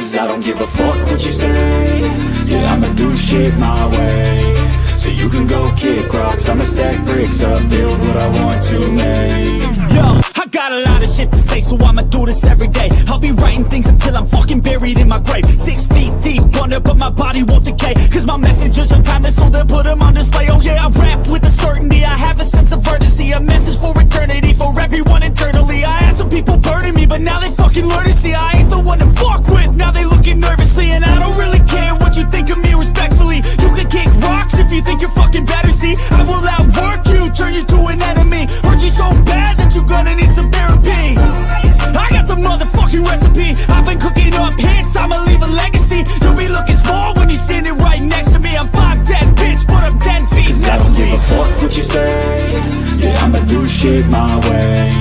Cause I don't give a fuck what you say. Yeah, I'ma do shit my way. So you can go kick rocks, I'ma stack bricks up, build what I want to make. Yo, I got a lot of shit to say, so I'ma do this every day. I'll be writing things until I'm fucking buried in my grave. 6 feet deep under, but my body won't decay. Cause my messages are timeless, so they'll put them on display. Oh yeah, I rap with a certainty, I have a sense of urgency. A message for eternity, for everyone internally. I had some people burning me, but now they fucking learn to see I ain't the one to fuck with, now they looking nervously. And I don't really care what you think of me respectfully. You can kick rocks if you think you're fucking better, see. I will outwork you, turn you to an enemy. Hurt you so bad that you're gonna need some therapy. I got the motherfucking recipe. I've been cooking up hits, I'ma leave a legacy. You'll be looking small when you're standing right next to me. I'm 5'10", bitch, but I'm 10 feet. Cause I don't give a fuck what you say. Yeah, I'ma do shit my way.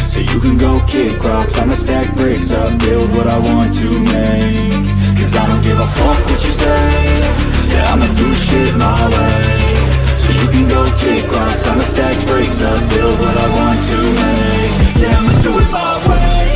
So you can go kick rocks, I'ma stack bricks up, build what I want to make. Cause I don't give a fuck what you say. Yeah, I'ma do shit my way. So you can go kick rocks, I'ma stack bricks up, build what I want to make. Yeah, I'ma do it my way.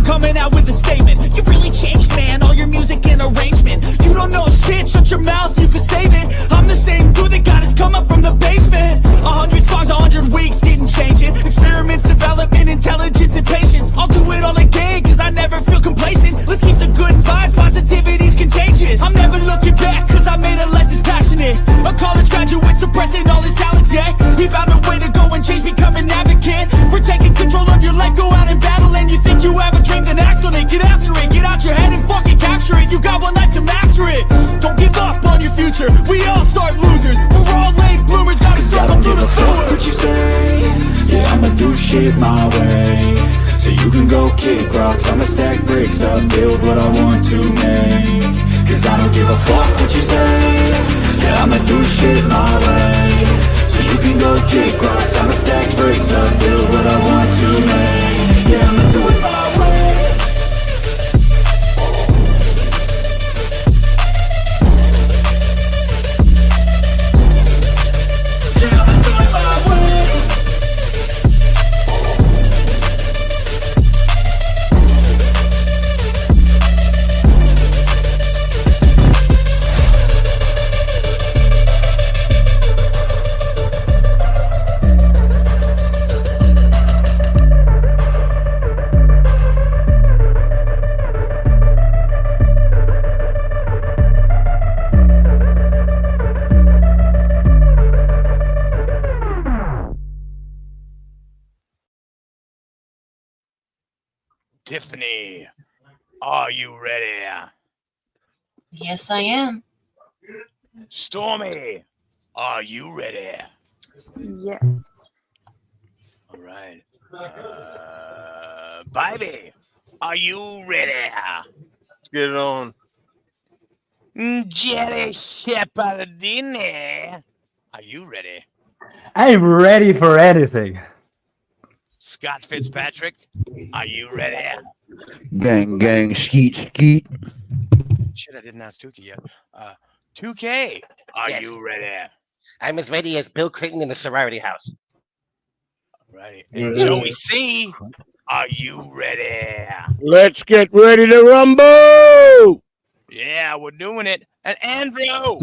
Coming out with a statement. You really changed, man, all your music and arrangement. You don't know shit, shut your mouth, you can save it. I'm the same dude that got his come up from the basement. 100 songs, 100 weeks, didn't change it. Experiments, development, intelligence, and patience. I'll do it all again, cause I never feel complacent. Let's keep the good vibes, positivity's contagious. I'm never looking back, cause I made a life that's passionate. A college graduate suppressing all his talents, yeah. He found a way to go and change, become an advocate. For taking control of your life, go out and battle. And you think you have a dream, then act on it, get after it. Get out your head and fucking capture it. You got one life to master it. Don't give up on your future, we all start losers. We're all late bloomers, gotta struggle through the sewer. What you say? Yeah, I'ma do shit my way. So you can go kick rocks, I'ma stack bricks up, build what I want to make. Cause I don't give a fuck what you say. Yeah, I'ma do shit my way. So you can go kick rocks, I'ma stack bricks up, build what I want to make. Yeah, I'ma do it my way. Tiffany, are you ready? Yes, I am. Stormy, are you ready? Yes. All right. Baby, are you ready? Let's get it on. Jerry Shepherdini, are you ready? I'm ready for anything. Scott Fitzpatrick, are you ready? Gang, gang, skeet, skeet. Shit, I didn't ask Tukey yet. 2K, are Yes. you ready? I'm as ready as Bill Clinton in the sorority house. All right. And Joey C, are you ready? Let's get ready to rumble. Yeah, we're doing it. And Andrew,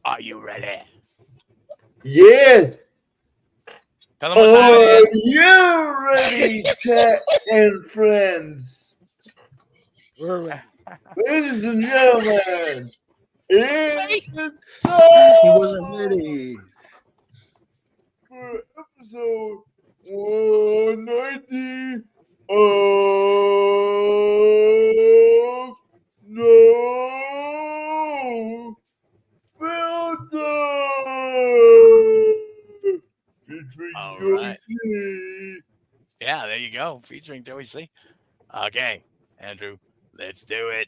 are you ready? Yes. Tell them what time it Are is. you ready, chat and friends? Ladies and gentlemen, it's time He wasn't ready. for episode 190 of No Filter. Featuring All Joey right. C. Yeah, there you go. Featuring Joey C. Okay, Andrew, let's do it.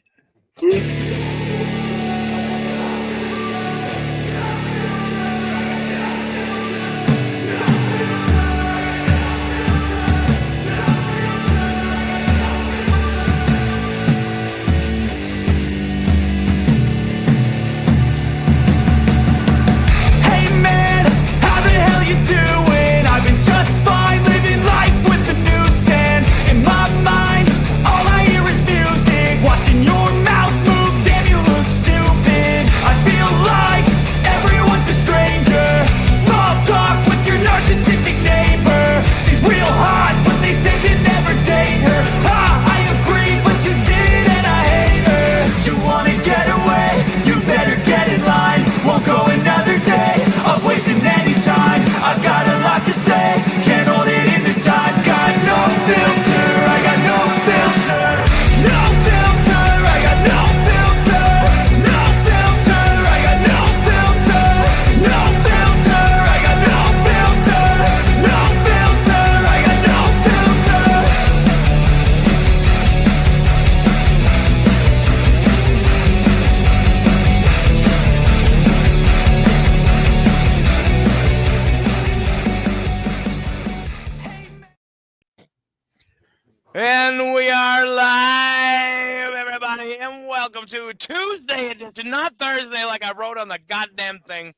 And we are live, everybody, and welcome to Tuesday edition, not Thursday like I wrote on the goddamn thing,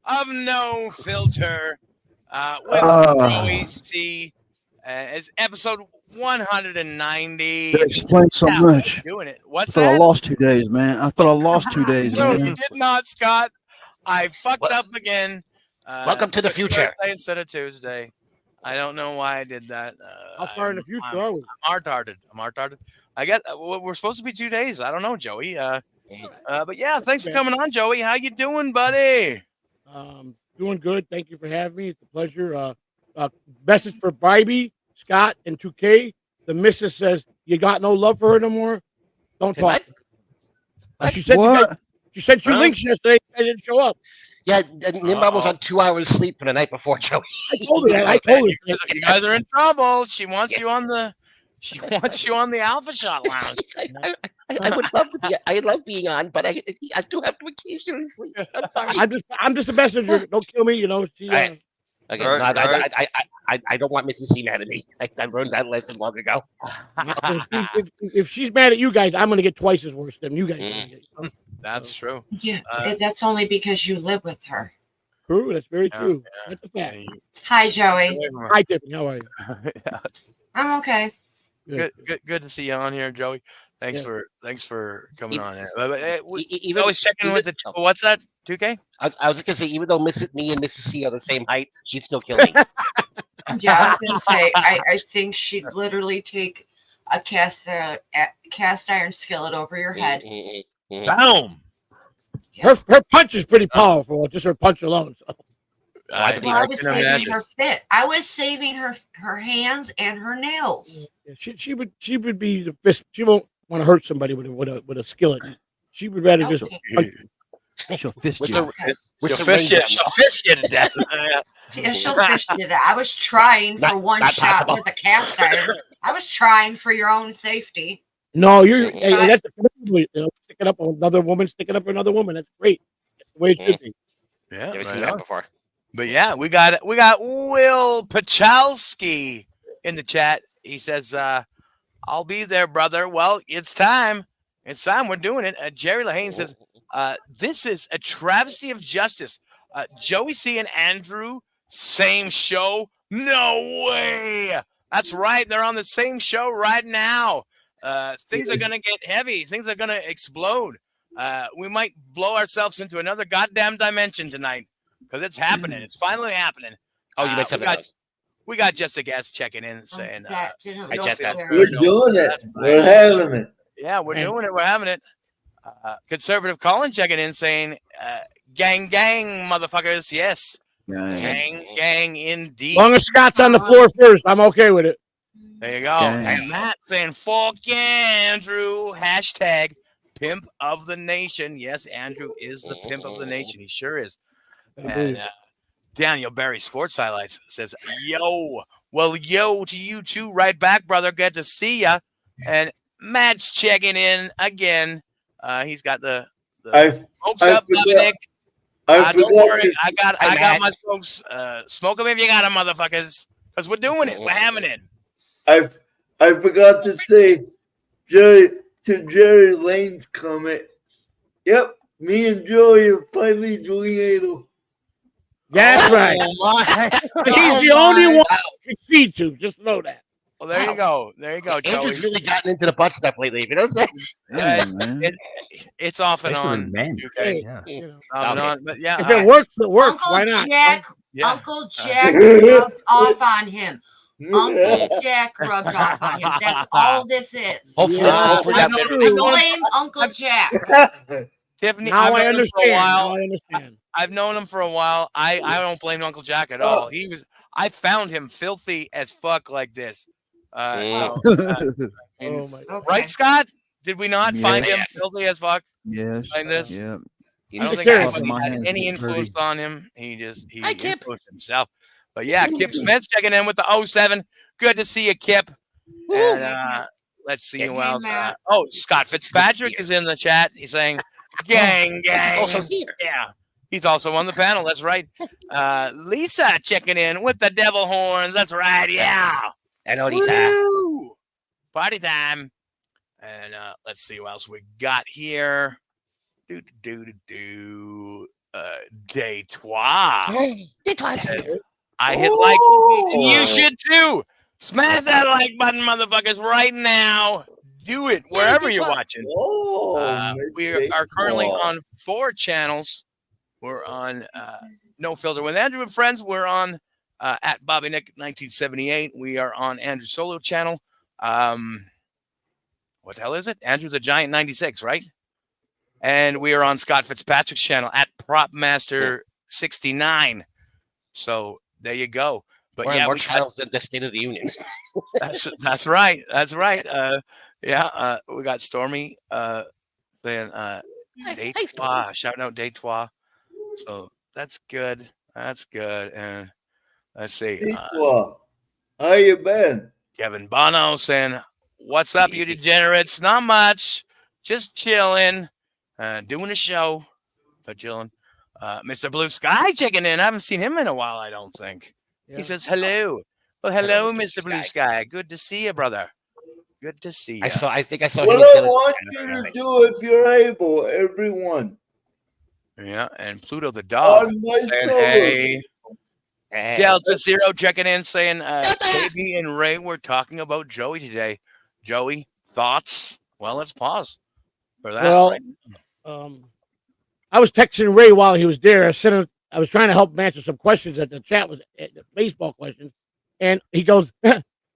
of No Filter with Joey C. It's episode 190. That explains so much. Doing it. I What's thought I that? lost 2 days, man. I thought I lost 2 days, No, you man. did not, Scott. I fucked What? up again. Welcome to the future. Thursday instead of Tuesday. I don't know why I did that. How far in the future are we? I'm retarded. I guess we're supposed to be 2 days. I don't know, Joey. But yeah, thanks for coming on, Joey. How you doing, buddy? Doing good. Thank you for having me. It's a pleasure. Message for Barbie, Scott, and 2K. The missus says, you got no love for her no more? Don't talk. She said What? she sent you links yesterday. I didn't show up. Yeah, Nimba was on 2 hours sleep for the night before, Joey. I told her that. I told her. You guys are in trouble. She wants you on the Alpha Shot Lounge. I would love to be. I love being on, but I do have to occasionally sleep. I'm sorry. I'm just a messenger. Don't kill me. You know. She, Right. Okay, All no, right, I don't want Mrs. C mad at me. I learned that lesson long ago. if she's mad at you guys, I'm gonna get twice as worse than you guys. That's true. Yeah, that's only because you live with her. True. That's very true. That's a fact. Hi, Joey. Hi, Tiffany. How are you? I'm okay. Good to see you on here, Joey. Thanks for coming on. Even always checking with the what's that? 2K? I was just gonna say, even though me and Mrs. C are the same height, she'd still kill me. Yeah, I was gonna say I think she'd literally take a cast iron skillet over your head. Boom. Her punch is pretty powerful. Just her punch alone. So. I was saving her fit. I was saving her hands and her nails. Yeah, she would be the fist. She won't want to hurt somebody with a skillet. She would rather just punch. She'll fist you. She'll fist you to death. Yeah, she'll fist you to death. I was trying for one shot with a cast iron. I was trying for your own safety. No, that's sticking up on another woman, sticking up for another woman. That's great. That's the way it should be. Yeah, never seen that before. But yeah, we got Will Pachalski in the chat. He says, "I'll be there, brother." Well, it's time. It's time. We're doing it. Jerry Lahane says, "This is a travesty of justice." Joey C and Andrew, same show? No way. That's right. They're on the same show right now. Things are gonna get heavy. Things are gonna explode. We might blow ourselves into another goddamn dimension tonight. Because it's happening. It's finally happening. Oh, you made something else. We got Just a Guest checking in saying, We're doing it. We're having it. Yeah, we're doing it. We're having it. Conservative Colin checking in saying, gang, motherfuckers. Yes. Gang, indeed. Long as Scott's on the floor first, I'm okay with it. There you go. And Matt saying, fuck Andrew. Hashtag pimp of the nation. Yes, Andrew is the pimp of the nation. He sure is. And Daniel Barry Sports Highlights says, yo to you too. Right back, brother. Good to see ya. And Matt's checking in again. He's got the smokes up, Dominic. Don't worry. I got my smokes. Smoke them if you got them, motherfuckers. Because we're doing it. We're having it. I forgot to say, Jerry Lane's comment. Yep, me and Joey are finally doing anal. That's right. He's the only one you succeed to. Just know that. Well, there you go. There you go, Joey. Andrew's really gotten into the butt stuff lately. You know what I'm saying? It's off and on. Okay. Off and on. But yeah, if it works, it works. Uncle Why not? Jack, Yeah. Uncle Jack rubbed off on him. Uncle Jack rubbed off on him. That's all this is. Hopefully, Blame Uncle Jack. Tiffany, Now I I've known him for a while. Now I understand. I've known him for a while. I don't blame Uncle Jack at all. I found him filthy as fuck like this. Oh my God. Right, Scott? Did we not find him filthy as fuck? Yes. Like this? Yep. I don't think anybody had any influence on him. He influenced himself. But yeah, Kip Smith's checking in with the 07. Good to see you, Kip. And let's see who else. Scott Fitzpatrick is in the chat. He's saying, gang. Also here. Yeah. He's also on the panel. That's right. Lisa checking in with the devil horns. That's right. Yeah. I know Lisa. Party time. And let's see what else we got here. Day trois. I hit like, and you should too. Smash that like button, motherfuckers, right now. Do it wherever you're watching. We are currently on 4 channels. We're on No Filter with Andrew and Friends. We're on at Bobby Nick 1978. We are on Andrew's solo channel. What the hell is it? Andrew the Giant 96, right? And we are on Scott Fitzpatrick's channel at Propmaster 69. So there you go. But We're yeah, more channels than the State of the Union. that's right. That's right. We got Stormy saying Day Trois, shouting out Day Trois. So that's good. That's good. And let's see. How you been? Kevin Bono saying, "What's up, you degenerates? Not much. Just chilling. Doing a show. So chilling." Mr. Blue Sky checking in. I haven't seen him in a while, I don't think. Yeah. He says, hello. Well, hello, Mr. Blue Sky. Good to see you, brother. Good to see you. I think I saw What him. I want you to do if you're able, everyone. Yeah, and Pluto the dog On my saying, solo. hey. Delta Zero checking in saying, KB and Ray were talking about Joey today. Joey, thoughts? Well, let's pause for that. Well, right? I was texting Ray while he was there. I was trying to help him answer some questions that the chat was baseball questions, and he goes,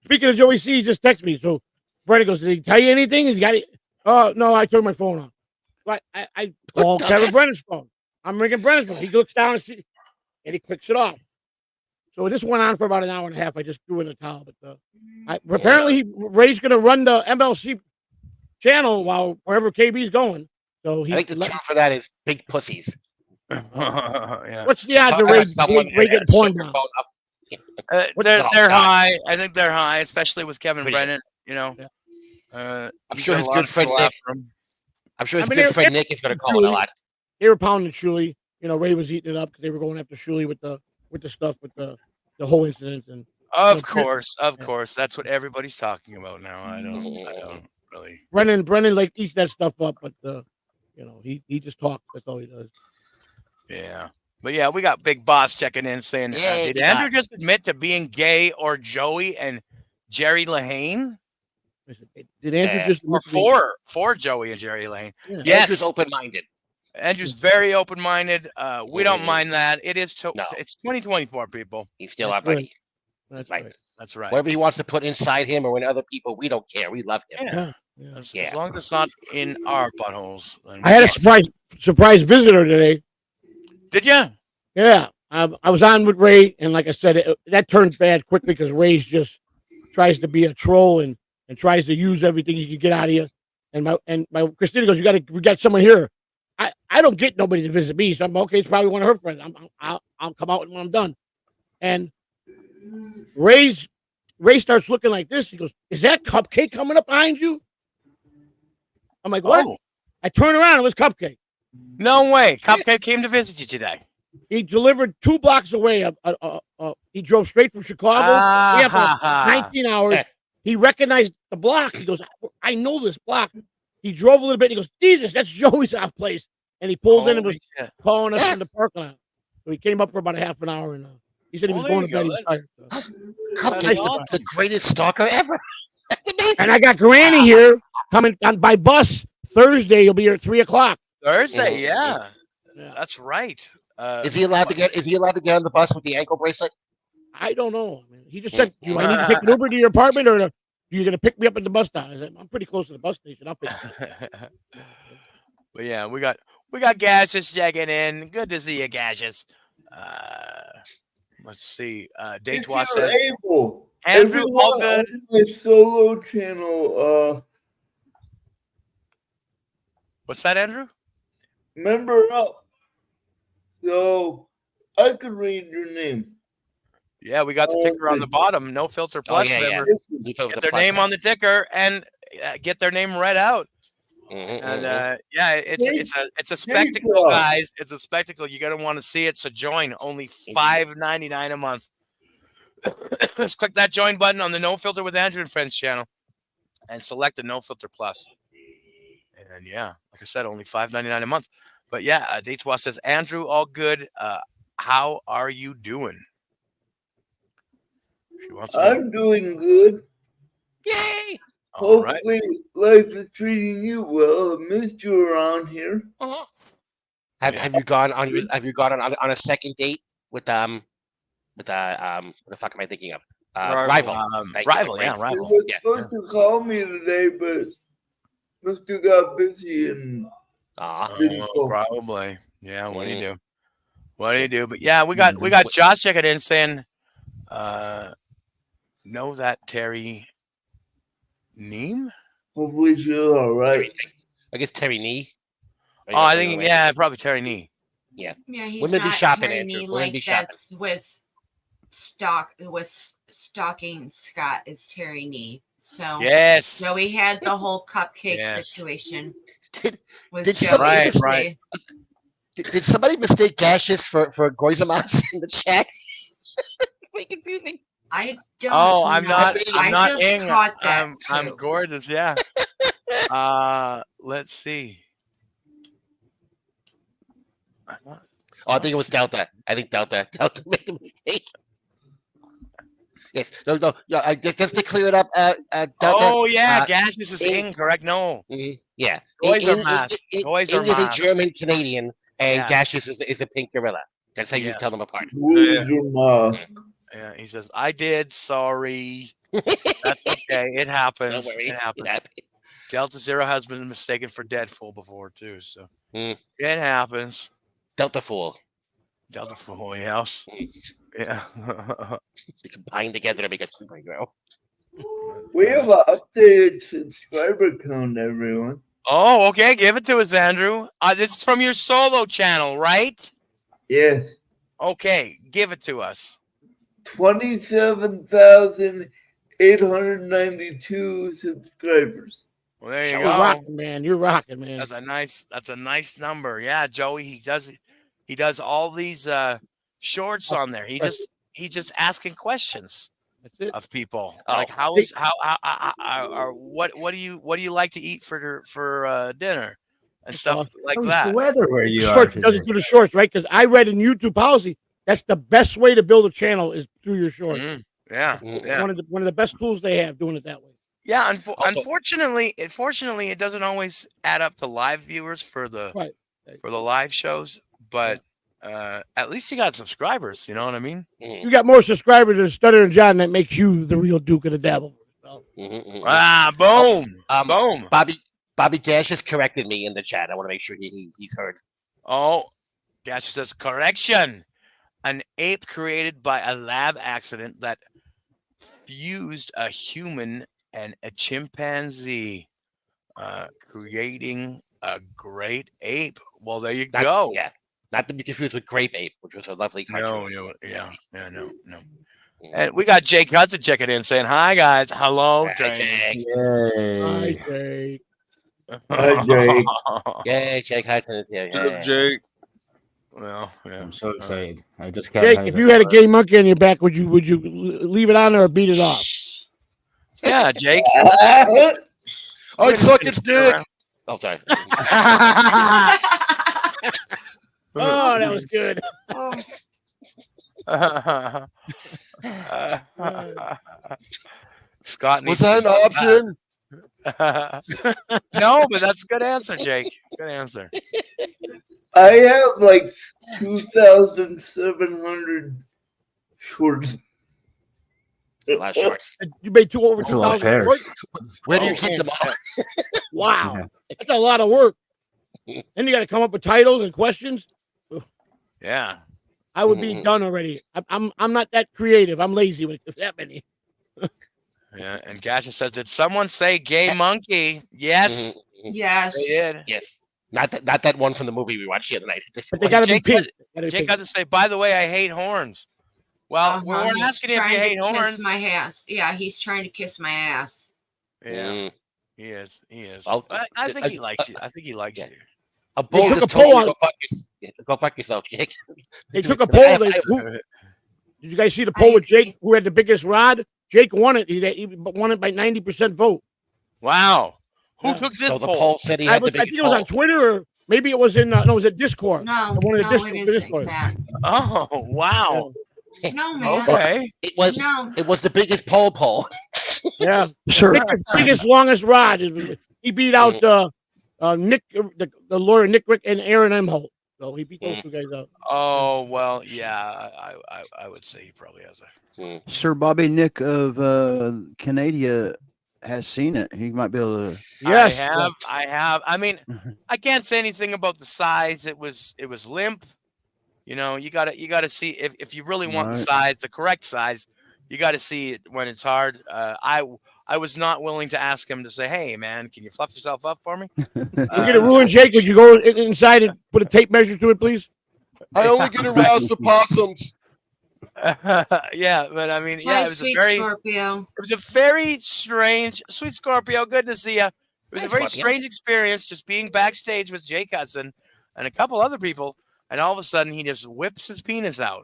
"Speaking of Joey C, he just texted me." So Brandon goes, "Did he tell you anything? He got it?" "Oh no, I turned my phone on." But I called Kevin Brennan's phone. I'm ringing Brennan's phone. He looks down and he clicks it off. So this went on for about an hour and a half. I just threw in the towel. But apparently Ray's going to run the MLC channel while wherever KB's going. So I think the term for that is big pussies. Yeah. What's the odds of Ray getting porn down? They're high. I think they're high, especially with Kevin Brennan. You know, I'm sure his good friend Nick. I'm sure his good friend Nick is going to call it a lot. They were pounding Shuley. You know, Ray was eating it up because they were going after Shuley with the stuff with the whole incident. And of course, that's what everybody's talking about now. I don't really. Brennan like eats that stuff up, but you know, he just talks. That's all he does. Yeah. But yeah, we got Big Boss checking in saying, did Andrew just admit to being gay or Joey and Jerry Lahane? Did Andrew just for Joey and Jerry Lahane? Yeah. Yes. Andrew's open-minded. Andrew's very open-minded. We don't mind that. It's 2024, people. He's still our buddy. That's right. That's right. Whatever he wants to put inside him or in other people, we don't care. We love him. Yeah. As long as it's not in our buttholes. I had a surprise visitor today. Did you? Yeah. I was on with Ray, and like I said, that turned bad quickly because Ray just tries to be a troll and tries to use everything he can get out of you. And my Christina goes, we got someone here. I don't get nobody to visit me, so I'm okay. It's probably one of her friends. I'll come out when I'm done. And Ray starts looking like this. He goes, "Is that Cupcake coming up behind you?" I'm like, "What?" Oh. I turn around. It was Cupcake. No way. Cupcake came to visit you today. He delivered 2 blocks away. He drove straight from Chicago. 19 hours. He recognized the block. He goes, "I know this block." He drove a little bit. And he goes, "Jesus, that's Joey's place." And he pulled in and was calling us from the parking lot. So he came up for about a half an hour, and he said he was going to bed. He was tired. Cupcake's the greatest stalker ever. That's amazing. And I got Granny here coming on by bus Thursday. He'll be here at 3:00. Thursday, yeah. That's right. Is he allowed to get on the bus with the ankle bracelet? I don't know. He just said, "Do I need to take an Uber to your apartment, or are you going to pick me up at the bus stop?" I said, "I'm pretty close to the bus station. I'll pick you up." But yeah, we got Gaseous checking in. Good to see you, Gaseous. Let's see. Daytwa says, able, Andrew, all good. On my solo channel. What's that, Andrew? Member up. So I could read your name. Yeah, we got the ticker on the bottom. No Filter Plus member. Get their name on the ticker and get their name read out. And it's a spectacle, guys. It's a spectacle. You're gonna want to see it. So join. Only $5.99 a month. Just click that join button on the No Filter with Andrew and Friends channel. and select the No Filter Plus. And yeah, like I said, only $5.99 a month. But yeah, Detroit says, Andrew, all good. How are you doing? She wants to know. I'm doing good. Yay! All right. Hopefully, life is treating you well. I missed you around here. Uh-huh. Yeah. Have you gone on a second date with what the fuck am I thinking of? Rival. Thank you, Rival, great. yeah, He Rival. was Yeah. supposed to call me today, but must have got busy and Aw. didn't call. Probably. Yeah, what do you Mm. do? What do you do? But yeah, we got Josh checking in saying, know that Terry Neem? Hopefully, she's all right. I guess Terry Nee. Oh, I think probably Terry Nee. Yeah. Yeah, he's Women be not shopping, Terry Andrew. Nee, Women be like shopping. that's with stalking Scott is Terry Nee. So Yes. So we had the whole cupcake Yes. situation Did- with did Joey. somebody Right. Did somebody mistake gaseous for Goizamas in the chat? Very confusing. I don't. Oh, I'm know. not. I I'm not just Ing. caught that I'm too. gorgeous. Yeah. Let's see. Oh, I think it was Delta. I think Delta made the mistake. Yes. No. Yeah. Just to clear it up. Delta. Oh yeah, gaseous is Ing- incorrect. No. Yeah. Toys are Ing masked. Toys are is a masked. German Canadian, and Yeah. gaseous is a pink gorilla. That's how you Yes. tell them apart. Who's your mask? Yeah. He says, "I did. Sorry. That's okay. It happens. Don't worry. It happens." Delta Zero has been mistaken for Deadpool before too, so Mm. it happens. Delta Fool. Delta Fool, yes. Yeah. They combine together to make a superhero. We have an updated subscriber count, everyone. Oh, okay. Give it to us, Andrew. This is from your solo channel, right? Yes. Okay, give it to us. 27,892 subscribers. Well, there you You're go. rocking, man. You're rocking, man. That's a nice number. Yeah, Joey, he does all these shorts on there. He just asking questions That's it. of people. Oh. Like how what do you like to eat for dinner and stuff like How's that. the weather where you are Shorts doesn't today? do the shorts, right? Because I read in YouTube policy that's the best way to build a channel is through your shorts. Yeah, Mm. yeah. One of the best tools they have doing it that way. Yeah, Also- unfortunately, it doesn't always add up to live viewers for the Right. live shows, but at least you got subscribers. You know what I mean? You got more subscribers than Stutter and John. That makes you the real Duke of the Devil. So, Boom, boom. Bobby Gash has corrected me in the chat. I want to make sure he's heard. Oh, Gash says correction. An ape created by a lab accident that fused a human and a chimpanzee, creating a great ape. Well, there you go. Yeah, not to be confused with Grape Ape, which was a lovely cartoon. No. And we got Jake Hudson checking in saying, "Hi guys, hello, Hi, Jake." Jake. hi, Jake. Hi, Jake. Yay, Jake Hudson is here. What's up, Jake? Well, yeah. I'm so excited. I just can't. Jake, hide if it. you had a gay monkey on your back, would you leave it on or beat it off? Yeah, Jake. Oh, it's sucked its dick. Oh, sorry. Oh, that was good. Scott needs Was that an option? No, but that's a good answer, Jake. Good answer. I have like 2,700 shorts. A lot of shorts. You made over That's a lot of 2,000 pairs. Where do you Oh, keep man. them all? Wow, Yeah. that's a lot of work. Then you got to come up with titles and questions. Yeah. I would be done already. I'm not that creative. I'm lazy with that many. Yeah. And Gasha says, "Did someone say gay monkey?" Yes, Yes. they did. Yes. Not that one from the movie we watched the other night. But they got to be Jake pink. Gotta be Jake pink. got to say, "By the way, I hate horns." Well, we weren't He's asking you if you trying to hate horns. Kiss my ass. Yeah, he's trying to kiss my ass. Yeah, he is. He is. Well, I think he likes you. I think he likes yeah. you. A bull took just a told poll you on- go fuck yourself, Jake. They took a poll. Did you guys see the poll with Jake, who had the biggest rod? Jake won it. He won it by 90% vote. Wow. Who Yeah. took this So the poll? poll said he I had the think biggest it was on poll. Twitter, or maybe it was in no, it was at Discord. No, One of the no, it isn't, Discord. Matt. Oh, wow. No, man. Okay. It was No. it was the biggest poll. Yeah, Sir, biggest longest rod. He beat out Nick, the lawyer Nick Rick and Aaron Emholt. So he beat those two guys out. Oh, well, yeah, I would say he probably has a. Sir Bobby Nick of Canada has seen it. He might be able to. Yes, I have. I mean, I can't say anything about the size. It was limp. You know, you gotta see if you really want the size, the correct size, you gotta see it when it's hard. I was not willing to ask him to say, "Hey, man, can you fluff yourself up for me?" You get a ruin, Jake. Would you go inside and put a tape measure to it, please? I only get aroused for possums. Yeah, but I mean, yeah, Hi, it was sweet a very, Scorpio. it was a very strange, sweet Scorpio. Good to see you. It was Hi, a very Scorpio. strange experience just being backstage with Jake Hudson and a couple other people, and all of a sudden he just whips his penis out.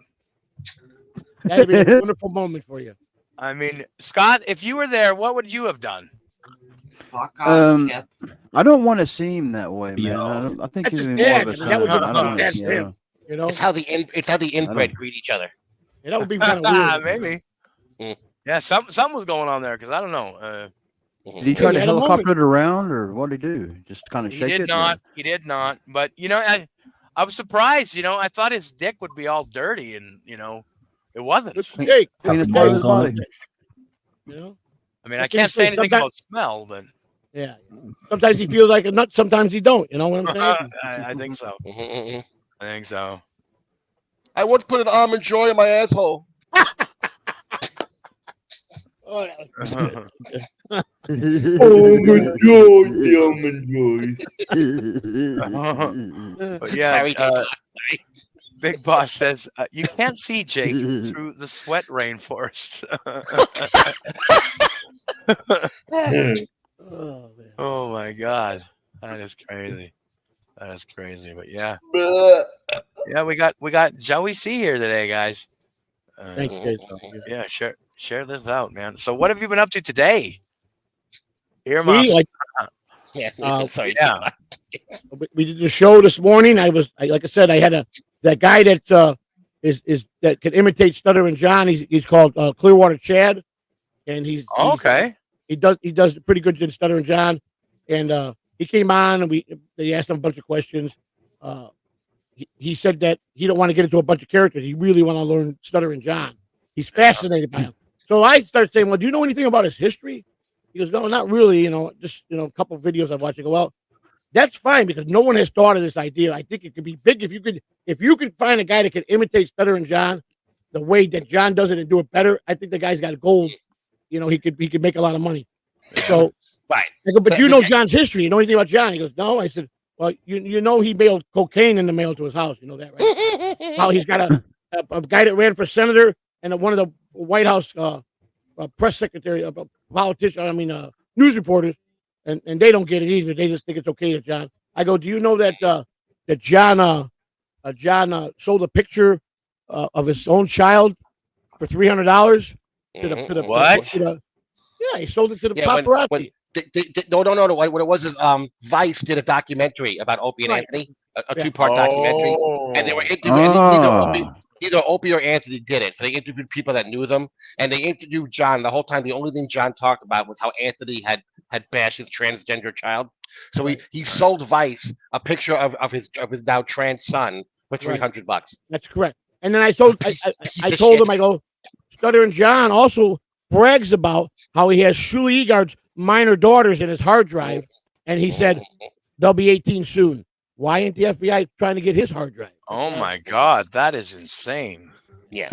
That'd be a wonderful moment for you. I mean, Scott, if you were there, what would you have done? Fuck off, Kip. I don't want to see him that way, man. Yeah. I think That's he's just more bad. of a I mean, that would son. be I don't bad know. for him. You know, It's how the inbred greet each other. yeah, that would be kind of weird. Maybe. Mm. Yeah, something was going on there because I don't know. Did he try He to had a helicopter it around, or what did he do? Just kind of He shake did it? not. He did not. But you know, I was surprised. You know, I thought his dick would be all dirty, and you know, it wasn't. Good for Jake. Clean Something it part of his goes on. body. You know, I mean, I That's can't say interesting. anything about smell, but yeah. Sometimes he feels like a nut. Sometimes he don't. You know what I'm saying? I think so. I think so. I once put an almond joy in my asshole. Oh, that was But yeah, Big Boss says you can't see Jake through the sweat rainforest. Oh, man. Oh my God, that is crazy. That is crazy. But yeah, yeah, we got Joey C here today, guys. Thank you, guys. Yeah, share this out, man. So, what have you been up to today? Me, Earmuffs. like, Yeah. Sorry. Yeah. we did the show this morning. Like I said, I had that guy that is that can imitate Stutter and John. He's called Clearwater Chad, and he's Okay. he does pretty good in Stutter and John, and he came on and they asked him a bunch of questions. He said that he don't want to get into a bunch of characters. He really want to learn Stutter and John. He's fascinated by him. So I started saying, "Well, do you know anything about his history?" He goes, "No, not really. You know, just a couple of videos I've watched." I go, "Well, that's fine because no one has thought of this idea. I think it could be big if you could find a guy that can imitate Stutter and John the way that John does it and do it better. I think the guy's got gold. You know, he could make a lot of money." So Right. I go, "But do you know John's history? You know anything about John?" He goes, "No." I said, "Well, you know he mailed cocaine in the mail to his house. You know that, right?" Well, he's got a guy that ran for senator and one of the White House press secretary, politician. I mean, news reporters, and they don't get it either. They just think it's okay to John. I go, "Do you know that that John sold a picture of his own child for $300 to the What? yeah, he sold it to the Yeah, paparazzi." No. What it was is Vice did a documentary about Opie and Right. Anthony, a Yeah. two-part documentary, and they were interviewing. Either Opie or Anthony did it, so they interviewed people that knew them, and they interviewed John the whole time. The only thing John talked about was how Anthony had bashed his transgender child. So he sold Vice a picture of his now trans son for $300. That's correct. And then I told him, I go, Stutter and John also brags about how he has Shuli Egar's minor daughters in his hard drive, and he said they'll be 18 soon. Why ain't the FBI trying to get his hard drive? Oh my God, that is insane. Yeah.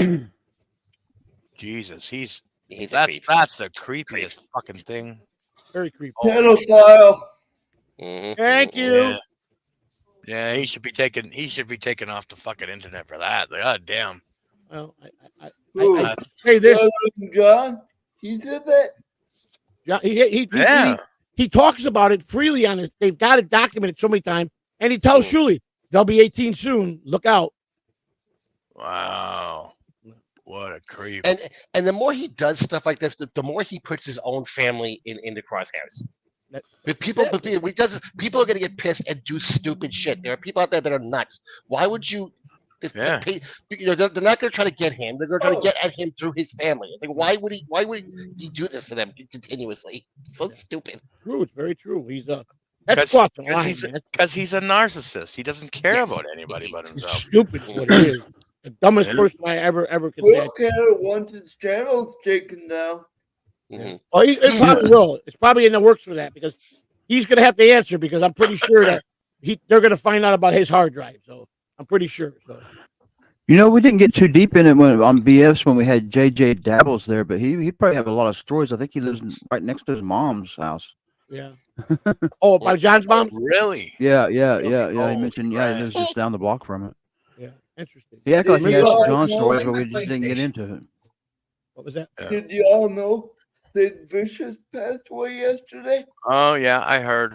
Jesus, He's a that's creep. the creepiest fucking thing. Very creepy. Pedophile. Thank you. Yeah. Yeah, he should be taken off the fucking internet for that. God damn. Well, I Who? say this. John, he said that. John, Yeah. he talks about it freely on his. They've got it documented so many times, and he tells Shuli they'll be 18 soon. Look out. Wow. What a creep. And the more he does stuff like this, the more he puts his own family in the crosshairs. But people are gonna get pissed and do stupid shit. There are people out there that are nuts. Why would you? Yeah. They're not gonna try to get him. They're gonna try to Oh. get at him through his family. Like, why would he do this to them continuously? So stupid. True, it's very true. He's that's Because crossing the line, he's, man. 'cause he's a narcissist. He doesn't care about anybody but He's himself. stupid is what he is. The dumbest Yeah. person I ever could We'll imagine. care once his channel's taken down. Mhm. Oh, it probably will. It's probably in the works for that because he's going to have to answer because I'm pretty sure that they're going to find out about his hard drive. So I'm pretty sure. So You know, we didn't get too deep in it on BS when we had JJ Dabbles there, but he probably have a lot of stories. I think he lives right next to his mom's house. yeah. Oh, by John's mom. Really? Yeah. He Oh, mentioned he right. lives just down the block from it. Yeah, interesting. He acted like he Did had you some all John know stories, in but we the just didn't get PlayStation? into it. What was that? Yeah. Did you all know Sid Vicious passed away yesterday? Oh yeah, I heard.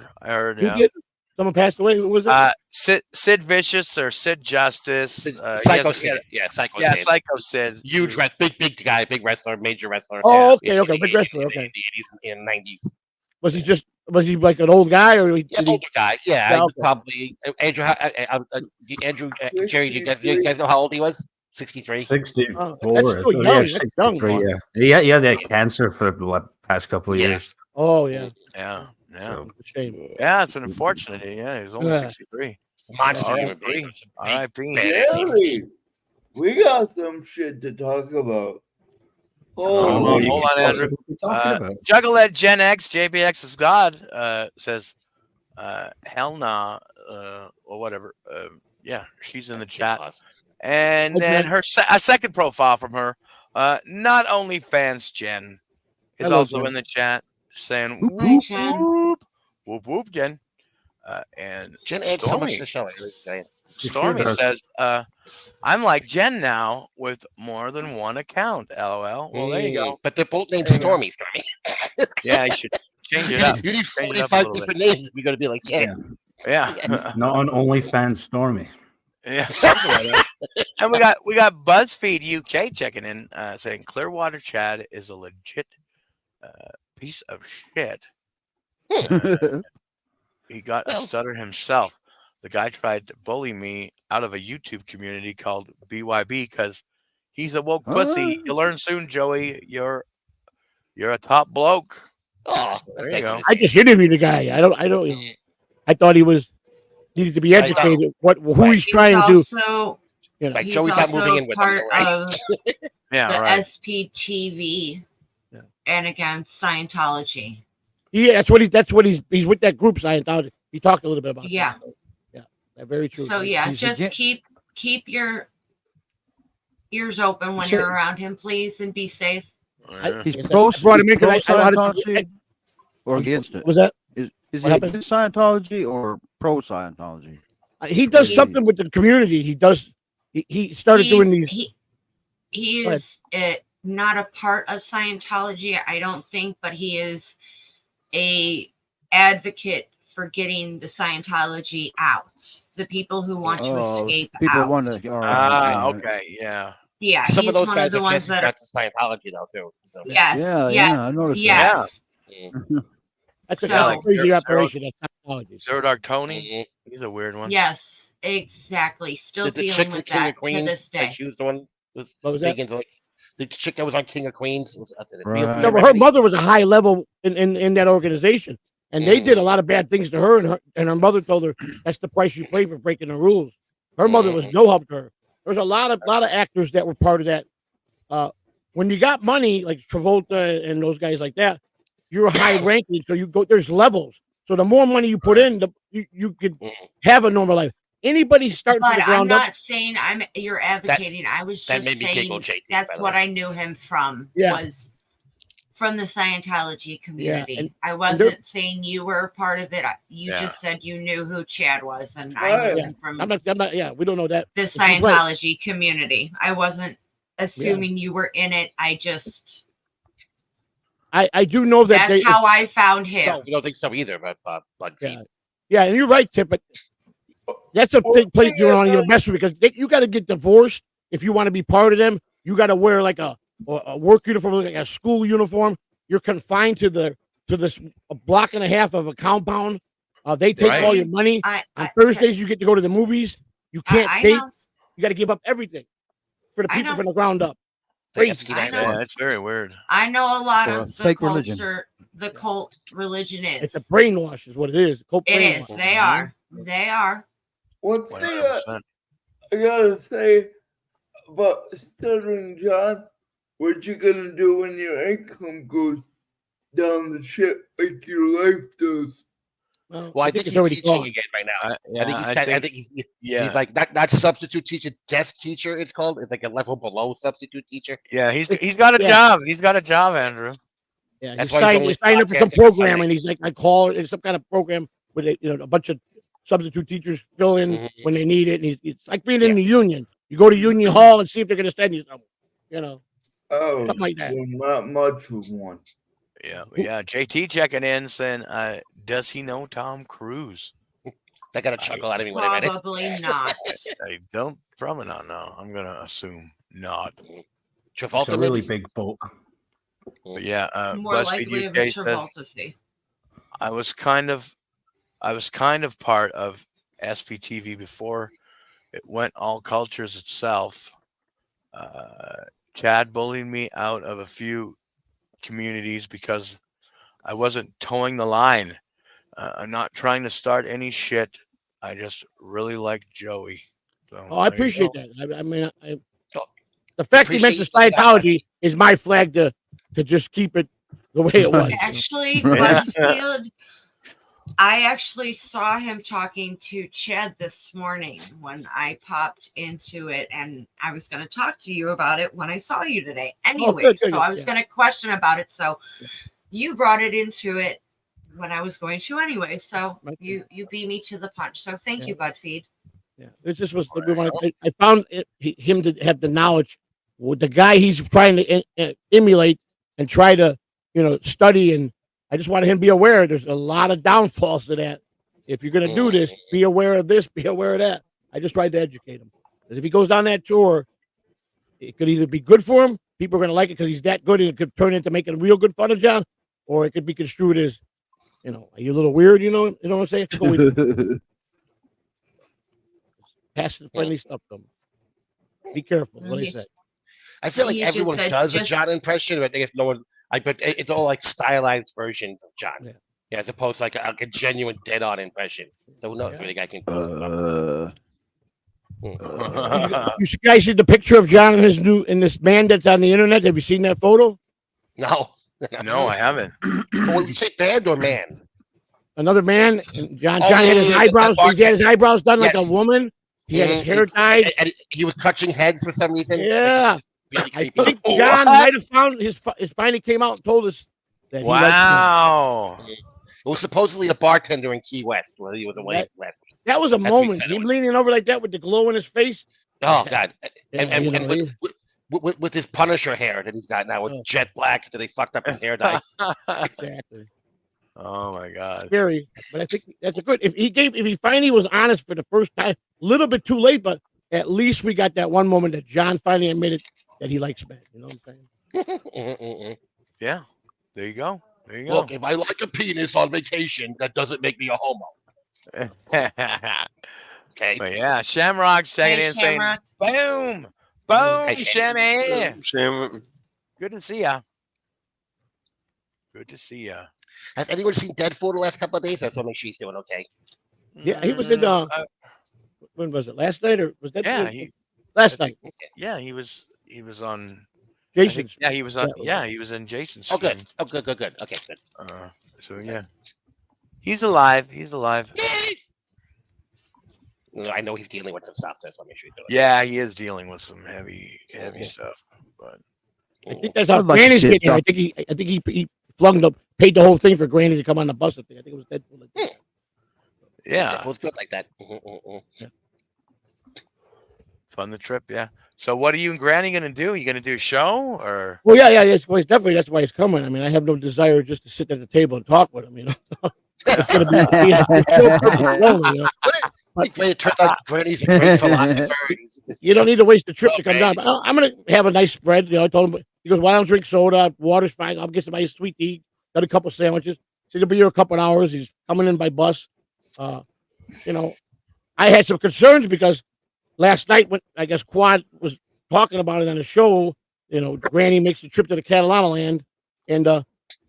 Who Yeah. did? Someone passed away. Who was that? Sid Vicious or Sid Justice. Psycho Sid. Yeah, Psycho Yeah, Sid. Psycho Sid. Huge, big guy, big wrestler, major wrestler. Oh, In okay, the big wrestler. Okay, In the 80s and 90s. was he like an old guy or Yeah, did he? older guy. Yeah, Yeah, he was okay. probably Jerry. You guys know how old he was? 63. 64. Oh, that's still young. Yeah, That's young. 63, yeah. He had that cancer for the past couple of Yeah. years. Oh yeah, Yeah. So, shame. Yeah, it's an unfortunate. Yeah, he's only Yeah. 63. Monster All human right, being. three. R.I.P. Badass human being. Really? We got some shit to talk about. Hold Holy on, Andrew. What are we talking about? Juggalette Gen X, JBX is God, says, hell nah, or whatever. Yeah, she's in the chat. And then a second profile from her, not only fans Jen, is Hello, also Jen. in the chat saying, Hi, whoop, Jen. whoop, whoop, whoop, Jen. And Jen adds so much Stormy, to the show. I really tell you. Stormy does. says, I'm like Jen now with more than one account. LOL. Well, there you go. But they're both named There you go. Stormy. Yeah, you should change it up. You need Change it up a 45 little different names if you're going to be like Jen. Yeah. Not on OnlyFans Stormy. Yeah, something like that. And we got BuzzFeed UK checking in, saying Clearwater Chad is a legit piece of shit. He got a stutter himself. The guy tried to bully me out of a YouTube community called BYB because he's a woke pussy. You'll learn soon, Joey. You're a top bloke. Oh, There you go. I just interviewed the guy. I don't. I thought he needed to be educated. Who he's trying to. Also, You know. Like he's Joey's not also moving in with them, part right? of Yeah, the right. SPTV Yeah. and against Scientology. Yeah, that's what he's with that group Scientology. He talked a little bit about. Yeah. That, so, yeah, very true. So yeah, He's just again- keep your ears open when Sure. you're around him, please, and be safe. Yeah. He's Yes, pro I brought him in 'cause I wanted to- Scientology or against it. Was that Is What he happened? against Scientology or pro Scientology? he does something with the community? He does. He started doing these. He Go ahead. is not a part of Scientology, I don't think, but he is a advocate for getting the Scientology out. The people who want to escape people out. want to. all right. Okay, yeah. Yeah, Some he's of those one guys of the are ones just that are. not to Scientology though too. So. Yes, Yeah, yes, I noticed that. yes. That's a So- like crazy Zero- operation. That's Scientology. Zero Dark Tony, Mhm. he's a weird one. Yes, exactly. Still Did the chick dealing from with King that of to Queens, this day. like she was the one was What was big that? into like the chick that was on King of Queens. That's it. Right. No, but her mother was a high level in that organization, and they did a lot of bad things to her, and her mother told her that's the price you pay for breaking the rules. Her mother was no help to her. There's a lot of actors that were part of that. When you got money like Travolta and those guys like that, you're high ranking, so you go. There's levels. So the more money you put in, you could have a normal life. Anybody starting from But the I'm ground up, not saying you're advocating. I was that just made me saying giggle, JT, by that's the what way. I knew him from. Yeah. Was from the Scientology community. and I they're- wasn't saying you were a part of it. You Yeah. just said you knew who Chad was, and I Right. knew him from I'm not. Yeah, we don't know that. the She's right. Scientology community. I wasn't assuming you were in it. I just I do know that that's how I found him. No, we don't think so either. But Yeah. Yeah, and you're right, Tip. But that's a big place you're on. You're messing because you got to get divorced if you want to be part of them. You got to wear like a work uniform, like a school uniform. You're confined to to this a block and a half of a compound. They take Right. all your money. On Thursdays, you get to go to the movies. You can't I date. know. You got to give up everything for the I people know. from the ground up. It's Crazy. like I FT9 know. Yeah, that's very weird. I know a lot For a of the fake religion. culture, the cult religion is. It's a brainwash, is what it is. Cult It is. brainwash. They are. They are. One thing 100%. I gotta say about stuttering John, what you gonna do when your income goes down the shit like your life does? Well, I think it's he's already teaching gone. again right now. Yeah, I think he's yeah, he's like not substitute teacher, desk teacher. It's called. It's like a level below substitute teacher. yeah. He's got a Yeah. job. He's got a job, Andrew. Yeah, That's he why he's signed, only he signed up for some broadcasting on program, Sunday. and he's like, I call it. It's some kind of program with a bunch of substitute teachers fill in Mhm. when they need it. And it's like being Yeah. in the union. You go to Union Hall and see if they're going to send you something. You know, Oh, something like that. well, not much of one. Yeah, yeah. JT checking in saying, does he know Tom Cruise? They got a chuckle out of me when I read it. Probably not. I don't probably not know. I'm gonna assume not. It's Travolta, a really maybe? big boat. But yeah, More BuzzFeed likely of a UK says Travolta see. I was kind of part of SPTV before it went all cultures itself. Chad bullied me out of a few communities because I wasn't towing the line. I'm not trying to start any shit. I just really like Joey. So Oh, I there you appreciate go. that. I mean, So, the fact he appreciate mentioned you saying that, Scientology is my flag to just keep it the way it was. you know? Actually, Yeah. Butterfield, I actually saw him talking to Chad this morning when I popped into it, and I was going to talk to you about it when I saw you today. Anyway, good, so I was yeah. going to question about it. So you brought it into it when I was going to anyway. So Right. you beat me to the punch. So thank Yeah. you, Budfeed. Yeah, this just was we wanted, I found him to have the knowledge with the guy he's trying to emulate and try to study, and I just wanted him to be aware. There's a lot of downfalls to that. If you're gonna do this, be aware of this, be aware of that. I just tried to educate him because if he goes down that tour, it could either be good for him, people are gonna like it because he's that good, and it could turn into making real good fun of John, or it could be construed as, are you a little weird? You know what I'm saying? Go with passive friendly stuff to him. Be careful. What I said. I feel like He just everyone said does a just- John impression, but I guess no one. But it's all like stylized versions of John. Yeah. As opposed to like a genuine dead-on impression. So who knows? Maybe the guy can. You guys see the picture of John and this man that's on the internet? Have you seen that photo? No. No, I haven't. Well, you say band or man? Another man, and John Oh, had his yeah, eyebrows. the He had his eyebrows done like a Yes. woman. He had his Mhm. hair dyed. And he was touching heads for some reason. Yeah. Really I creepy. think John might have found his finally came out and told us that he likes men. Wow. It was supposedly a bartender in Key West where he was away last week. That was a That's what he moment. said it Him was. leaning over like that with the glow in his face. Oh God! Yeah, And you know, with his Punisher hair that he's got now with Oh. jet black, that they fucked up his hair dye. Exactly. Oh my God. Scary, but I think that's a good. If he finally was honest for the first time, a little bit too late, but at least we got that one moment that John finally admitted that he likes men. You know what I'm saying? Yeah. There you go. There you go. Look, if I like a penis on vacation, that doesn't make me a homo. Okay. But yeah, Shamrock's taking Hey, in saying, Shamrock. boom, boom, Hey, Shammy. Sam, Good to see ya. Good to see ya. Has anyone seen Deadpool the last couple of days? I just want to make sure he's doing okay. Yeah, he was in. When was it? Last night or was that? Yeah, last night. Yeah, he was on Jason's. Yeah, he was on. Yeah. Yeah, he was in Jason's. Oh, good. stream. Oh, good, good, good. Okay, good. So yeah, he's alive. He's alive. Yay! I know he's dealing with some stuff, so I just want to make sure he's doing Yeah, he is dealing with some heavy stuff. But I think that's how I'd like to Granny's see it, getting here. I think he paid the whole thing for Granny to come on the bus. I think it was Deadpool. yeah, Deadpool's good like that. fun the trip. Yeah. So what are you and Granny gonna do? You gonna do a show or? Well, yeah. Yes, well, definitely. That's why he's coming. I mean, I have no desire just to sit at the table and talk with him. You know, it's gonna be so perfect lonely, you know? It turns out Granny's a great philosopher. You don't need to waste the trip to come Okay. down. But I'm gonna have a nice spread. You know, I told him. He goes, "Why don't drink soda? Water's fine. I'll get some ice sweet to eat." got a couple sandwiches. Said he'll be here a couple of hours. He's coming in by bus. You know, I had some concerns because last night when I guess Quad was talking about it on the show, you know, Granny makes the trip to the Catalano land, and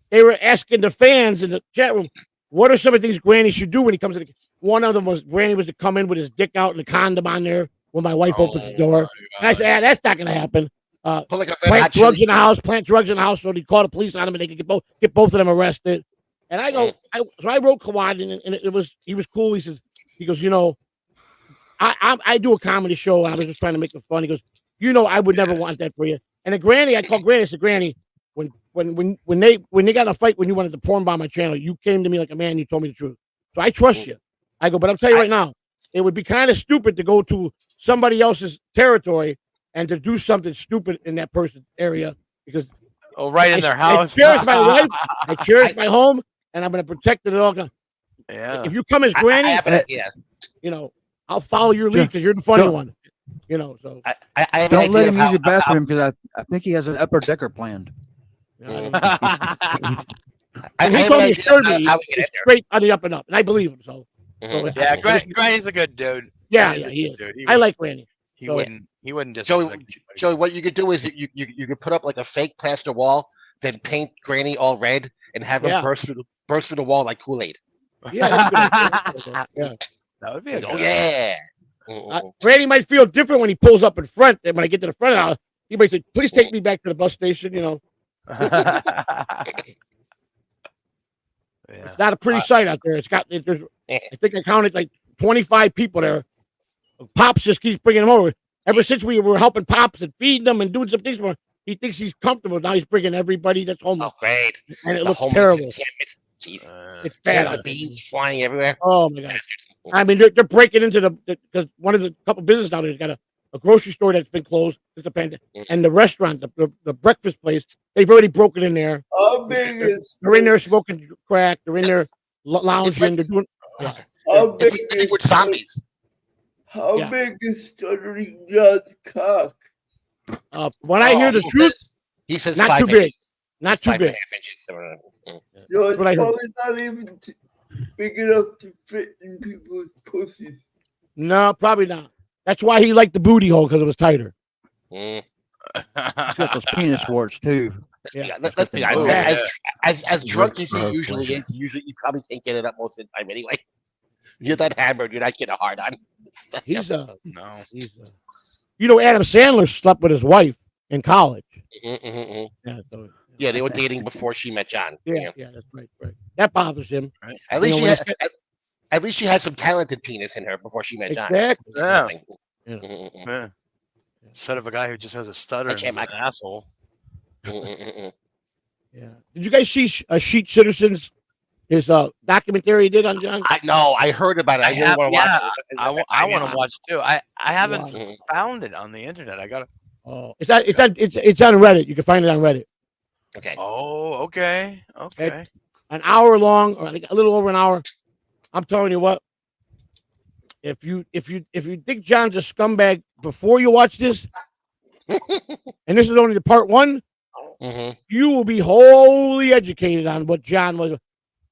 they were asking the fans in the chat room, what are some of the things Granny should do when he comes to the. One of them was Granny was to come in with his dick out and the condom on there when my wife opens the door. And I said, that's not going to happen. Plant drugs in the house, so they call the police on him and they can get both of them arrested. And I go, so I wrote Kawad, and he was cool. He goes, you know, I do a comedy show, and I was just trying to make it fun. He goes, you know, I would never want that for you. And then Granny, I called Granny. I said, Granny, when they got in a fight when you wanted to porn bomb my channel, you came to me like a man. You told me the truth, so I trust you. I go, but I'll tell you right now, it would be kind of stupid to go to somebody else's territory and to do something stupid in that person's area because right in their house. I cherish my wife, I cherish my home, and I'm going to protect it at all. Yeah. If you come as Granny, you know, I'll follow your lead because you're the funny one. You know, so I don't let him use your bathroom because I think he has an upper decker planned. And he told me it's straight on the up and up, and I believe him. So, yeah, Granny's a good dude. Yeah, he is. Dude. I like Granny. He wouldn't just. Joey, what you could do is you could put up like a fake plaster wall, then paint Granny all red, and have him burst through the wall like Kool-Aid. Yeah, that would be. Granny might feel different when he pulls up in front, and when I get to the front of the house, he might say, "Please take me back to the bus station." You know. It's not a pretty sight out there. I think I counted like 25 people there. Pops just keeps bringing them over. Ever since we were helping Pops and feeding them and doing some things for him, he thinks he's comfortable. Now he's bringing everybody that's homeless. Oh, great. And it looks terrible. It's bad. The bees flying everywhere. Oh, my God. I mean, they're breaking into because one of the couple businesses down there's got a grocery store that's been closed since the pandemic, and the restaurant, the breakfast place, they've already broken in there. How big is? They're in there smoking crack. They're in there lounging. They're doing. How big is zombies? How big is Stuttering John's cock? When I hear the truth, he says not too big. Not too big. So it's probably not even big enough to fit in people's pussies. No, probably not. That's why he liked the booty hole because it was tighter. He's got those penis warts too. Yeah, let's be honest. As drunk as he usually is, you probably can't get it up most of the time anyway. You're that hammered, you're not getting a hard on. He's no. You know, Adam Sandler slept with his wife in college. Yeah, they were dating before she met John. Yeah, that's right. That bothers him. Right. At least she had some talented penis in her before she met John. Exactly. Yeah. Instead of a guy who just has a stutter and is an asshole. Yeah. Did you guys see Sheet Citizens? His documentary he did on John? I heard about it. I want to watch it. I want to watch it too. I haven't found it on the internet. I gotta. Oh, it's on Reddit. You can find it on Reddit. Okay. Oh, okay. It's an hour long, or I think a little over an hour. I'm telling you what. If you think John's a scumbag before you watch this, and this is only the part one, you will be wholly educated on what John was.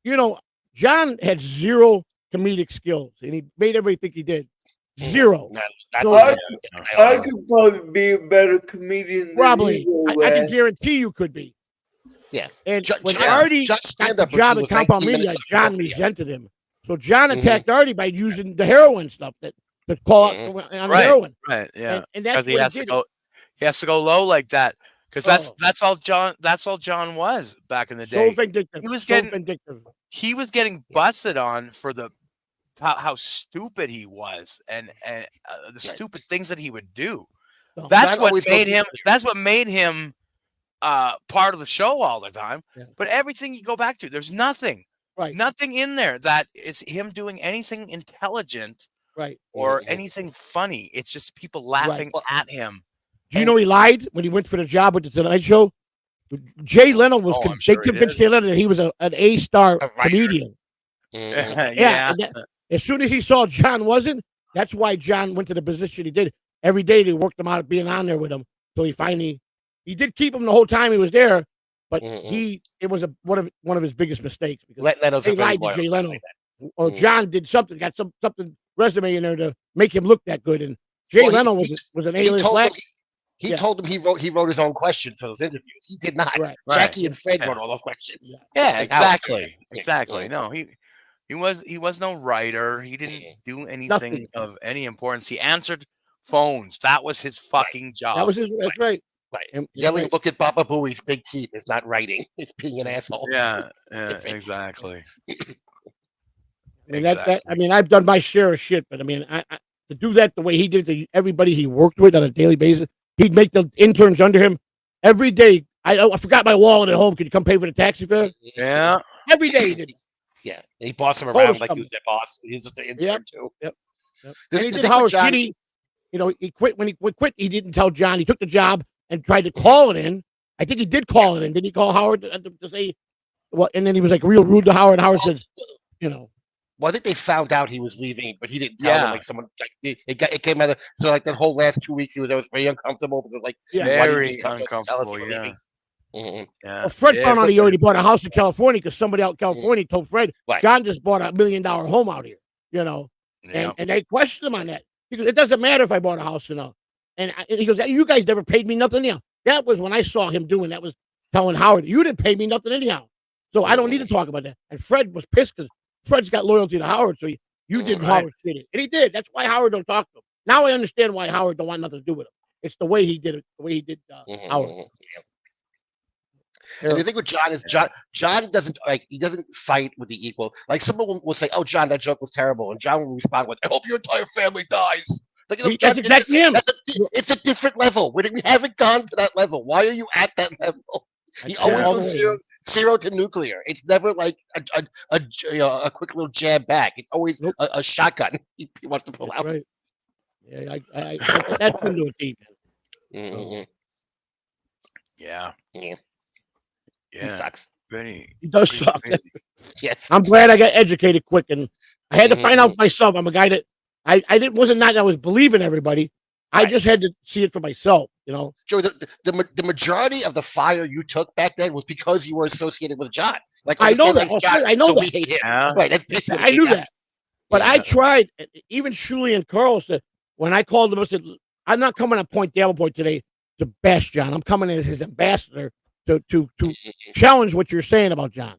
You know, John had zero comedic skills, and he made everybody think he did. Zero. I could probably be a better comedian. Probably. I can guarantee you could be. Yeah. And when Artie got the job at Compound Media, John resented him. So John attacked Artie by using the heroin stuff to call out on heroin. Right, yeah. And that's he has to go. He has to go low like that. Because that's all John was back in the day. So vindictive. He was getting busted on for how stupid he was and the stupid things that he would do. That's what made him part of the show all the time. Yeah. But everything you go back to, there's nothing in there that is him doing anything intelligent or anything funny. It's just people laughing at him. Do you know he lied when he went for the job with the Tonight Show? Jay Leno was they convinced Jay Leno that he was an A-star comedian. As soon as he saw John wasn't, that's why John went to the position he did. Every day they worked him out being on there with him. So he did keep him the whole time he was there. but Mm-mm. it was one of his biggest mistakes because Leno's they a very lied to loyal Jay guy Leno, like that. or John did something, got something resume in there to make him look that good, and Jay Well, Leno was an he A-list told them lack. he told them he wrote his own questions for those interviews. He did not. Right. Jackie and Fred Yeah. wrote all those questions. Yeah, Like Howard. exactly. No, he was no writer. He didn't do anything Nothing. of any importance. He answered phones. That was his fucking job. That was his. That's right. Right. And Yelling, right. look at Baba Booey's big teeth is not writing. It's being an asshole. Yeah, Different. exactly. I mean, I mean, I've done my share of shit, but I mean, I to do that the way he did to everybody he worked with on a daily basis, he'd make the interns under him every day. I forgot my wallet at home. Could you come pay for the taxi fare? Yeah. Every day he did. Yeah. And he bossed him Total around like he scum. was their boss. He's just an intern too. Yep. The- And he the did thing with Howard John- shitty. You know, he quit when he quit. He didn't tell John. He took the job and tried to call it in. I think he did call it in. Did he call Howard to say what? And then he was like real rude to Howard. And Howard said, you know. Well, I think they found out he was leaving, but he didn't tell them. Like someone, like it came out of so like that whole last 2 weeks, I was very uncomfortable because like very uncomfortable. Yeah. Mm-hmm. Yeah. Well, Fred found out he already bought a house in California because somebody out in California told Fred, John just bought $1 million home out here, you know. Yeah. And they questioned him on that. He goes, it doesn't matter if I bought a house or not. And he goes, you guys never paid me nothing anyhow. That was when I saw him doing that, was telling Howard, you didn't pay me nothing anyhow. So I don't need to talk about that. And Fred was pissed because Fred's got loyalty to Howard. So you did Howard shitty. And he did. That's why Howard don't talk to him. Now I understand why Howard don't want nothing to do with him. It's the way he did it, the way he did Howard. And the thing with John is John doesn't fight with the equal. Like someone will say, "Oh, John, that joke was terrible," and John will respond with, "I hope your entire family dies." Like, you know, John, that's exactly him. It's a different level. We haven't gone to that level. Why are you at that level? He always goes zero to nuclear. It's never like a quick little jab back. It's always a shotgun he wants to pull out. Right. Yeah, that's into a team. Yeah. He sucks. He does suck. Yes. I'm glad I got educated quick, and I had to find out myself. I'm a guy that I wasn't that I was believing everybody. I just had to see it for myself, you know. Joe, the majority of the fire you took back then was because you were associated with John. Like I know that. John, I know so that. we hate him. Yeah. Right. That's basically I knew that. But I tried. Even Shuley and Carl said when I called them, I said, "I'm not coming to Point Davenport today to bash John. I'm coming in as his ambassador to challenge what you're saying about John."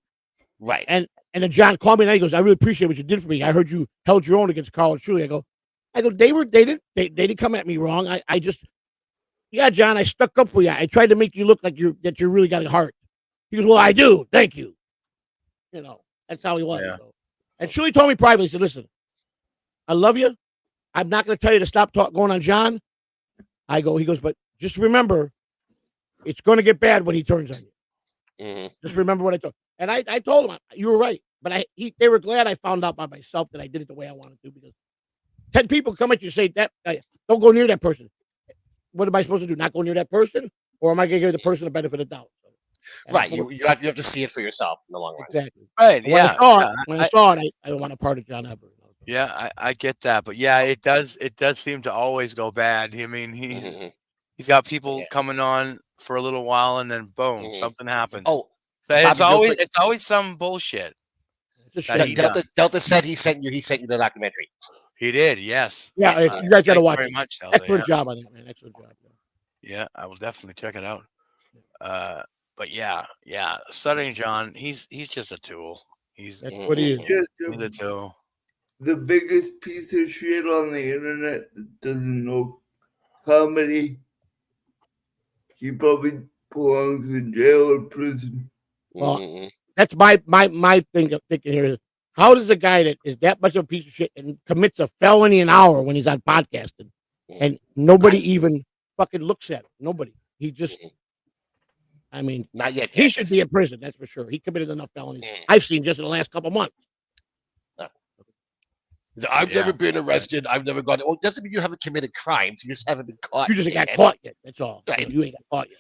Right. And then John called me and he goes, "I really appreciate what you did for me. I heard you held your own against Carl and Shuley." I go, they didn't come at me wrong. I just, yeah, John, I stuck up for you. I tried to make you look like you really got a heart. He goes, "Well, I do. Thank you." You know, that's how he was. Yeah. So. And Shuley told me privately, he said, "Listen, I love you. I'm not going to tell you to stop going on John." He goes, "But just remember, it's going to get bad when he turns on you. Just remember what I told." And I told him, "You were right." But they were glad I found out by myself that I did it the way I wanted to, because 10 people come at you and say that don't go near that person. What am I supposed to do? Not go near that person, or am I going to give the person the benefit of the doubt? Right. You have to see it for yourself in the long run. Exactly. Right. When I saw it, I don't want a part of John ever. Yeah, I get that, but yeah, it does seem to always go bad. I mean, he's got people coming on for a little while, and then boom, something happens. Oh, so it's always some bullshit. Delta said he sent you the documentary. He did, yes. Yeah, you guys got to watch very it. much, Delta, Excellent job on it, man. Excellent job. Yeah, I will definitely check it out. But yeah, studying John, he's just a tool. That's what he is. He's a tool. The biggest piece of shit on the internet that doesn't know comedy. He probably belongs in jail or prison. Well, that's my thing of thinking here is, how does a guy that is that much of a piece of shit and commits a felony an hour when he's on podcasting, and nobody even fucking looks at him? Nobody. He just, I mean, not yet. He should be in prison. That's for sure. He committed enough felonies I've seen just in the last couple of months. I've never been arrested. I've never gone. Well, doesn't mean you haven't committed crimes. You just haven't been caught. You just ain't got caught yet. That's all. Right. You ain't got caught yet.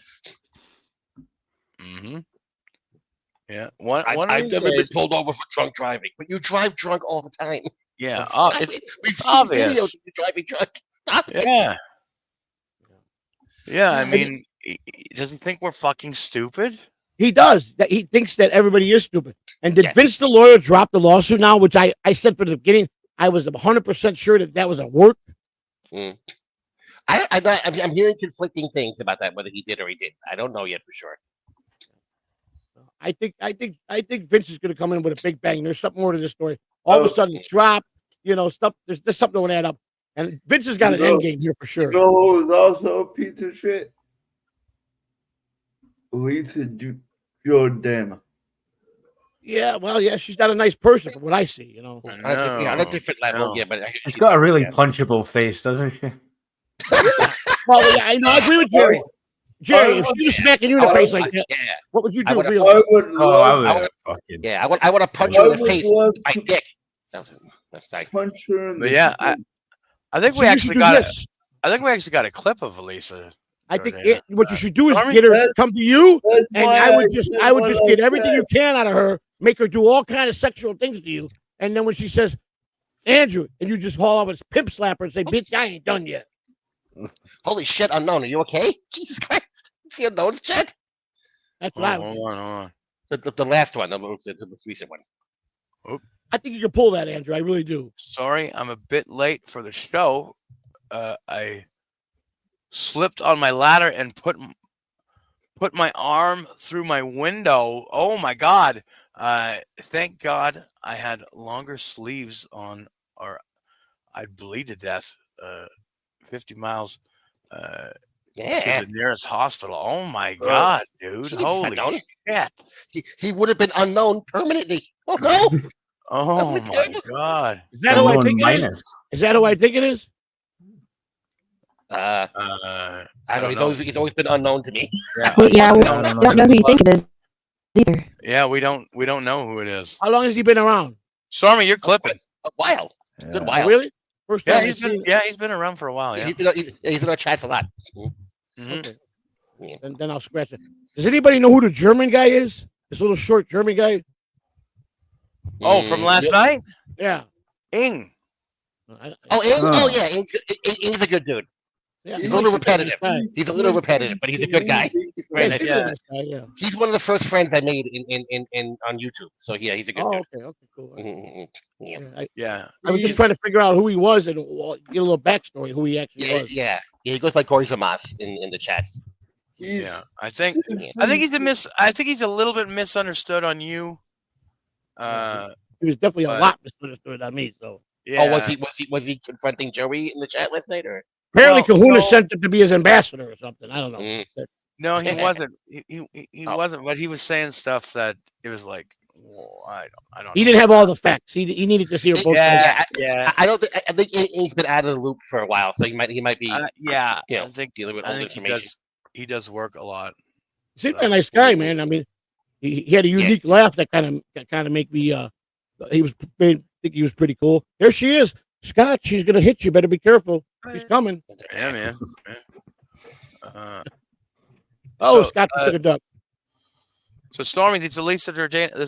Yeah. I've never been pulled over for drunk driving, but you drive drunk all the time. Yeah. We've seen obvious. videos of you driving drunk. Stop it. Yeah. Yeah. I mean, does he think we're fucking stupid? He does. That he thinks that everybody is stupid. And did Yes. Vince the lawyer drop the lawsuit now? Which I said from the beginning, I was 100% sure that was a work. Mm. I'm hearing conflicting things about that, whether he did or he didn't. I don't know yet for sure. I think Vince is going to come in with a big bang. There's something more to this story. All of a sudden, it's dropped. Stuff. There's something going to add up. And Vince has got an end game here for sure. You know who was also a piece of shit? Lisa Giordano. Yeah, well, yeah, she's not a nice person from what I see. On a different level, yeah. But She's got a really punchable face, doesn't she? Well, yeah, I agree with Jerry. Jerry, if she was smacking you in the face like that, what would you do? I would love. I would have punched her in the face with my dick. Punch her in the Yeah, I think we actually got a clip of Elisa. I think what you should do is get her to come to you, and I would just get everything you can out of her, make her do all kind of sexual things to you, and then when she says, Andrew, and you just haul off a pimp slapper and say, bitch, I ain't done yet. Holy shit, Unknown, are you okay? Jesus Christ. See Unknown's chat? That's right. Hold on. The last one, the most recent one. Oop. I think you can pull that, Andrew. I really do. Sorry, I'm a bit late for the show. I slipped on my ladder and put my arm through my window. Oh my God. Thank God I had longer sleeves on, or I'd bleed to death. 50 miles to the nearest hospital. Oh my God, dude. Holy shit. He would have been unknown permanently. Oh no. Oh my God. Is that who I think it is? Is that who I think it is? I don't know. He's always been unknown to me. Yeah, we don't know who you think it is either. Yeah, we don't know who it is. How long has he been around? Stormy, you're clipping. A while. Good while. Really? First time he's been around for a while. Yeah, he's in our chats a lot. Mm-hmm. Okay. Yeah. And then I'll scratch it. Does anybody know who the German guy is? This little short German guy? Oh, from last night? Yeah. Ing. Ing? Oh, yeah. Ing's a good dude. Yeah. He's a little repetitive. He's a little repetitive, but he's a good guy. He's very nice. Yeah. He's one of the first friends I made in on YouTube. So yeah, he's a good dude. Okay, cool. Yeah. I was just trying to figure out who he was and get a little backstory, who he actually was. Yeah. He goes by Corey Zamas in the chats. Yeah, I think he's a little bit misunderstood on you. He was definitely a lot misunderstood on me. So yeah. Oh, was he confronting Joey in the chat last night, or apparently Kahuna sent him to be his ambassador or something? I don't know. No, he wasn't. He wasn't. But he was saying stuff that it was like, well, I don't. He didn't have all the facts. He needed to see her both. Yeah. I think he's been out of the loop for a while, so he might be. I think dealing with all this information. He does work a lot. He's a nice guy, man. I mean, he had a unique laugh that kind of make me. He was pretty cool. There she is, Scott. She's gonna hit you. Better be careful. She's coming. Yeah, man. Scott took a duck. So Stormy, it's Elisa Giordano.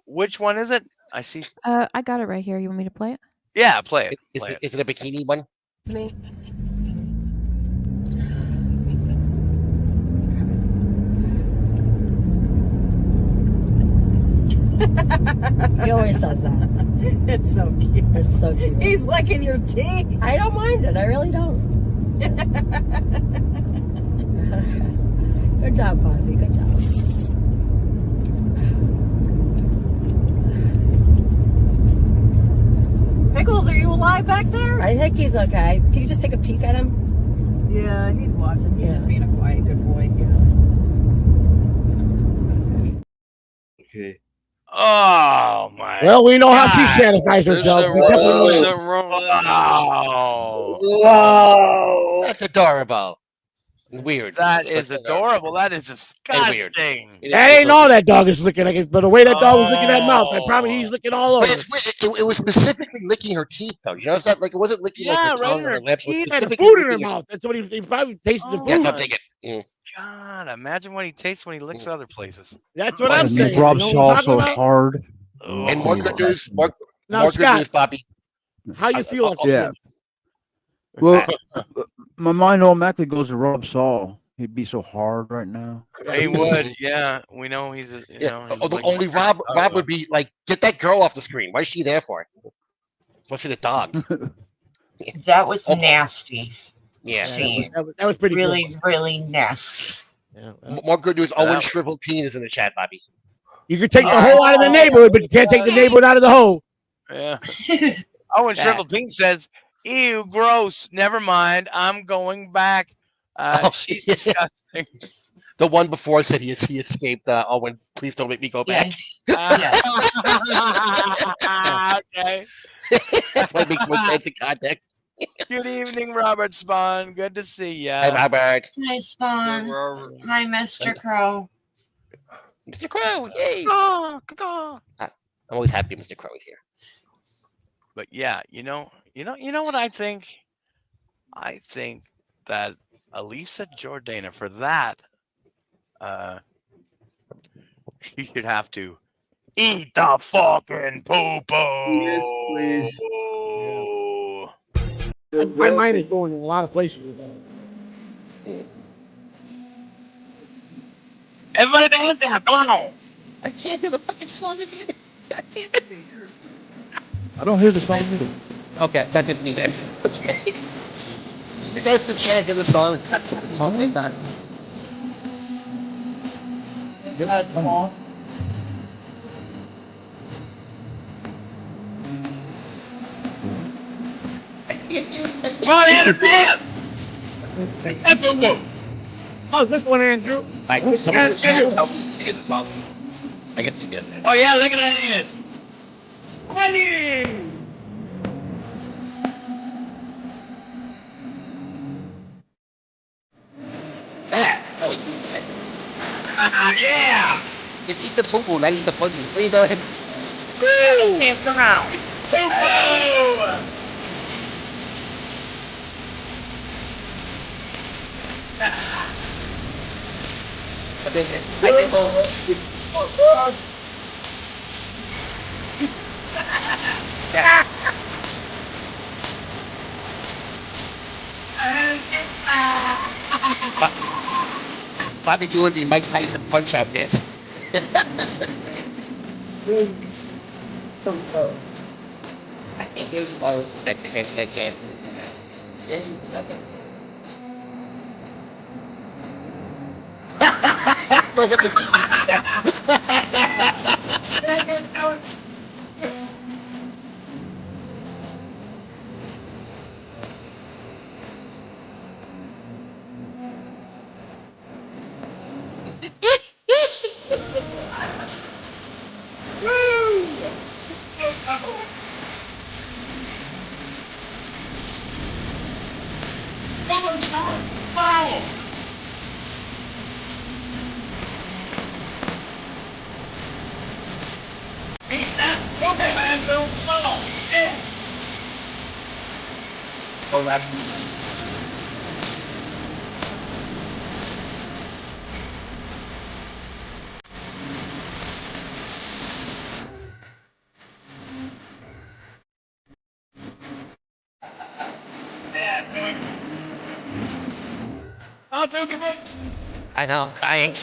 Which one is it? I see. I got it right here. You want me to play it? Yeah, play it. Is it a bikini one? Me. He always does that. It's so cute. It's so cute. He's licking your teeth. I don't mind it. I really don't. Good job, Fozzie. Good job. Pickles, are you alive back there? I think he's okay. Can you just take a peek at him? Yeah, he's watching. He's just being a quiet good boy. Okay. Oh my! Well, we know how she satisfies herself. Wow. That's adorable. Weird. That is adorable. That is disgusting. That ain't all that dog is licking. But the way that dog was licking that mouth, I probably he's licking all over. But it's weird. It was specifically licking her teeth, though. You notice that? Like, it wasn't licking like her tongue or her lips. He had food in her mouth. That's what he probably tasted the food. Yes, I'm thinking. God, imagine what he tastes when he licks other places. That's what I'm saying. Rob Saul so hard. And more good news. More Scott, good news, Bobby. How you feel? Yeah. Well, my mind automatically goes to Rob Saul. He'd be so hard right now. He would. Yeah, we know he's. You Yeah. know, he's Only Rob would be like, get that girl off the screen. Why is she there for? Especially the dog. That was Oh, nasty. yeah. Scene. That was pretty really, good. really nasty. Yeah, More good news. Yeah, Owen that- shriveled penis in the chat, Bobby. You can take the hole out of the neighborhood, but you can't take the neighborhood out of the hole. Yeah. Owen Shriveled Pink says, "Ew, gross. Never mind. I'm going back. She's disgusting." The one before said he escaped. Owen, please don't make me go back. Okay. That's why it makes more sense in context. Good evening, Robert Spawn. Good to see you. Hi, Robert. Hi, Spawn. Hi, Mr. Crow. Mr. Crow, yay! I'm always happy Mr. Crow is here. But yeah, you know what I think? I think that Elisa Jordana, for that, she should have to eat the fucking poo-poo. Yes, please. My mind is going in a lot of places with that. Everybody dance now, come on! I can't hear the fucking song again. God damn it. I don't hear the song either. Okay, that didn't need it. You guys still can't hear the song. Okay, done. Come on. Come on, Andrew, dance! How's this one, Andrew? Somebody help me hear the song. I get to get it. Oh yeah, look at that hand. That. Oh, yeah! Just eat the poo-poo, not eat the pussy. Please go ahead. Woo! Dance around. Poo-poo! But then, I think Bobby doing the Mike Tyson punch out dance. I think here's that can't. Look at the Oh, that's I know, crying.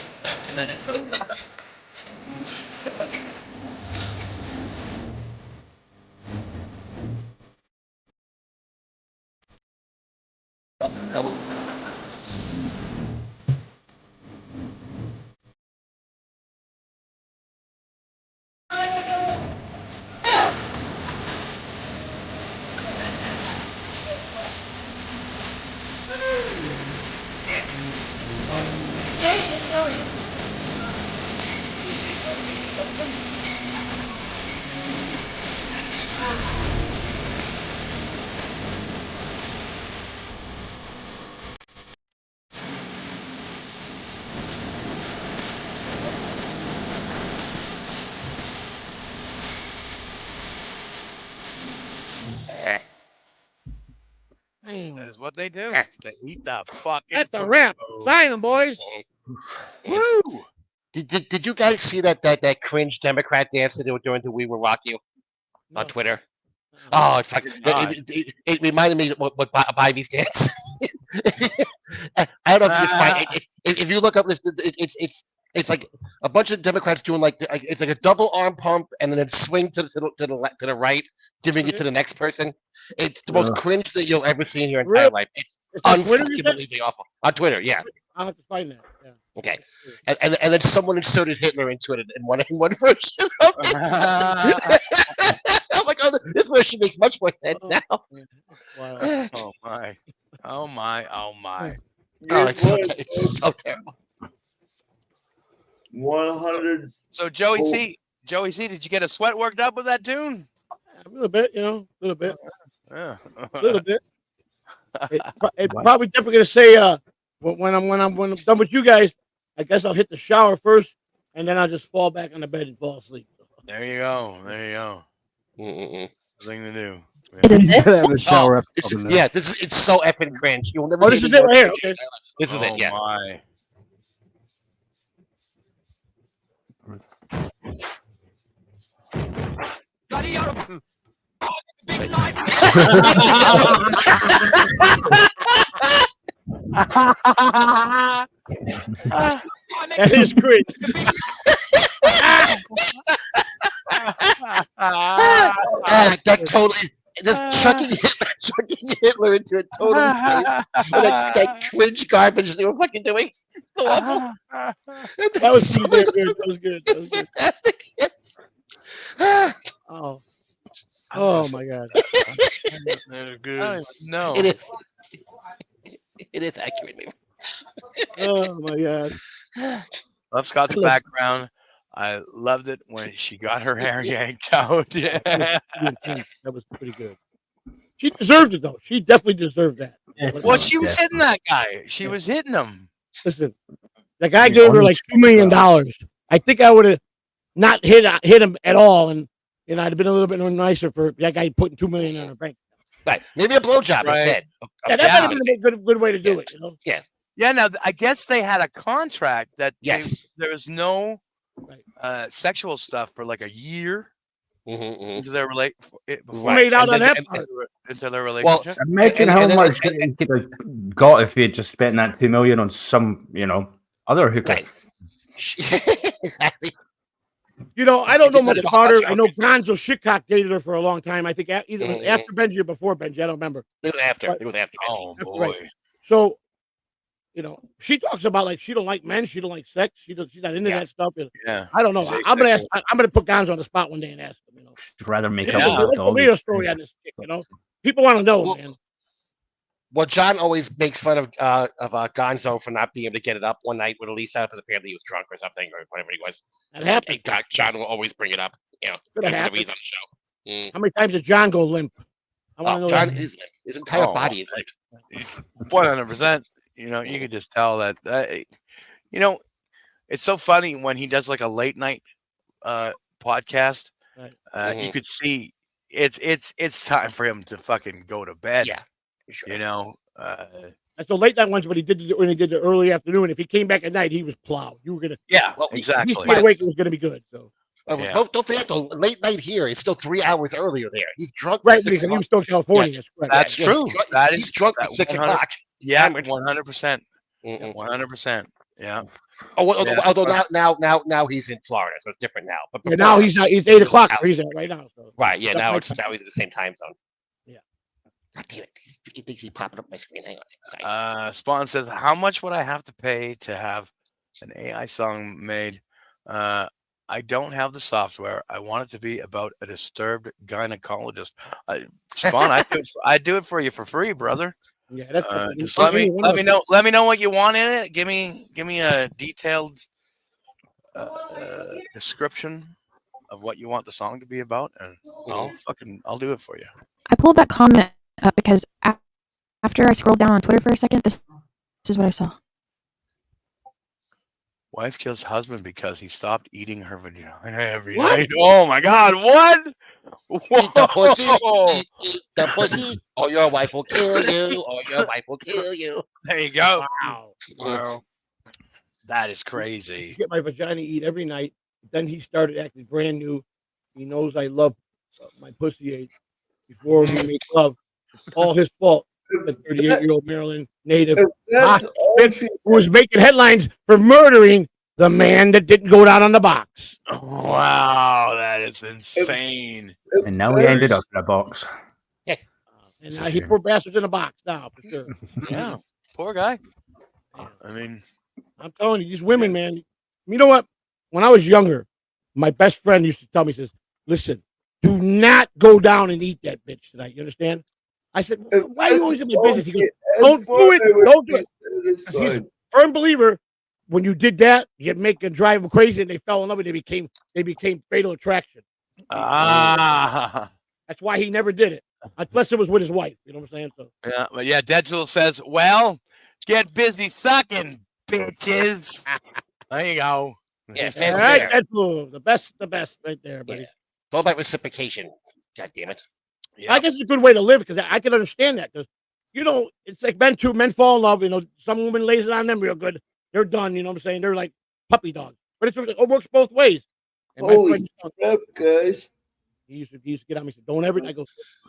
That is what they do. They eat the fucking. That's a wrap. Sign them, boys. Woo! Did you guys see that cringe Democrat dance that they were doing to "We Will Rock You" on Twitter? Oh, it's like it reminded me of what Bobby's dance. I don't know if you just find if you look up this, it's like a bunch of Democrats doing it's like a double arm pump and then a swing to the right, giving it to the next person. It's the most cringe that you'll ever see in your entire life. It's on Twitter, you said? unfucking awful. On Twitter, yeah. I'll have to find that. Yeah. Okay. And then someone inserted Hitler into it in one version of it. I'm like, oh, this version makes much more sense now. Wow. Oh my. Oh my. Oh my. Oh, it's so terrible. 100. So Joey C, did you get a sweat worked up with that tune? A little bit, a little bit. Yeah. A little bit. It probably definitely gonna say when I'm done with you guys, I guess I'll hit the shower first, and then I'll just fall back on the bed and fall asleep. There you go. Thing to do. Is it You this? gotta have a shower. It's so effing cringe. You'll never. Oh, this is it right here. Okay. This is it. Yeah. My. That is cringe. That totally just chucking Hitler into a total that cringe garbage they were fucking doing. So awful. That was good. That was good. Fantastic. Oh my God. Good. No. It is accurate. Oh my God. Love Scott's background. I loved it when she got her hair yanked out. Yeah. That was pretty good. She deserved it though. She definitely deserved that. Well, she was hitting that guy. She was hitting him. Listen, the guy gave her like $2 million. I think I would have not hit him at all, and I'd have been a little bit more nicer for that guy putting $2 million in her bank. Right, maybe a blowjob instead. Yeah, that might have been a good way to do it. Yeah. Yeah. Now I guess they had a contract that there was no sexual stuff for like a year into their made out on that part. Into their relationship. Well, imagine how much he could have got if he had just spent that $2 million on some, other hooker. Right. Exactly. I don't know much about her. I know Gonzo Shitcock dated her for a long time. I think either it was after Benji or before Benji. I don't remember. It was after. It was after. Oh boy. Right. So, she talks about like she don't like men, she don't like sex, she's not into that stuff. Yeah. I don't know. I'm gonna put Gonzo on the spot one day and ask him. She'd rather make up What's with the real story on this chick? People want to know, man. Well, John always makes fun of Gonzo for not being able to get it up one night with Elisa because apparently he was drunk or something or whatever he was. That happened. John will always bring it up. Whenever he's on the show. How many times did John go limp? I want to know. John is limp. His entire body is limp. 100%. You could just tell that. It's so funny when he does like a late night podcast. Right. You could see it's time for him to fucking go to bed. Yeah. Sure. That's the late night ones, but when he did the early afternoon. If he came back at night, he was plowed. You were gonna, exactly. If he stayed awake, it was gonna be good. So, don't forget the late night here is still 3 hours earlier there. He's drunk, right? Because he was still in California. Yeah. That's true. He's drunk at 6 o'clock. Yeah, 100%. 100%. Yeah. Although now he's in Florida, so it's different now. But now he's 8 o'clock. Where he's at right now. So. Right. Yeah. Now he's in the same time zone. Yeah. God damn it. He thinks he's popping up my screen. Hang on. Sorry. Spawn says, how much would I have to pay to have an AI song made? I don't have the software. I want it to be about a disturbed gynecologist. Spawn, I do it for you for free, brother. Yeah, that's just let me know. Let me know what you want in it. Give me a detailed description of what you want the song to be about, and I'll do it for you. I pulled that comment up because after I scrolled down on Twitter for a second, this is what I saw. Wife kills husband because he stopped eating her vagina every night. Oh my God! What? Eat the pussy, eat the pussy, or your wife will kill you. Or your wife will kill you. There you go. Wow. That is crazy. Get my vagina eat every night. Then he started acting brand new. He knows I love my pussy ate before we make love. It's all his fault. the 38-year-old Maryland native If that's Oscar all Smith, she who was making headlines for murdering the man that didn't go down on the box. Wow, that is insane. And now we ended up in a box. And It's a now he shame. poor bastard's in a box now for sure. Yeah, poor guy. Yeah. I mean, I'm telling you, these women, man. You know what? When I was younger, my best friend used to tell me, he says, "Listen, do not go down and eat that bitch tonight." You understand? I said, If "Why are you that's always in my all business?" He goes, she "Don't asked do for, it. I would Don't do be it." 'Cause he's a satisfied. firm believer. When you did that, you'd make them drive them crazy, and they fell in love, and they became fatal attraction. ah, That's why he never did it, unless it was with his wife. You know what I'm saying? So yeah, but yeah, Deadpool says, "Well, get busy sucking, bitches." There you go. Yeah, all fair's right, fair. that's the best right there, buddy. Yeah. It's all about reciprocation. God damn it. Yeah. I guess it's a good way to live because I can understand that because it's like men fall in love. Some woman lays it on them real good. They're done. You know what I'm saying? They're like puppy dogs. But it works both ways. And my Holy friend, crap, guys. he used to get on me and say, "Don't ever." I go,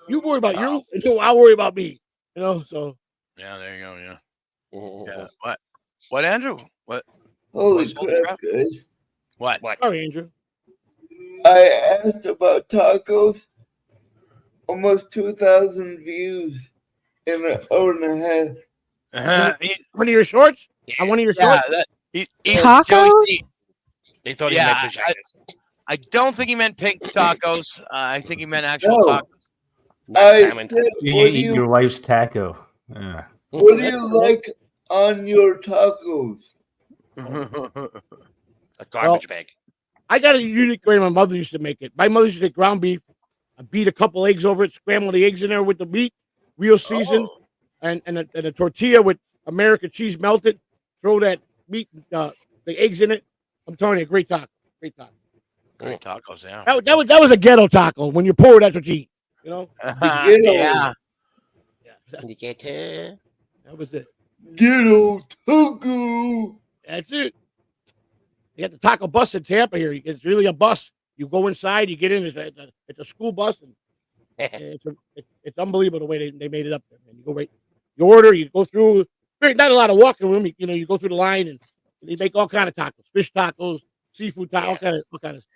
"You worry about you, and so I'll worry about me." So Yeah, there you go. Yeah. Mhm. Yeah. What, Andrew? What? Holy What's holy crap, crap? guys. What? sorry, Andrew. I asked about tacos. Almost 2,000 views in an hour and a half. One of your shorts? On one of your Yeah, shorts? Tacos? They thought he Yeah, meant vaginas. I don't think he meant pink tacos. I think he meant actual No. tacos. Not I salmon. said, You what do eat you, your wife's taco. Yeah. what do you like on your tacos? A garbage bag. I got a unique way my mother used to make it. My mother used to take ground beef, beat a couple eggs over it, scramble the eggs in there with the meat, real seasoned, and a tortilla with American cheese melted. Throw that meat, the eggs in it. I'm telling you, great taco. Great taco. Great tacos, yeah. That was a ghetto taco. When you're poor, that's what you eat. You know? Yeah. You get her. That was it. Ghetto taco. That's it. You got the taco bus in Tampa here. It's really a bus. You go inside, you get in. It's a school bus, and it's unbelievable the way they made it up there. Man. You go right, you order, you go through. Not a lot of walking room. You go through the line, and they make all kind of tacos, fish tacos, seafood tacos, all kind of stuff.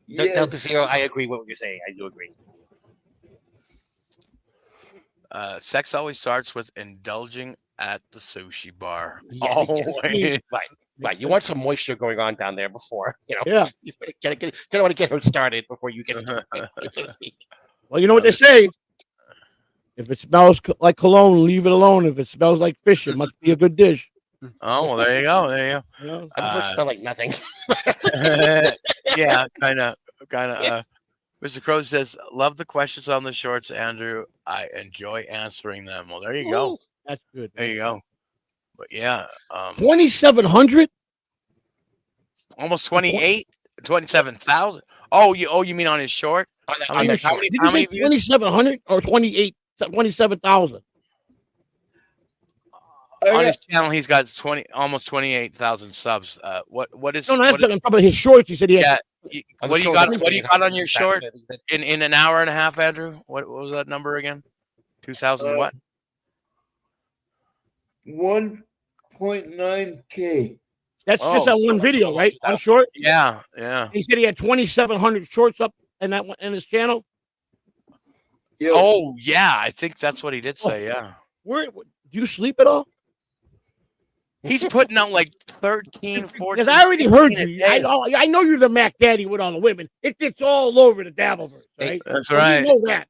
Yes. Delta Zero, I agree with what you're saying. I do agree. Sex always starts with indulging at the sushi bar. Yes, yes. Always. Right. You want some moisture going on down there before, Yeah. You don't want to get her started before you get started. Well, you know what they say. If it smells like cologne, leave it alone. If it smells like fish, it must be a good dish. Oh, well, there you go. There you go. You know? I prefer it to smell like nothing. Yeah, kind of. Mr. Crow says, "Love the questions on the shorts, Andrew. I enjoy answering them." Well, there you go. Ooh, that's good. There you go. But yeah, 2,700. almost 28, 27,000. Oh, you mean on his short? How many Did you say views? 2,700 or 27,000? On his channel, he's got almost 28,000 subs. What is? No, what that's on top of his shorts. He said he had. Yeah. What do you got? What do you got on your short in an hour and a half, Andrew? What was that number again? 2,000 what? 1.9K. That's just on one video, right? On short. Yeah. He said he had 2,700 shorts up in his channel. Yo, Oh, yeah. I think that's what he did say. Yeah. Do you sleep at all? He's putting out like 13, 14. Because I already heard 16 a you. day. I know you're the Mac Daddy with all the women. It gets all over the Dabbleverse, right? That's So right. We know that.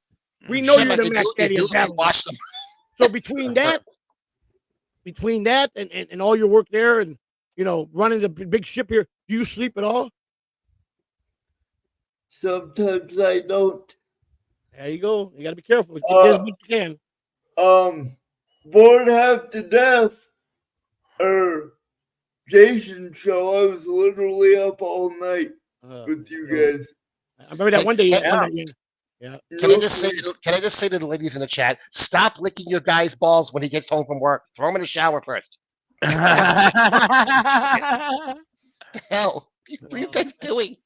We know Yeah, you're but the you Mac do- Daddy you of do Dabbleverse. watch them. So between that and all your work there and running the big ship here, do you sleep at all? sometimes I don't. There you go. You got to be careful. Get as much as you can. Bored half to death. Jason show. I was literally up all night with you guys. I remember that one day. Yeah. Yeah. Can I just say to the ladies in the chat, stop licking your guy's balls when he gets home from work. Throw him in the shower first. Hell, what are you guys doing?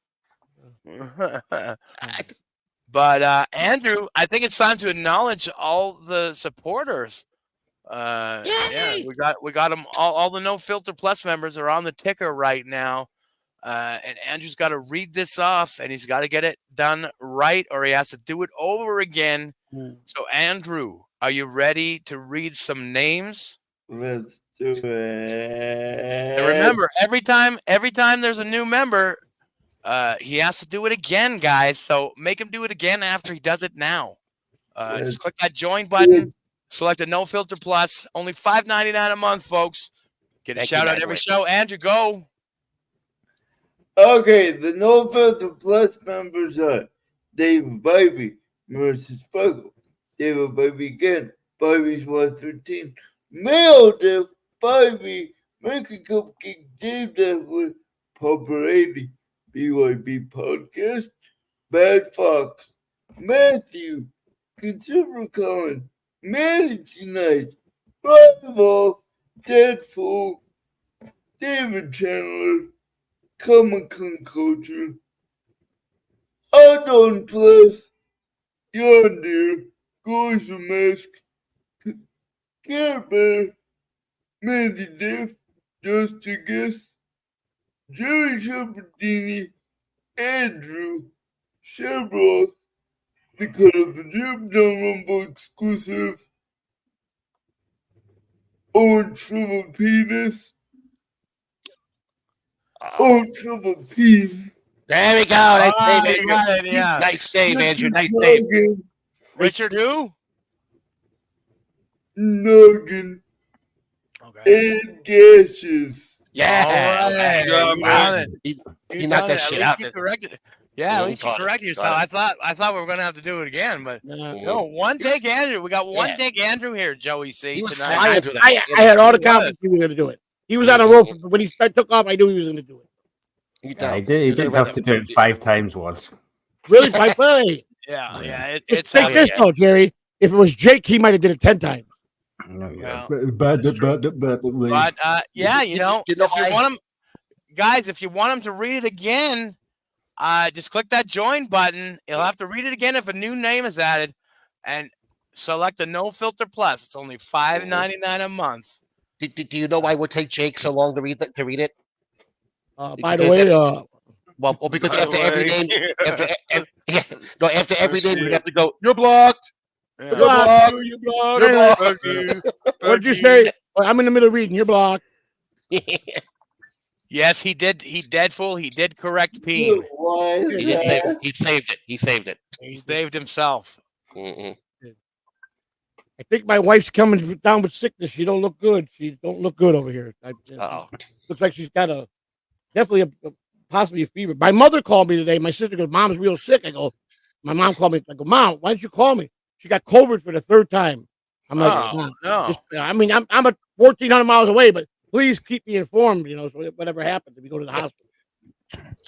But Andrew, I think it's time to acknowledge all the supporters Yeah, Yay! we got them all the No Filter Plus members are on the ticker right now. And Andrew's got to read this off and he's got to get it done right or he has to do it over again. So Andrew, are you ready to read some names? Let's do it. And remember, every time there's a new member, he has to do it again, guys. So make him do it again after he does it now. Just click that join button, select a No Filter Plus, only $5.99 a month, folks. Get a Thank you, shout out by the every way. show. Andrew, go. Okay, the No Filter Plus members are David Baby, Marissa Sparkle, David Baby again, Baby's 113, Male Deaf, Baby, Make a Cupcake, Dave Deathwood, Papa 80, BYB Podcast, Bad Fox, Matthew, Consumer Colin, Manny Tonight, Rival, Deadpool, David Chandler, Comic Con Culture, Unknown Plus, Yondir, Goes a Mask, Care Bear, Mandy Diff, Just a Guess, Jerry Shepherdini, Andrew, Sherbrooke, The Cut of the Drip Down Rumble exclusive, Owen Triple Penis, Owen Triple P. There we go. Nice save, you Andrew. got it, yeah. Nice save, Andrew. Richard Nice save. Noggin, Richard who? Noggin, Okay. and Gashes. Yeah. All right. Wow. You got it. He You knocked done that it. At shit least out. you corrected it. Yeah, at least you Got it. corrected Got yourself. it. I thought we were gonna have to do it again, but Mhm. no, one take Andrew. We got one Yeah. take Andrew here, Joey C. He was tonight. flying through that. I had all the He was. confidence he was going to do it. He was on a roll, but when he took off, I knew he was going to do it. Yeah, he did have to do it 5 times once. Really, by play. Yeah, yeah. Just It's take this though, Jerry. If it was Jake, he might have did it 10 times. Well, But yeah, you know, You know if you why? want him, guys, if you want him to read it again, just click that join button. He'll have to read it again if a new name is added, and select the No Filter Plus. It's only $5.99 a month. Do you know why it would take Jake so long to read it? By the way, Well, because By the after every way. name, after every name, you have to go. You're blocked. Yeah. You're blocked. you blocked. You're blocked. Fuck you. What did you say? Well, I'm in the middle of reading. You're blocked. Yes, he did. He Deadpool. He did correct Peen. Why is He did save that? it. He saved it. He saved it. He saved himself. Mm-mm. I think my wife's coming down with sickness. She don't look good. She don't look good over here. Uh-oh. Looks like she's got definitely possibly a fever. My mother called me today. My sister goes, "Mom's real sick." I go, my mom called me. I go, "Mom, why didn't you call me?" She got COVID for the 3rd time. I'm like, Oh, no. I mean, I'm at 1,400 miles away, but please keep me informed. You know, so whatever happens, if you go to the hospital.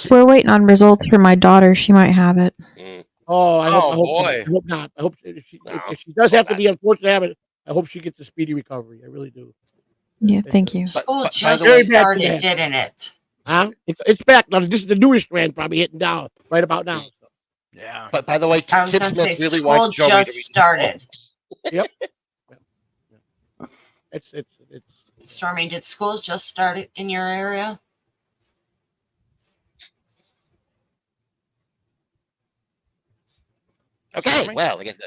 We're waiting on results for my daughter. She might have it. Oh, I Oh, hope boy. I hope not. I hope if she hope does have to not. be unfortunate to have it, I hope she gets a speedy recovery. I really do. Yeah, thank you. School by just the way- started, didn't it? Huh? It's back now. This is the newest strand, probably hitting down right about now. So. Yeah. But by the way, I was Tim going to say, Smith really school wants Joey to read just this started. Yep. It's Stormy, did schools just start in your area? Okay, Stormy? well, I guess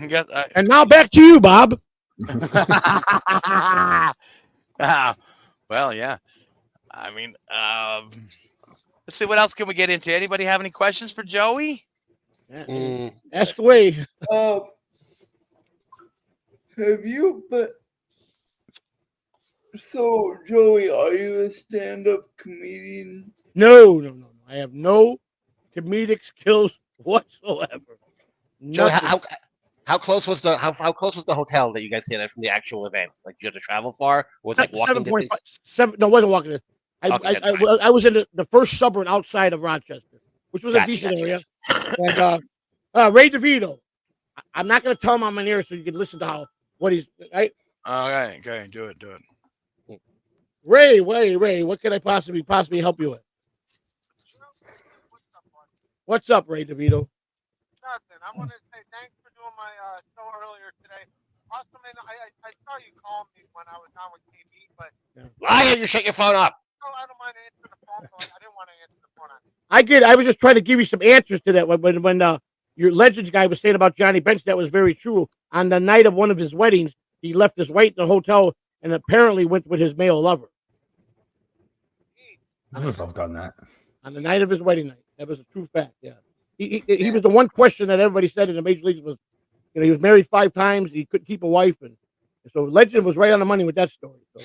Yes, and now back to you, Bob. well, yeah. I mean, let's see. What else can we get into? Anybody have any questions for Joey? Ask away. Have you but so Joey, are you a stand-up comedian? No. I have no comedic skills whatsoever. Joey, Nothing. how close was the how close was the hotel that you guys stayed at from the actual event? Like, did you have to travel far? Was it like walking 7.5. distance? 7. No, it wasn't walking distance. Okay, that's fine. I was in the first suburb outside of Rochester, which was a Gotcha, decent gotcha, area. And Ray DeVito. I'm not going to tell him I'm in here so you can listen to what he's right. Okay, do it. Ray, what can I possibly help you with? What's up, Ray DeVito? Nothing. I wanted to say thanks for doing my show earlier today. Also, man, I saw you called me when I was on with TV, but Liar, you shut your phone up. no, I don't mind answering the phone. So I didn't want to answer the phone. I get. I was just trying to give you some answers to that. When your Legends guy was saying about Johnny Bench, that was very true. On the night of one of his weddings, he left his wife in the hotel and apparently went with his male lover. I would have done that. On the night of his wedding night. That was a true fact. Yeah. He was the one question that everybody said in the major leagues was, he was married 5 times. He couldn't keep a wife. And so Legend was right on the money with that story. So. I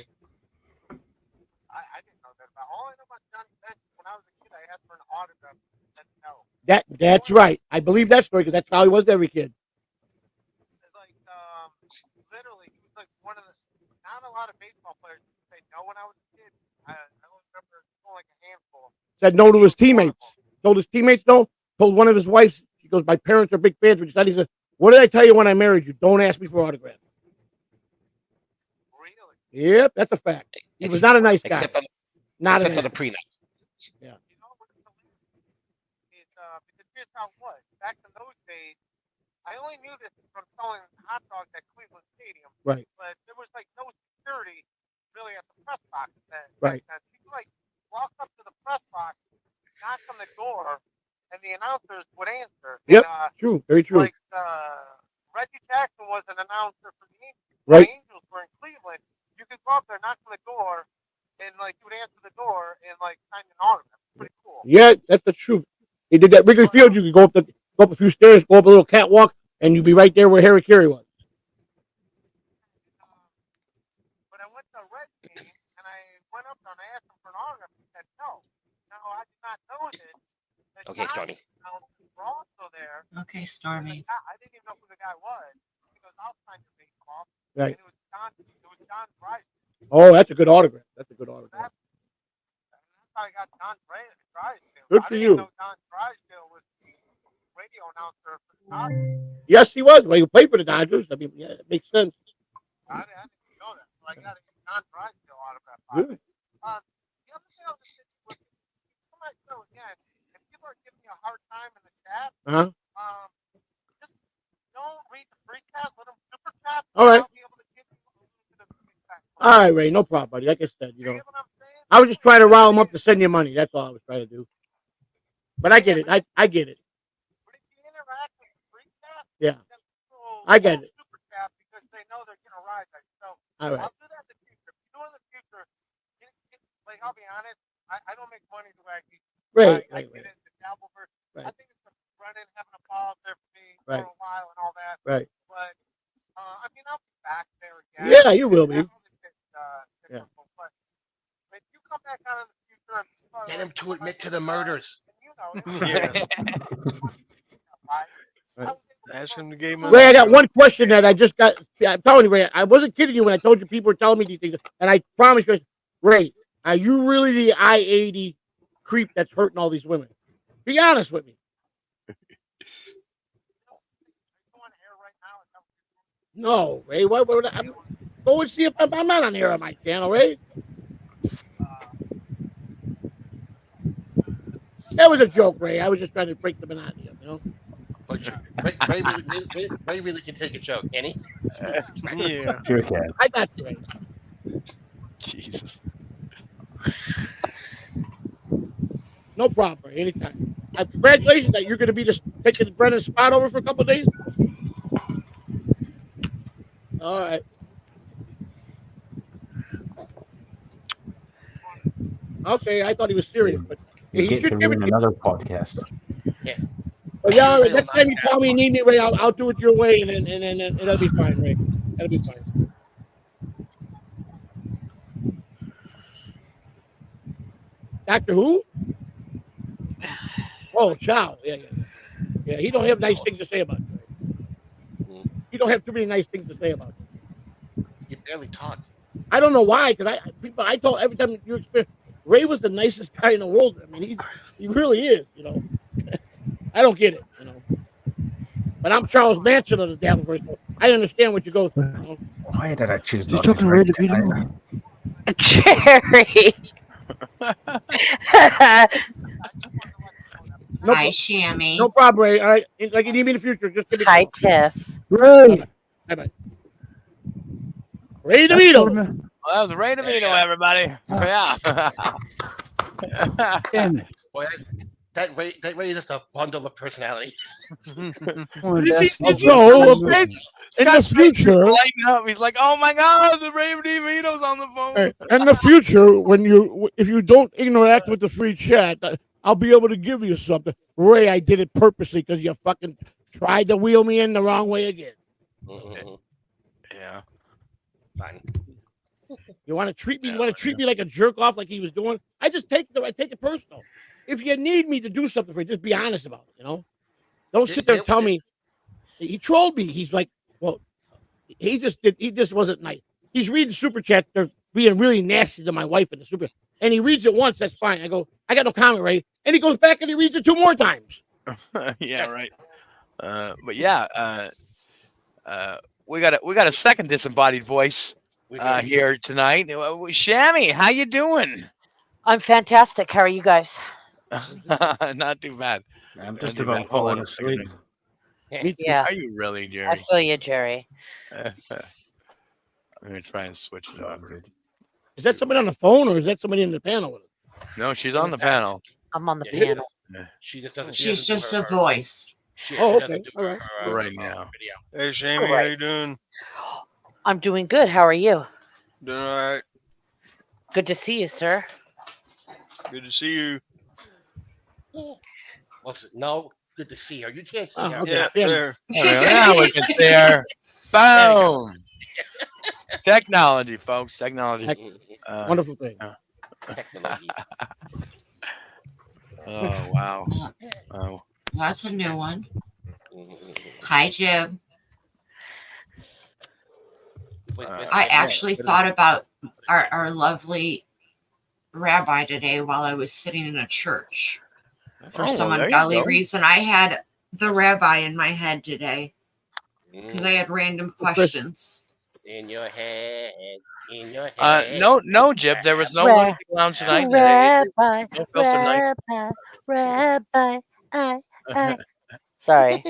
didn't know that about. All I know about Johnny Bench, when I was a kid, I asked for an autograph. And no. That's right. I believe that story because that's how he was to every kid. Like, literally, he was like one of the. Not a lot of baseball players say no when I was a kid. I only remember like a handful. Said no to his teammates. Told his teammates no. Told one of his wives. She goes, "My parents are big fans." He said, "What did I tell you when I married you? Don't ask me for autographs." Really? Yep, that's a fact. He was not a nice guy. Not a nice for the prenup. Yeah. You know what's hilarious is because here's how it was. Back in those days, I only knew this from selling hot dogs at Cleveland Stadium. Right. But there was like no security really at the press box then. Right. You could like walk up to the press box, knock on the door, and the announcers would answer. Yep. And, True. Very true. Like Reggie Jackson was an announcer for the Angels. Right. The Angels were in Cleveland. You could go up there, knock on the door, and like you would answer the door and like sign an autograph. Pretty cool. Yeah, that's the truth. He did that. Wrigley Field. You could go up a few stairs, go up a little catwalk, and you'd be right there where Harry Carey was. But I went to a Red game and I went up there and I asked him for an autograph. He said no. No, I did not know this. Okay, Stormy. We're also there. Okay, Stormy. I didn't even know who the guy was. He goes, "I'll sign your baseball." Right. And it was John Drysdale. Oh, that's a good autograph. That's a good autograph. That's how I got John Drysdale. Good I for didn't you. even know John Drysdale was the radio announcer for the Dodgers. Yes, he was. Well, he played for the Dodgers. I mean, yeah, it makes sense. I didn't know that. So I got a John Drysdale autograph. Good. The other thing I was just thinking was, somebody said again, if people are giving me a hard time in the chat, just don't read the free chat. Let them super chat. All right. I'll be able to give you the free chat. All right, Ray. No problem, buddy. Like I said, I was just trying to rile him up to send you money. That's all I was trying to do. But I get it. I get it. But if you interact with the free chat, Yeah. people I get it. super chat because they know they're getting a rise. So All right. I'll do that in the future. If you do it in the future, like I'll be honest, I don't make money the way I used to. I get into Dabbleverse. I think it's the running, having a ball there for me for a while and all that. Right. But I mean, I'll be back there again. Yeah, you will be. Yeah. But if you come back out in the future and Get him to admit to the murders. Yeah. Ask him to give him. Ray, I got one question that I just got. I'm telling you, Ray, I wasn't kidding you when I told you people were telling me these things, and I promise you, Ray, are you really the I-80 creep that's hurting all these women? Be honest with me. No, Ray. What would go and see if I'm not on here on my channel, Ray. That was a joke, Ray. I was just trying to break the monotony, you know. Ray really can take a joke, can he? Yeah. Sure can. I got you, Ray. Jesus. No problem, Ray. Anytime. Congratulations that you're going to be taking Brennan's spot over for a couple of days. All right. Okay, I thought he was serious, but You he get to should give it ruin to another podcast. Yeah. But yeah, next time you call me and need me, Ray, I'll do it your way, and then it'll be fine, Ray. That'll be fine. Doctor Who? Oh, Chow. Yeah. He don't have nice things to say about you. He don't have too many nice things to say about you. You barely talk. I don't know why, because I told every time you experience, Ray was the nicest guy in the world. I mean, he really is, you know. I don't get it, you know. But I'm Charles Manson of the Dabbleverse. So I understand what you go through. You know? Why did I choose Just not talking to Ray drink DeVito. tonight? Jerry. Hi, Shammy. No problem, Ray. All right. Like you need me in the future, just give me a Hi, call. Tiff. Ray. Bye-bye. Ray That's DeVito. what I meant. Well, that was Ray DeVito, everybody. Yeah. Damn it. Boy, that Ray is just a bundle of personality. Well, You see, that's you the see So, Scott's face? in the Scott's face is future, lighting up. He's like, "Oh my God, the Ray DeVito's on the phone." in the future, if you don't interact with the free chat, I'll be able to give you something. Ray, I did it purposely because you fucking tried to wheel me in the wrong way again. Yeah. Fine. You want to treat me? You want to treat me like a jerk off, like he was doing? I take it personal. If you need me to do something for you, just be honest about it. You know, don't sit there and tell me he trolled me. He's like, well, he just wasn't nice. He's reading super chat. They're being really nasty to my wife in the super, and he reads it once. That's fine. I go, I got no comment, Ray, and he goes back and he reads it 2 more times. Yeah, right. But yeah, we got a second disembodied voice here tonight. Shammy, how you doing? I'm fantastic. How are you guys? Not too bad. I'm just about falling asleep. Yeah. Are you really, I Jerry? feel you, Jerry. I'm gonna try and switch it over. Is that somebody on the phone or is that somebody in the panel with us? No, she's on the panel. I'm on the panel. She just doesn't. She's just a voice. Oh, okay. All right. Right now. Hey, Shammy, how you doing? I'm doing good. How are you? Doing all right. Good to see you, sir. Good to see you. No, good to see her. You can't see her. Yeah, there. Now we can see her. Boom. Technology, folks. Technology. Wonderful thing. Technology. Oh wow. Oh. That's a new one. Hi, Jim. I actually thought about our lovely rabbi today while I was sitting in a church. For some there you ungodly go. reason, I had the rabbi in my head today because I had random questions. In your head. In your head. No, Jib. There was no lunatic lounge tonight. Rabbi, No filter night. Rabbi, Sorry.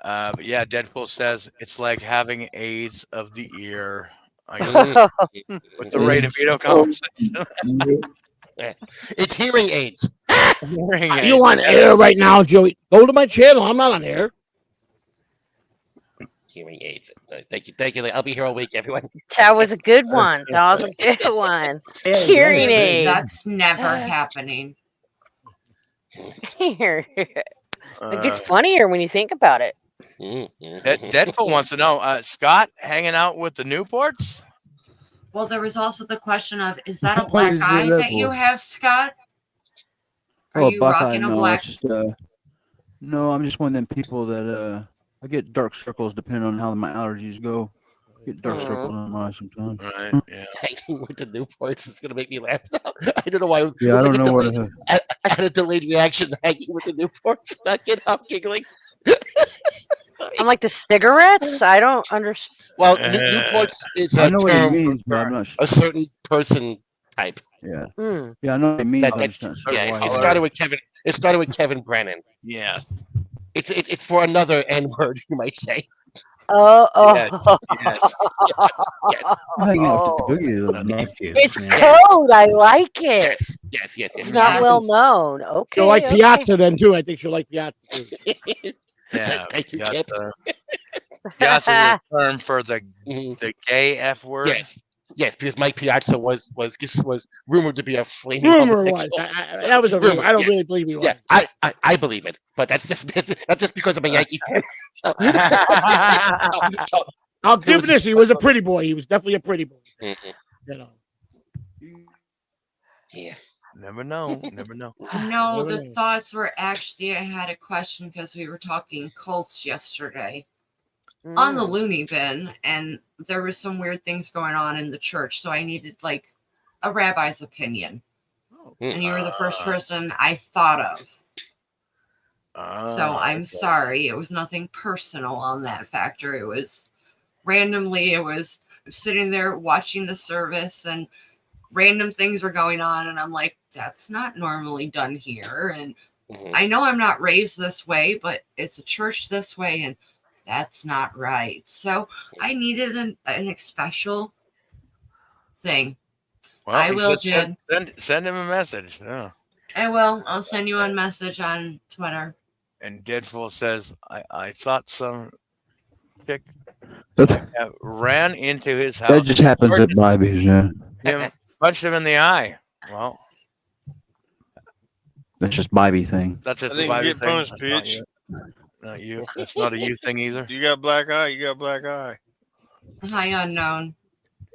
But yeah, Deadpool says it's like having AIDS of the ear. I guess with the Ray DeVito conversation. It's hearing aids. You on air right now, Joey? Go to my channel. I'm not on air. Hearing aids. Thank you. I'll be here all week, everyone. That was a good one. That was a good one. Hearing aid. That's never happening. It gets funnier when you think about it. Deadpool wants to know, Scott hanging out with the Newports? Well, there was also the question of, is that a What black is eye that that you for? have, Scott? Are Oh, you Buckeye, rocking a no, black? it's just no, I'm just one of them people that I get dark circles depending on how my allergies go. I get dark circles in my eyes sometimes. Right, yeah. Hanging with the Newports is gonna make me laugh now. I don't know why. Yeah, I don't know what. I had a delayed reaction hanging with the Newports. I can't help giggling. I'm like the cigarettes. I don't understand. Well, Newports is I a know what it term means, but for I'm not sure. a certain person type. Yeah, Mm. yeah, I know what it means. That, but I'm that, just not sure yeah, why. it started with Kevin. It started with Kevin Brennan. Yeah. It's for another N word, you might say. Oh. Yes. I'm hanging out with the boogie a little bit. It's code. I like it. Yes. It's not well known. Okay. She'll like okay. Piazza then too. I think she'll like Piazza too. Yeah. Thank you, got Chip. Piazza is a term for the gay F word. Yes, because Mike Piazza was rumored to be a flaming Rumor was homosexual. that was a rumor. I don't really believe he was. Yeah, I believe it, but that's just because I'm a Yankee fan. So, I'll give this. He was a pretty boy. He was definitely a pretty boy. You know. Yeah. Never know. Never know. No, the thoughts were actually, I had a question because we were talking cults yesterday on the loony bin, and there was some weird things going on in the church, so I needed like a rabbi's opinion. And you were the first person I thought of. So I'm sorry. It was nothing personal on that factor. It was randomly, I'm sitting there watching the service and random things were going on. And I'm like, that's not normally done here. And I know I'm not raised this way, but it's a church this way. And That's not right. So I needed an special thing. Well, I he will, said Jib. send him a message. Yeah. I will. I'll send you a message on Twitter. And Deadful says, I thought some chick That ran into his house. just happens at Bobby's, yeah. Him punched him in the eye. Well, That's just Bobby thing. that's just I a think you Bobby get thing. punched, That's not bitch. you. Not you. That's not a you thing either. You got black eye. You got black eye. Hi, unknown.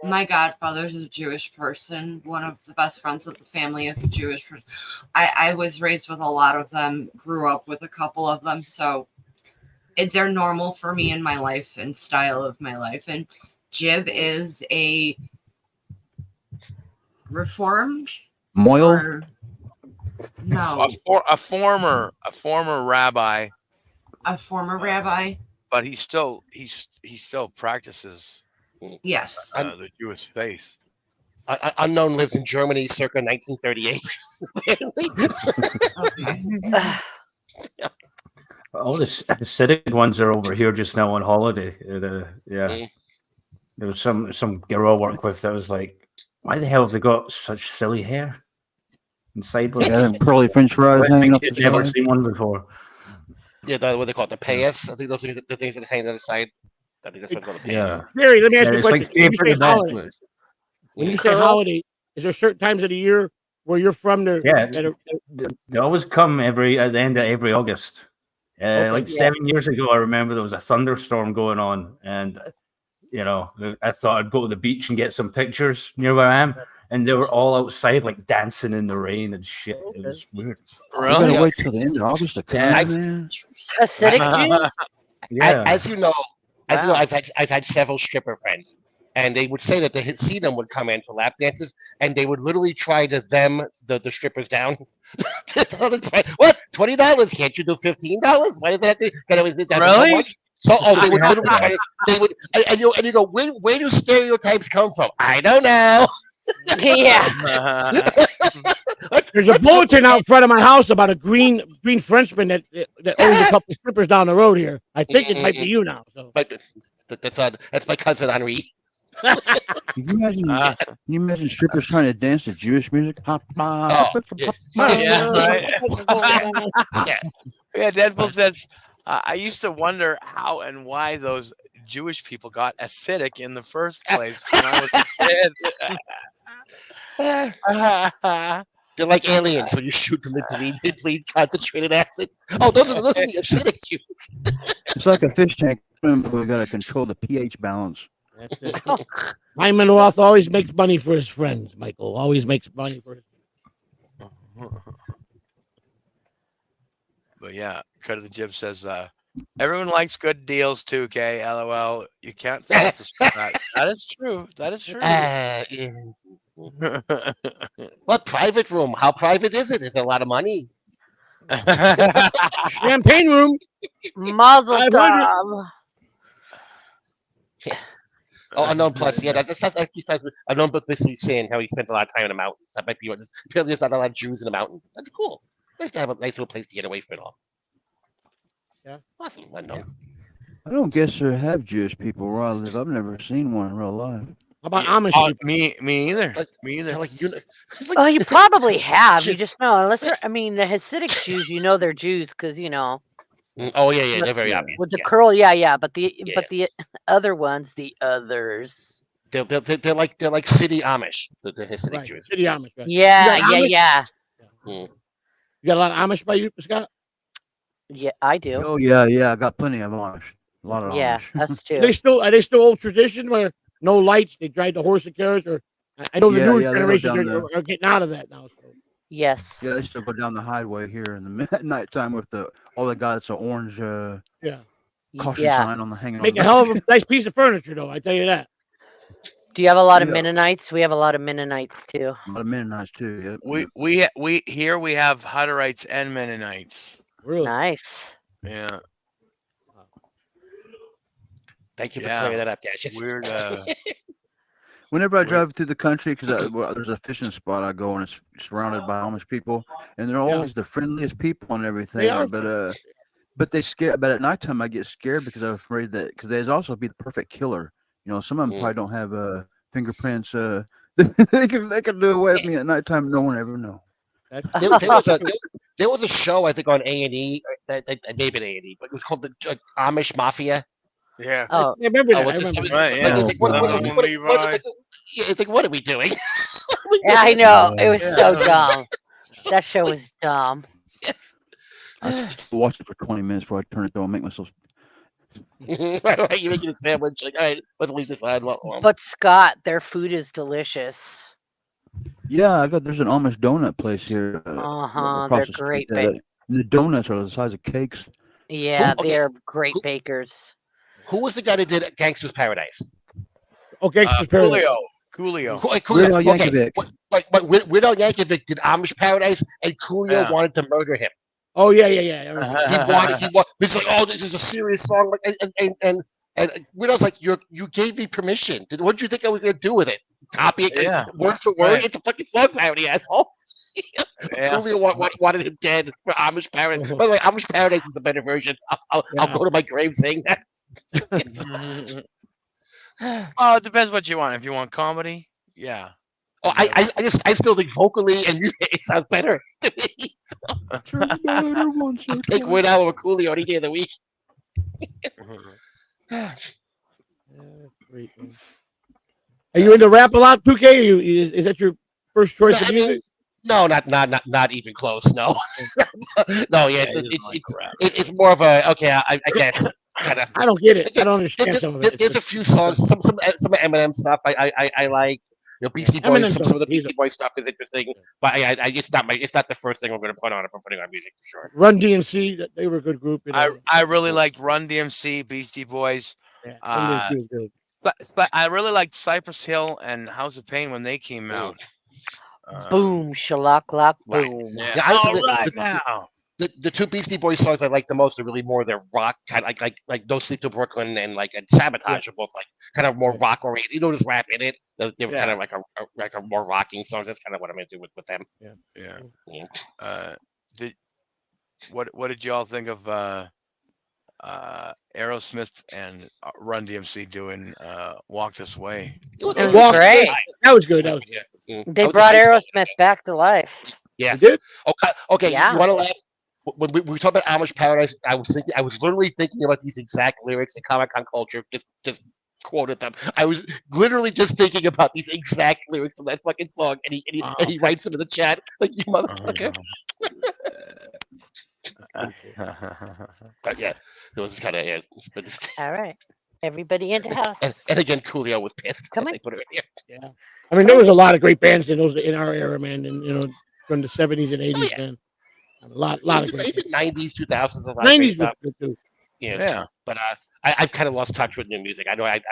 My godfather's a Jewish person. One of the best friends of the family is a Jewish person. I was raised with a lot of them, grew up with a couple of them, so they're normal for me in my life and style of my life. And Jib is a reformed Moyle? or no, A former rabbi, a former rabbi. but he still practices Yes. the Jewish faith. Unknown lives in Germany circa 1938. All the Hasidic ones are over here just now on holiday. Yeah, there was some girl I work with that was like, "Why the hell have they got such silly hair and sideburns? Yeah, them curly French fries hanging up the I've never side. seen one before." Yeah, what they call it, the payas. I think those are the things that hang on the side. I think that's what they call the payas. Yeah. Gary, let me ask you a it's question. like When you favorite say holiday, event. when you say holiday, is there certain times of the year where you're from there? Yeah, that are- they always come at the end of every August. Okay. Like 7 years ago, I remember there was a thunderstorm going on, and I thought I'd go to the beach and get some pictures near where I am, and they were all outside like dancing in the rain and shit. It was weird. You gotta wait till the end of August to come in, man. Hasidic Jews? Yeah. As you know, I've had several stripper friends, and they would say that the Hasidim would come in for lap dances, and they would literally try to the strippers down. What? $20? Can't you do $15? Why does that? Really? So they would literally try to, they would and you go, where do stereotypes come from? I don't know. Yeah. There's a bulletin out front of my house about a green Frenchman that owns a couple strippers down the road here. I think it might be you now. So. But that's my cousin Henri. Can you imagine strippers trying to dance to Jewish music? Yeah, right. Yeah, Deadpool says, I used to wonder how and why those Jewish people got acidic in the first place when I was a kid. They're like aliens. When you shoot them, they bleed concentrated acid. Oh, those are the acidic Jews. It's like a fish tank. We got to control the pH balance. That's it. Hyman Roth always makes money for his friends, Michael. Always makes money for his But yeah, Cut of the Jib says, everyone likes good deals too, K. LOL. You can't fault that. That is true. That is true. Yeah. What private room? How private is it? It's a lot of money. champagne room. Mazel 500. tov. Oh, Unknown Plus. Yeah, that's besides Unknown Plus basically saying how he spent a lot of time in the mountains. That might be what. Apparently, there's not a lot of Jews in the mountains. That's cool. Nice to have a nice little place to get away from it all. Yeah. Awesome. Unknown. I don't guess there have Jewish people where I live. I've never seen one in real life. How about Amish people? Me either. Me either. Oh, you probably have. You just know, unless they're. I mean, the Hasidic Jews, you know, they're Jews because Oh yeah, they're very obvious. with the curl, yeah. But the other ones, the others. They're like city Amish. The Hasidic Right. Jews. City Amish. Right. Yeah, You got Amish? yeah. Mm. You got a lot of Amish by you, Scott? Yeah, I do. Oh yeah. I got plenty of Amish. A lot of Yeah, Amish. us too. Are they still old tradition where no lights? They drive the horse and carriage, or I know the newer they go generations down are getting out of that now. So. Yes. Yeah, they still go down the highway here in the nighttime with all they got. It's an orange Yeah. caution Yeah. sign on the hanging. Make on a the hell of a nice piece of furniture, though. I tell you that. Do you have a lot of Yeah. Mennonites? We have a lot of Mennonites too. A lot of Mennonites too. Yep. We here we have Hutterites and Mennonites. Really? Nice. Yeah. Thank you for clearing that up, guys. Weird. Whenever I drive through the country, because there's a fishing spot I go and it's surrounded by Amish people, and they're always the friendliest people and everything. They are. But But they scare. But at nighttime, I get scared because I'm afraid that because they'd also be the perfect killer. You know, some of them probably don't have fingerprints. They can do away with me at nighttime. No one ever know. There was a show I think on A&E that maybe A&E, but it was called the Amish Mafia. Yeah. I remember that. I remember Levi. It's like, what are we doing? Yeah, I know. It was so dumb. That show was dumb. I still watch it for 20 minutes before I turn it on and make myself. Right, you're making a sandwich. Like, all right, let's leave this on. But Scott, their food is delicious. Yeah, there's an Amish donut place here. They're Across the street. great. The donuts are the size of cakes. Yeah, they're great bakers. Who was the guy that did Gangster's Paradise? Oh, Gangster's Paradise. Coolio. Weird Al Yankovic. But Weird Al Yankovic did Amish Paradise, and Coolio wanted to murder him. Oh yeah. He wanted. He's like, oh, this is a serious song, and Weird Al's like, you gave me permission. What did you think I was gonna do with it? Copy it word for word? Right. It's a fucking song parody, asshole. Coolio wanted him dead for Amish Paradise. By the way, Amish Paradise is a better version. I'll go to my grave saying that. Oh, it depends what you want. If you want comedy, yeah. Oh, I still think vocally and music it sounds better to me. I'll take Weird Al or Coolio any day of the week. Great, man. Are you into rap a lot, 2K? Is that your first choice of music? No, not even close. No, no. Yeah, it's more of a okay. I guess. Kinda. I don't get it. I don't understand some of it. There's a few songs, some of Eminem stuff I like. You know, Beastie Boys. Some of the Beastie Boys stuff is interesting, but it's not the first thing I'm going to put on if I'm putting on music for sure. Run DMC, they were a good group. You know? I really liked Run DMC, Beastie Boys. Yeah, good. But I really liked Cypress Hill and House of Pain when they came out. Boom, shalak lock, boom. Right. Now. The two Beastie Boys songs I like the most are really more their rock kind of like No Sleep Till Brooklyn and Sabotage are both like kind of more rock oriented. You know, there's rap in it. They're kind of like a more rocking songs. That's kind of what I'm into with them. Yeah. What did you all think of Aerosmith and Run DMC doing Walk This Way? It was great. That was good. They brought Aerosmith back to life. Yeah. You did? Okay. Yeah. You want to laugh? When we talk about Amish Paradise, I was literally thinking about these exact lyrics in Comic-Con Culture. Just quoted them. I was literally just thinking about these exact lyrics of that fucking song, and he writes them in the chat like, you motherfucker. But yeah, it was kind of All right, everybody into house. And again, Coolio was pissed. Come on. They put it in here. Yeah, I mean there was a lot of great bands in our era, man, and you know from the 70s and 80s, man. A lot of great. Even 90s, 2000s, 90s was good too. Yeah. But I've kind of lost touch with new music. I know I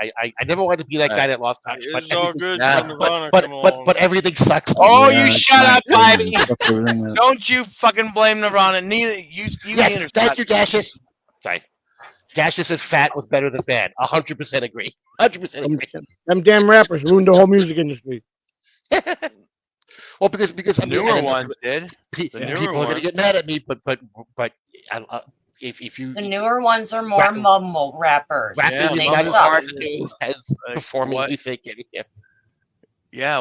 never wanted to be that guy that lost touch. It's all good. But everything sucks. Oh, you shut up, Bobby! Don't you fucking blame Nirvana. Neither you. Yes, thank you, Gaseous. Sorry. Gaseous says fat was better than bad. 100% agree. 100% agree. Them damn rappers ruined the whole music industry. Well, because the newer ones did. People are going to get mad at me, but if you the newer ones are more mumble rappers. Rapping is not as hard to do as performing music. Yeah,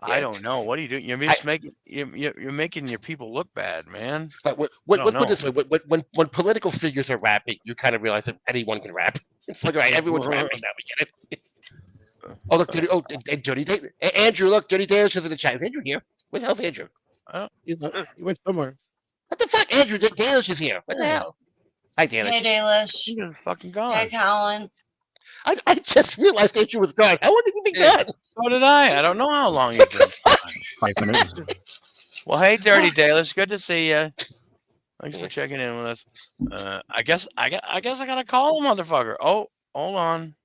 I don't know. What are you doing? You're just you're making your people look bad, man. But let's put it this way: when political figures are rapping, you kind of realize that anyone can rap. It's like, right, everyone's rapping now. We get it. Oh, look, Jody. Andrew, look, Jody Dalish is in the chat. Is Andrew here? Where the hell's Andrew? He went somewhere. What the fuck? Andrew Dalish is here. What the hell? Hi, Dalish. Hey, Dalish. He's fucking gone. Hey, Colin. I just realized Andrew was gone. How long did he be gone? So did I. I don't know how long he's been gone. 5 minutes. Well, hey, Dirty Dalish. Good to see you. Thanks for checking in with us. I guess I gotta call him, motherfucker. Oh, hold on.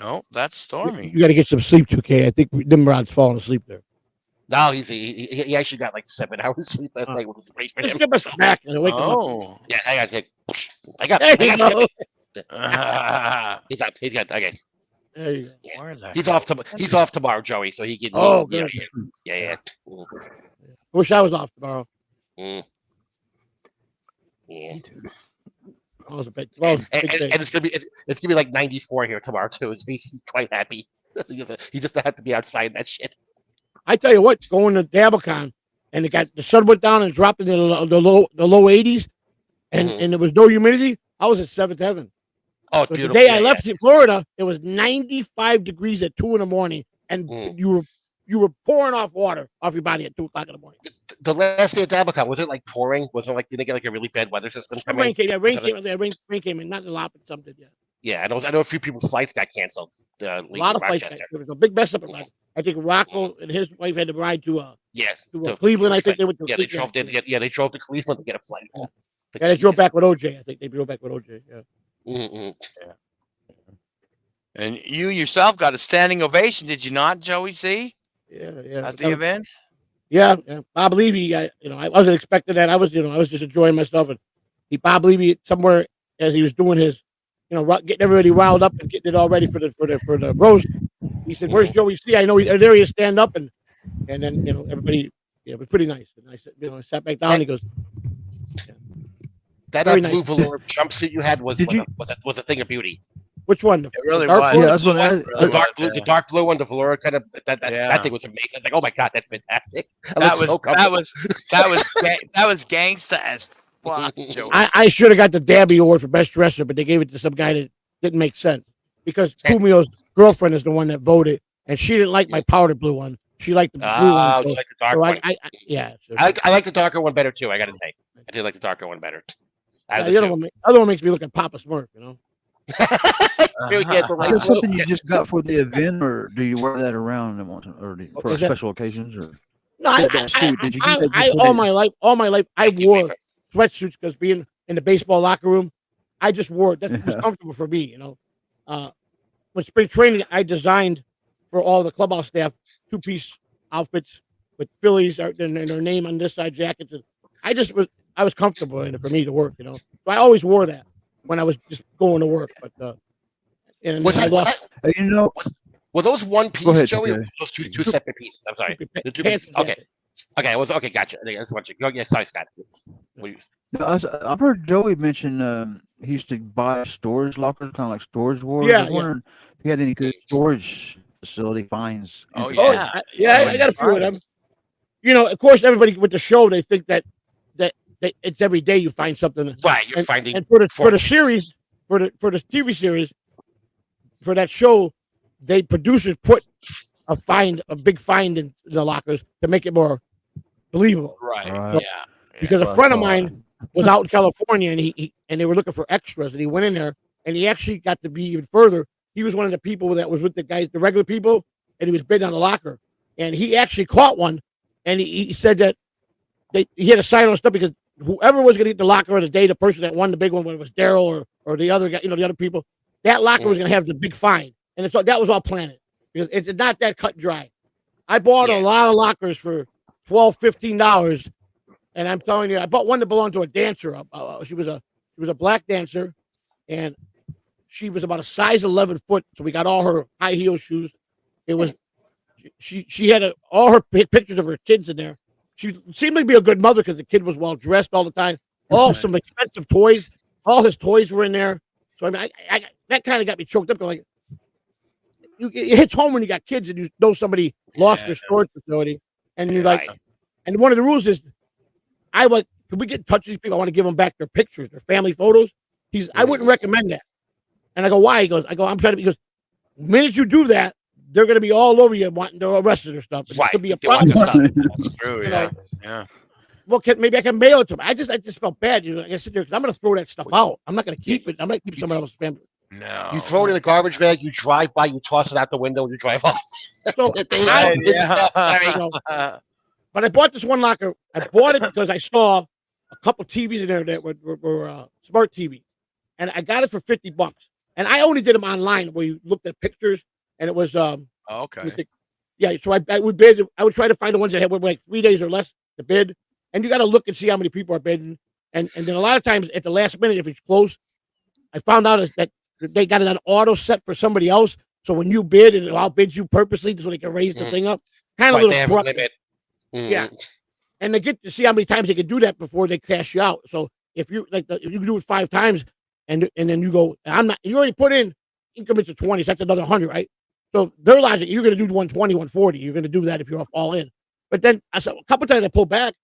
No, that's Stormy. You got to get some sleep, 2K. I think Nimrod's falling asleep there. No, he actually got like 7 hours sleep last night, which was great for him. Just give us a smack and wake him up. Yeah, I got. He's up. He's got. Okay. There you go. Yeah. Where is that? He's off tomorrow, Joey. So he can. Oh, good. Yeah. Wish I was off tomorrow. Yeah. Yeah. That was a big And, day. and it's gonna be like 94 here tomorrow too. So he's quite happy. He just have to be outside that shit. I tell you what, going to Dabacon, and the sun went down and dropped in the low 80s, and there was no humidity. I was at seventh heaven. Oh, it's But the beautiful. day I left Florida, it was 95 degrees at 2 a.m, and you were pouring off water off your body at 2 o'clock in the morning. The last day at Dabacon, was it like pouring? Was it like, did they get like a really bad weather system? Rain came in, not a lot, but some did. Yeah. Yeah, I know a few people's flights got canceled. A lot of flights. There was a big mess up in Rochester. I think Rocco and his wife had to ride to Cleveland. I think they went to they drove. They drove to Cleveland to get a flight. Yeah, they drove back with OJ. I think they drove back with OJ. Yeah. And you yourself got a standing ovation, did you not, Joey C? Yeah. At the event? Yeah. Bob Levy, I wasn't expecting that. I was just enjoying myself, and Bob Levy somewhere as he was doing his, getting everybody riled up and getting it all ready for the roast. He said, "Where's Joey C?" I know there he is, stand up, and then everybody, it was pretty nice. And I said, I sat back down. And he goes, "That blue velour jumpsuit you had was a thing of beauty." Which one? It really was. Yeah, that's what the dark blue one, the velour kind of that thing was amazing. I was like, oh my god, that's fantastic. That was gangsta as fuck, Joey. I should have got the Dabby Award for best dresser, but they gave it to some guy that didn't make sense because Kumio's girlfriend is the one that voted, and she didn't like my powder blue one. She liked the blue one. So, like the dark one. I like the darker one better too. I got to say, I did like the darker one better. The other one makes me look like Papa Smurf, Is that something you just got for the event, or do you wear that around for special occasions? Or no, all my life I wore sweatsuits because being in the baseball locker room, I just wore it. That was comfortable for me, When spring training, I designed for all the clubhouse staff 2-piece outfits with Phillies and their name on this side jackets, and I was comfortable in it for me to work, So I always wore that when I was just going to work, but were those one piece, Joey? Or those two separate pieces. I'm sorry. The two pieces. Okay. Okay. Gotcha. I just want you. Go. Yeah. Sorry, Scott. I've heard Joey mention he used to buy storage lockers, kind of like Storage Wars. Yeah. I was wondering if he had any good storage facility finds. I got a few of them. Of course, everybody with the show, they think that it's every day you find something. Right, you're finding. And for the series, for the TV series, for that show, they producers put a big find in the lockers to make it more believable. Right. Because a friend of mine was out in California and they were looking for extras, and he went in there and he actually got to be even further. He was one of the people that was with the regular people, and he was bidding on the locker, and he actually caught one, and he said that he had to sign on stuff because whoever was going to get the locker of the day, the person that won the big one, whether it was Daryl or the other guy, the other people, that locker was going to have the big find. And that was all planned because it's not that cut and dry. I bought a lot of lockers for $12, $15. And I'm telling you, I bought one that belonged to a dancer. She was a black dancer, and she was about a size 11 foot. So we got all her high heel shoes. It was she had all her pictures of her kids in there. She seemed to be a good mother because the kid was well dressed all the time. Some expensive toys. All his toys were in there. So I mean, I that kind of got me choked up. Like, it hits home when you got kids and you know somebody lost their storage facility, and you're like, and one of the rules is, can we get in touch with these people? I want to give them back their pictures, their family photos. I wouldn't recommend that. And I go, why? I'm trying to, because the minute you do that, they're going to be all over you wanting to arrest their stuff. It could be a problem. That's true. Yeah. Well, maybe I can mail it to them. I just felt bad. I can sit there because I'm going to throw that stuff out. I'm not going to keep it. I'm going to keep someone else's family. No. You throw it in the garbage bag. You drive by. You toss it out the window. You drive off. So but I bought this one locker. I bought it because I saw a couple TVs in there that were smart TVs, and I got it for $50. And I only did them online where you looked at pictures, and it was okay. Yeah, so I would bid. I would try to find the ones that had like 3 days or less to bid, and you got to look and see how many people are bidding. And then a lot of times at the last minute, if it's close, I found out is that they got an auto set for somebody else. So when you bid, it'll outbid you purposely so they can raise the thing up. Kind of a little corrupt. Yeah. And they get to see how many times they can do that before they cash you out. So if you like, if you can do it 5 times, and then you go, I'm not. You already put in increments of 20, so that's another 100, right? So their logic, you're going to do 120, 140. You're going to do that if you're all in. But then I said a couple times I pulled back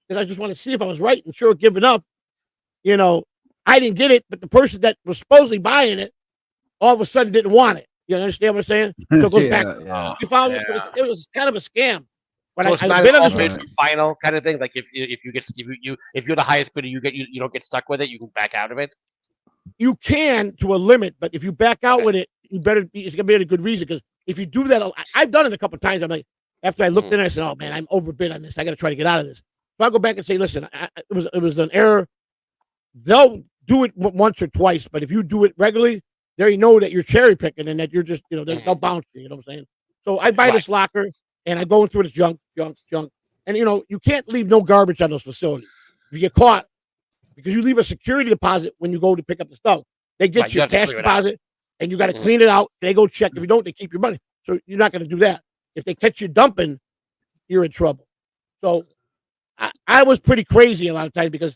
because I just want to see if I was right. And sure, giving up, I didn't get it, but the person that was supposedly buying it all of a sudden didn't want it. You understand what I'm saying? So it goes back. You follow it? It was kind of a scam. But So it's I've not been an on all this. bids final kind of thing. Like if you're the highest bidder, you don't get stuck with it. You can back out of it. You can to a limit, but if you back out with it, you better be. It's gonna be a good reason because if you do that, I've done it a couple of times. I'm like, after I looked in, I said, "Oh man, I'm overbid on this. I got to try to get out of this." So I go back and say, "Listen, it was an error." They'll do it once or twice, but if you do it regularly, they know that you're cherry picking and that you're just, they'll bounce you. You know what I'm saying? So I buy this locker and I go through this junk, and you can't leave no garbage on those facilities. If you get caught, because you leave a security deposit when you go to pick up the stuff, they get your cash deposit, and you got to clean it out. They go check. If you don't, they keep your money. So you're not going to do that. If they catch you dumping, you're in trouble. So I was pretty crazy a lot of times because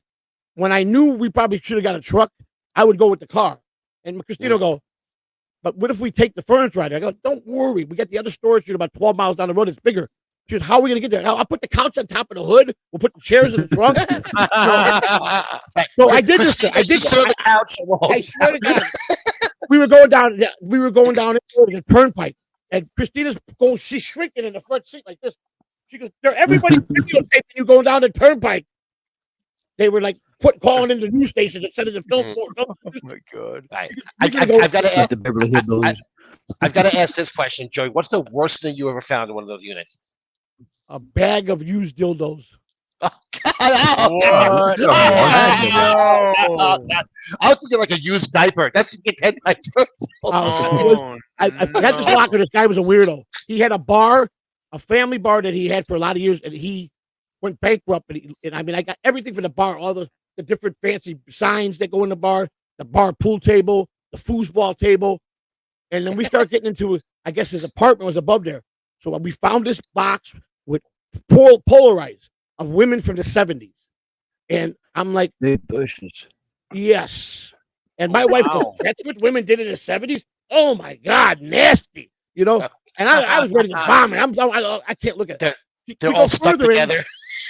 when I knew we probably should have got a truck, I would go with the car. And Christina would go, but what if we take the furniture right? I go, don't worry. We got the other storage unit about 12 miles down the road. It's bigger. She goes, how are we going to get there? I'll put the couch on top of the hood. We'll put the chairs in the trunk. So I did this. I did the couch. I swear to God. We were going down the turnpike. And Christina's going, she's shrinking in the front seat like this. She goes, everybody videotaping you going down the turnpike. They were like calling in the news stations and sending the film for. Oh my God! I've got to ask the Beverly Hillbillies. I've got to ask this question, Joey. What's the worst thing you ever found in one of those units? A bag of used dildos. I was thinking like a used diaper. That's 10 times worse. I had this locker. This guy was a weirdo. He had a bar, a family bar that he had for a lot of years, and he went bankrupt. And I got everything for the bar, all the different fancy signs that go in the bar pool table, the foosball table. And then we start getting into, I guess his apartment was above there. So we found this box with Polaroids of women from the 70s. And I'm like, big bushes. Yes. And my wife goes, that's what women did in the 70s? Oh my God, nasty. And I was ready to vomit. I can't look at it. They're all stuck together.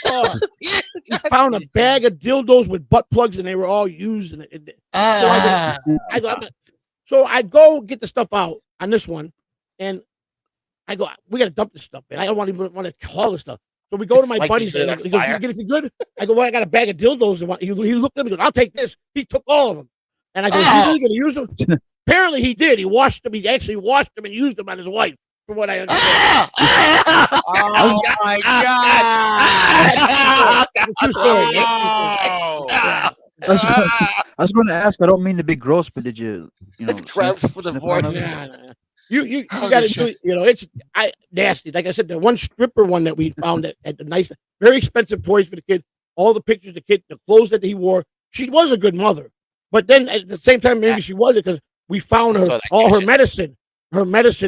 We found a bag of dildos with butt plugs, and they were all used. So I go get the stuff out on this one, and I go, we got to dump this stuff, man. I don't even want to call this stuff. So we go to my buddies, and he goes, you get anything good? I go, well, I got a bag of dildos. And he looked at me and goes, I'll take this. He took all of them. And I go, is he really going to use them? Apparently he did. He washed them. He actually washed them and used them on his wife, from what I understand. Oh my God! True story. I was going to ask. I don't mean to be gross, but did you grabs for the voice? You got to do it. It's nasty. Like I said, the one stripper one that we found at the nice, very expensive toys for the kid. All the pictures of the kid, the clothes that he wore. She was a good mother, but then at the same time, maybe she wasn't because we found her medicine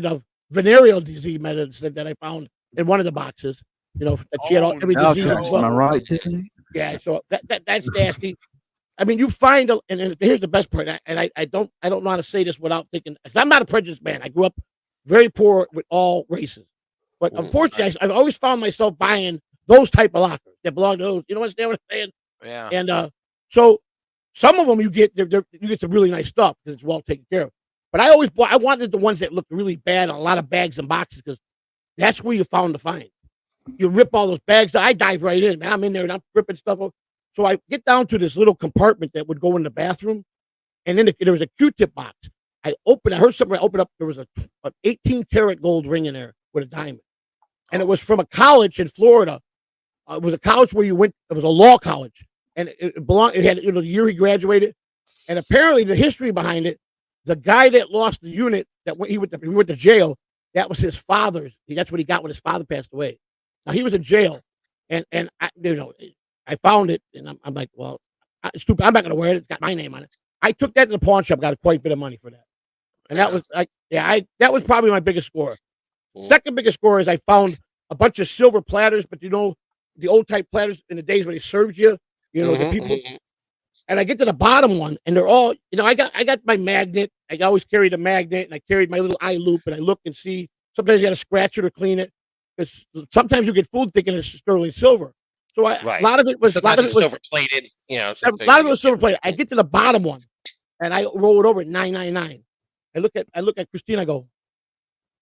of venereal disease medicine that I found in one of the boxes. That she had every disease. Am I right, Tiffany? Yeah, so that's nasty. I mean, you find, and here's the best part, and I don't know how to say this without thinking. I'm not a prejudiced man. I grew up very poor with all races, but unfortunately, I've always found myself buying those type of lockers that belong to those. You know what I'm saying? Yeah. And so some of them you get some really nice stuff because it's well taken care of. But I wanted the ones that looked really bad on a lot of bags and boxes because that's where you found the find. You rip all those bags. I dive right in, man. I'm in there and I'm ripping stuff up. So I get down to this little compartment that would go in the bathroom, and then there was a Q-tip box. I heard something. I opened up. There was an 18-karat gold ring in there with a diamond, and it was from a college in Florida. It was a college where you went. It was a law college, and it belonged. It had the year he graduated, and apparently the history behind it. The guy that lost the unit he went to jail. That was his father's. That's what he got when his father passed away. Now he was in jail, and I found it, and I'm like, well, it's stupid. I'm not gonna wear it. It's got my name on it. I took that to the pawn shop. Got quite a bit of money for that, and that was that was probably my biggest score. Second biggest score is I found a bunch of silver platters, but the old type platters in the days when they served you, the people. And I get to the bottom one, and they're all, I got my magnet. I always carry the magnet, and I carried my little eye loop, and I look and see. Sometimes you got to scratch it or clean it, because sometimes you get food thinking it's sterling silver. So a lot of it was silver plated. A lot of it was silver plated. I get to the bottom one, and I roll it over at 999. I look at Christine. I go,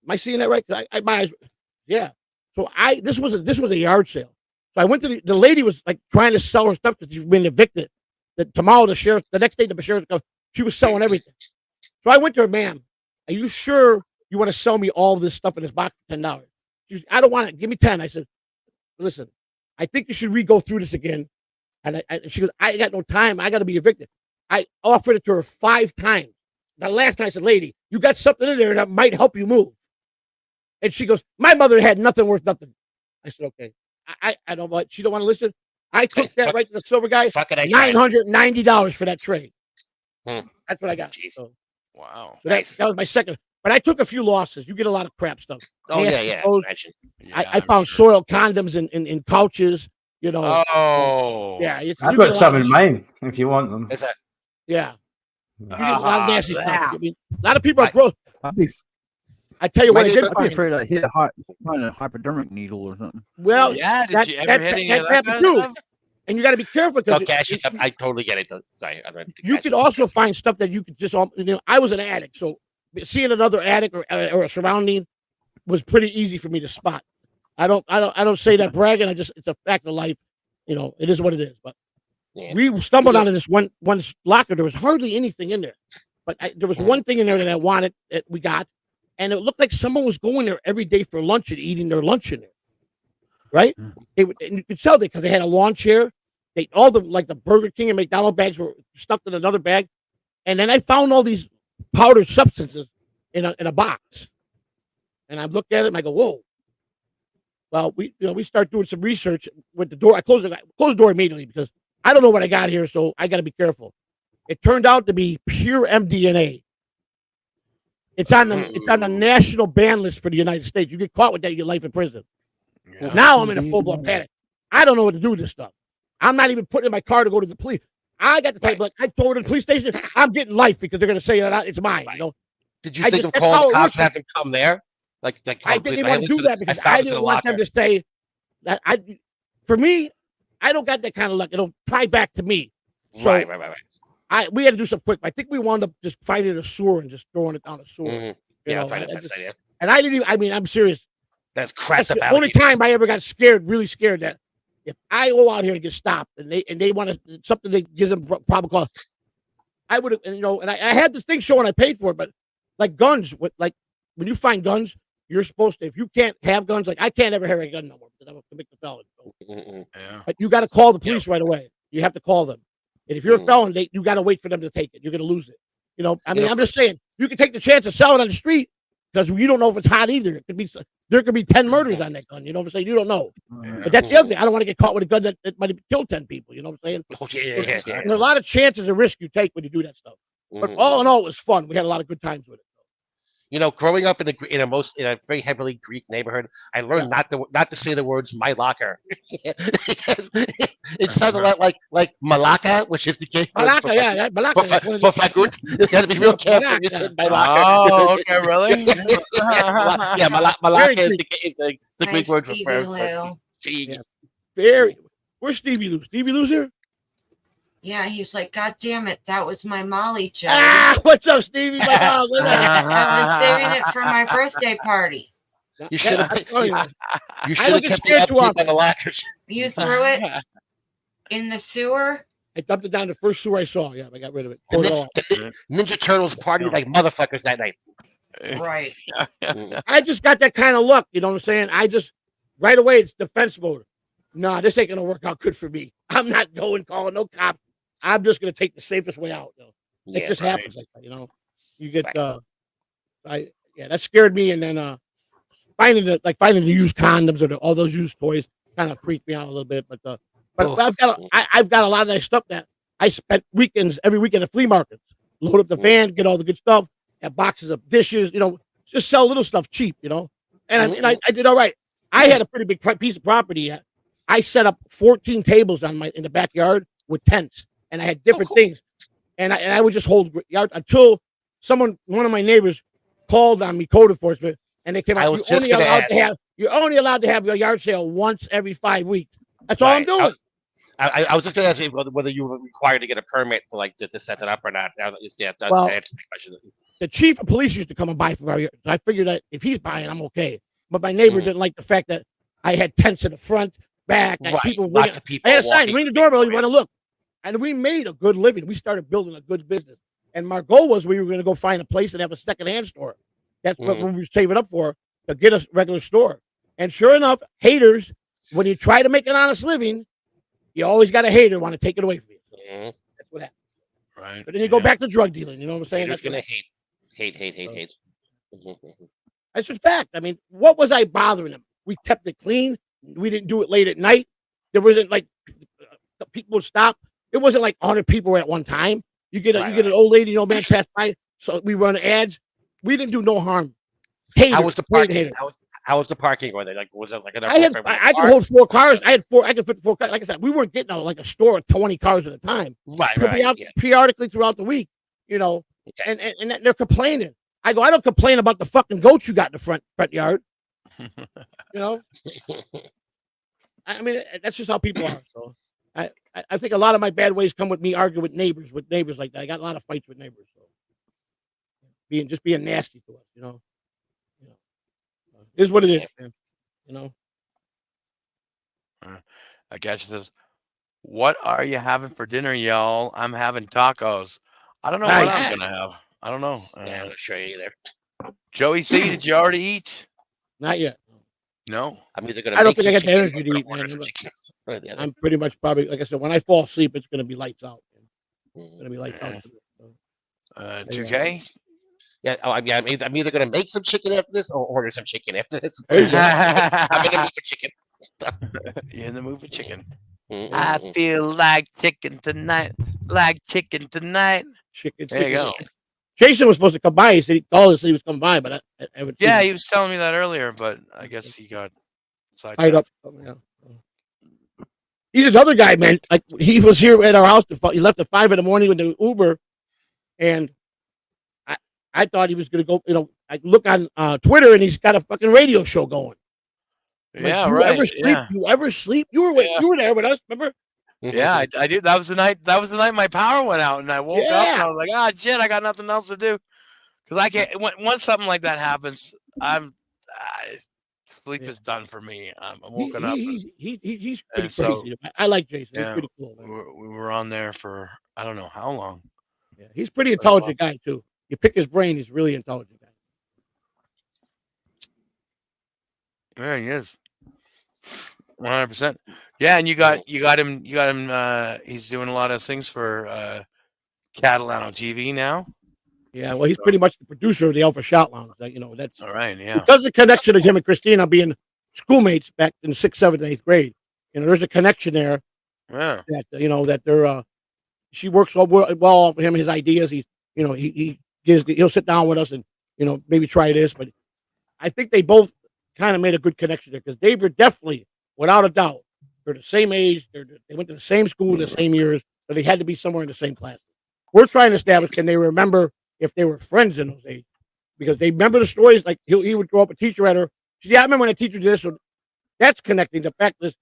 "Am I seeing that right?" My eyes, yeah. So this was a yard sale. So I went to the lady was like trying to sell her stuff because she's been evicted. Tomorrow the next day the sheriff comes, she was selling everything. So I went to her, ma'am, are you sure you want to sell me all this stuff in this box for $10? She was, I don't want it. Give me 10. I said, listen, I think you should go through this again. And she goes, I got no time. I got to be evicted. I offered it to her 5 times. The last time I said, lady, you got something in there that might help you move. And she goes, my mother had nothing worth nothing. I said, okay. I don't want, she don't want to listen. I took that right to the silver guy. $990 for that trade. That's what I got. So, wow. So that was my second. But I took a few losses. You get a lot of crap stuff. Oh, yeah. I found soiled condoms in couches, Oh. Yeah. I've got some in mine if you want them. Is that? Yeah. You get a lot of nasty stuff. I mean, a lot of people are gross. I tell you what, I'd be afraid I hit find a hypodermic needle or something. Well, yeah, did you ever hit any of that happens too. And you got to be careful because I totally get it. Sorry, you could also find stuff that you could just, I was an addict, so seeing another addict or a surrounding was pretty easy for me to spot. I don't say that bragging. It's a fact of life. It is what it is. But we stumbled onto this one locker. There was hardly anything in there, but there was one thing in there that I wanted that we got. And it looked like someone was going there every day for lunch and eating their lunch in there, right? And you could tell because they had a lawn chair. All the Burger King and McDonald's bags were stuffed in another bag, and then I found all these powdered substances in a box. And I looked at it and I go, "Whoa!" Well, we start doing some research with the door. I closed the door immediately because I don't know what I got here, so I got to be careful. It turned out to be pure MDMA. It's on the national ban list for the United States. You get caught with that, you get life in prison. Yeah. Now I'm in a full-blown panic. I don't know what to do with this stuff. I'm not even putting in my car to go to the police. I got the type like I told her to the police station, I'm getting life because they're gonna say that it's mine. Did you think of calling the cops and have them come there? Like I think they want to do that because I didn't want them to say that for me, I don't got that kind of luck. It'll tie back to me. So right. We had to do something quick. I think we wound up just finding a sewer and just throwing it down a sewer. Mm-hmm. Yeah, that's the best idea. And I didn't even, I'm serious. That's the only time I ever got scared, really scared, that if I go out here and get stopped and they want something that gives them probable cause, I would have, and I had this thing showing I paid for it, but like guns, when you find guns, you're supposed to, if you can't have guns, like I can't ever have a gun no more because I'm a convicted felon. Yeah. But you got to call the police right away. You have to call them. And if you're a felon, you got to wait for them to take it. You're going to lose it. I'm just saying, you can take the chance of selling on the street because you don't know if it's hot either. There could be 10 murders on that gun. You know what I'm saying? You don't know. But that's the other thing. I don't want to get caught with a gun that might have killed 10 people. You know what I'm saying? Oh, yeah. There's a lot of chances of risk you take when you do that stuff. But all in all, it was fun. We had a lot of good times with it. Growing up in a very heavily Greek neighborhood, I learned not to say the words "my locker." It sounds a lot like Malaka, which is the game. Malaka, yeah, Malaka. For fagut, you got to be real careful when you say my locker. Oh, okay, really? Yeah, Malaka is the Greek word for fig. Yeah. Very. Where's Stevie Lou? Stevie Lou's here? Yeah, he's like, God damn it, that was my Molly Joe. What's up, Stevie? My dog. I was saving it for my birthday party. You should have. You should have kept scared too often. On the lockers. You threw it in the sewer. I dumped it down the first sewer I saw. Yeah, I got rid of it. The Ninja Turtles partied like motherfuckers that night. Right. I just got that kind of luck. You know what I'm saying? I just right away it's defense mode. No, this ain't gonna work out good for me. I'm not going calling no cops. I'm just gonna take the safest way out. It just happens like that, You get that scared me, and then finding the used condoms or all those used toys kind of freaked me out a little bit. But I've got a lot of that stuff that I spent every weekend at flea markets. Load up the van, get all the good stuff, have boxes of dishes, just sell little stuff cheap, and I did all right. I had a pretty big piece of property. I set up 14 tables in the backyard with tents. and I had different things, and I would just hold yard until one of my neighbors called on me, code enforcement, and they came out. You're only allowed to have your yard sale once every 5 weeks. That's all I'm doing. I was just going to ask you whether you were required to get a permit to set that up or not. Now that that's Well, answered my question. The chief of police used to come and buy from our yard. I figured that if he's buying, I'm okay. But my neighbor didn't like the fact that I had tents in the front, back. Right. People Lots of people. I had a sign, ring the doorbell, you want to look. And we made a good living. We started building a good business. And my goal was we were going to go find a place and have a secondhand store. That's what we were saving up for, to get a regular store. And sure enough, haters, when you try to make an honest living, you always got a hater want to take it away from you. So that's what happens. Right. But then you go back to drug dealing. You know what I'm saying? Haters going to hate. That's just fact. I mean, what was I bothering them? We kept it clean. We didn't do it late at night. There wasn't like people would stop. It wasn't like 100 people at one time. You get an old lady, old man pass by. So we run ads. We didn't do no harm. Haters, how was the parking? How was the parking over there? Like, was it like an? I could hold 4 cars. I could fit 4 cars. Like I said, we weren't getting like a store of 20 cars at a time. Periodically throughout the week, and they're complaining. I go, I don't complain about the fucking goats you got in the front yard. I mean, that's just how people are. So I think a lot of my bad ways come with me arguing with neighbors like that. I got a lot of fights with neighbors. So being nasty to us, It is what it is, man. I guess it says, what are you having for dinner, y'all? I'm having tacos. I don't know what I'm gonna have. I don't know. I'm not sure either. Joey C, did you already eat? Not yet. No. I'm either gonna. I don't think I got the energy to eat, man. I'm pretty much probably, like I said, when I fall asleep, it's gonna be lights out. It's gonna be lights out. 2K. Yeah. Oh, I'm either gonna make some chicken after this or order some chicken after this. There you go. I'm in the mood for chicken. You're in the mood for chicken. I feel like chicken tonight. Chicken. There you go. Jason was supposed to come by. He said he called us. He was coming by, but I haven't. Yeah, he was telling me that earlier, but I guess he got tied up. Yeah. He's another guy, man. Like he was here at our house. He left at 5 a.m. with the Uber, and I thought he was going to go. I look on Twitter, and he's got a fucking radio show going. Yeah, like, right. You ever sleep? You were there with us, remember? Yeah, I did. That was the night. That was the night my power went out, and I woke up and I was like, "Ah, shit! I got nothing else to do." Because I can't. Once something like that happens, sleep is done for me. I'm woken up. He's pretty crazy. I like Jason. Yeah, he's pretty cool. We were on there for I don't know how long. Yeah, he's a pretty intelligent guy too. You pick his brain, he's a really intelligent guy. Yeah, he is. 100%. Yeah, and you got him. He's doing a lot of things for Catalano TV now. Yeah, well, he's pretty much the producer of the Alpha Shot Lounge. That's all right. Yeah, because of the connection of him and Christina being schoolmates back in 6th, 7th, and 8th grade. There's a connection there. Yeah. That that they're. She works well off of him, his ideas. He'll sit down with us and maybe try this, but I think they both kind of made a good connection there because they were definitely, without a doubt, they're the same age. They went to the same school in the same years, so they had to be somewhere in the same class. We're trying to establish, can they remember if they were friends in those days? Because they remember the stories, like he would throw up a teacher at her. She said, yeah, I remember when a teacher did this. So that's connecting. The fact is,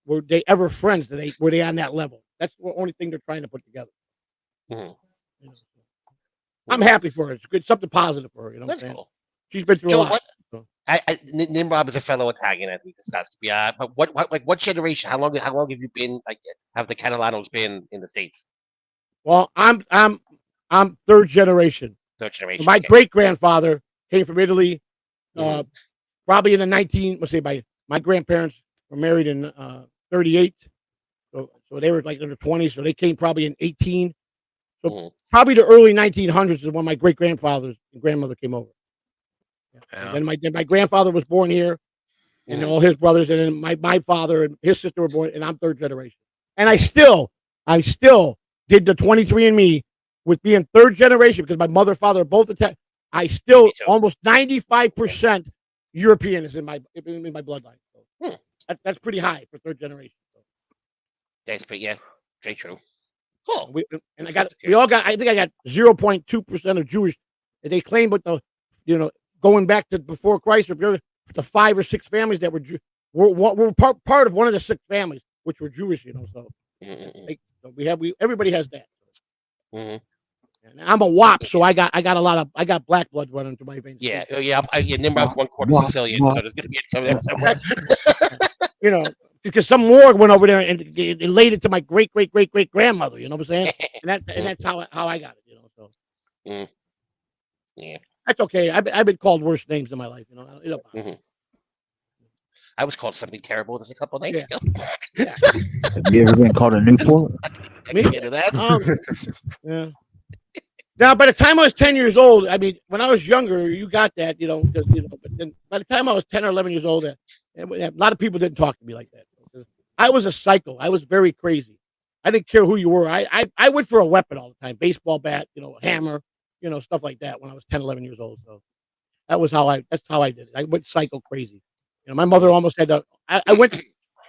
were they ever friends? Were they on that level? That's the only thing they're trying to put together. I'm happy for her. It's good, something positive for her. What I'm saying? Cool. She's been through a lot. Nimrod is a fellow Italian, as we discussed. Yeah, but what generation? How long have you been? Have the Catalanos been in the States? Well, I'm 3rd generation. 3rd generation. My great grandfather came from Italy, probably in the my grandparents were married in 38, so they were like in their 20s, so they came probably in 18. So probably the early 1900s is when my great grandfather and grandmother came over. Yeah. And then my grandfather was born here, and all his brothers, and then my father and his sister were born, and I'm 3rd generation. And I still did the 23andMe with being 3rd generation because my mother, father are both I still almost 95% European is in my bloodline. So that's pretty high for 3rd generation. So. That's pretty, yeah, very true. Cool. And I got we all got. I think I got 0.2% of Jewish. They claim, but going back to before Christ, or the 5 or 6 families that were part of one of the 6 families, which were Jewish. So, everybody has that. And I'm a WAP, so I got I got black blood running through my veins. Yeah, Nimrod's 1/4 Sicilian, so there's gonna be some of that somewhere. Because some morgue went over there and laid it to my great grandmother. You know what I'm saying? And that's how I got it. So. Yeah. That's okay. I've been called worse names in my life. I was called something terrible just a couple of nights ago. Have you ever been called a Newport? Me? Into that. Yeah. Now, by the time I was 10 years old, I mean, when I was younger, you got that, but then by the time I was 10 or 11 years old, a lot of people didn't talk to me like that. I was a psycho. I was very crazy. I didn't care who you were. I went for a weapon all the time, baseball bat, hammer, stuff like that when I was 10, 11 years old. So that's how I did it. I went psycho crazy. My mother almost had to, I went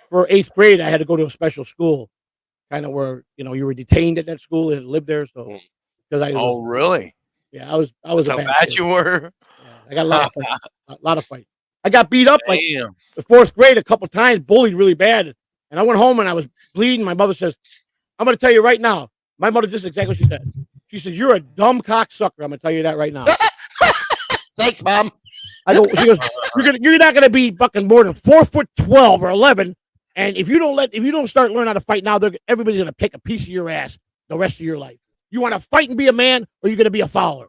for 8th grade. I had to go to a special school, kind of where, you were detained at that school and lived there. So, Oh, really? Yeah, I was That's a how bad bad kid. you were. Yeah, I got a lot of fights. I got beat up like the 4th grade a couple times, bullied really bad. And I went home and I was bleeding. My mother says, I'm going to tell you right now. My mother, this is exactly what she said. She says, you're a dumb cocksucker. I'm going to tell you that right now. Thanks, Mom. She goes, you're not going to be fucking more than 4'12" or 11. And if you don't start learning how to fight now, everybody's going to pick a piece of your ass the rest of your life. You want to fight and be a man, or you're going to be a follower.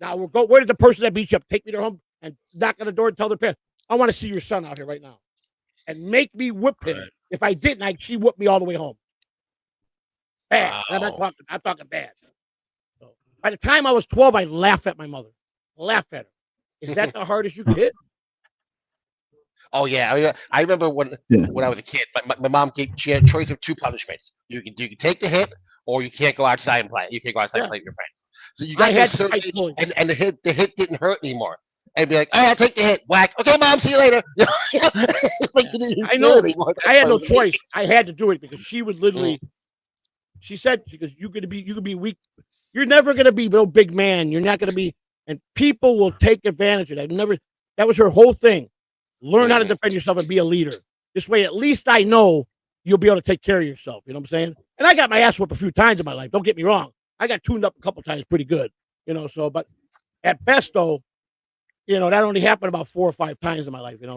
Now, where did the person that beat you up take me to home and knock on the door and tell their parents, I want to see your son out here right now. And make me whip him. If I didn't, she whipped me all the way home. Bad. Wow. I'm not talking bad. So, by the time I was 12, I laughed at my mother. Laugh at her. Is that the hardest you could hit? Oh yeah, I remember when I was a kid. My mom she had a choice of 2 punishments. You can take the hit, or you can't go outside and play. You can't go outside and play with your friends. So you got to a certain age, and the hit didn't hurt anymore. And be like, all right, I'll take the hit. Whack. Okay, Mom, see you later. I know. I had no choice. I had to do it because she would literally. She said, "You could be weak. You're never gonna be no big man. You're not gonna be, and people will take advantage of that. That was her whole thing. Learn how to defend yourself and be a leader. This way, at least I know you'll be able to take care of yourself. You know what I'm saying? And I got my ass whipped a few times in my life. Don't get me wrong. I got tuned up a couple times pretty good. So, but at best, though, that only happened about 4 or 5 times in my life. But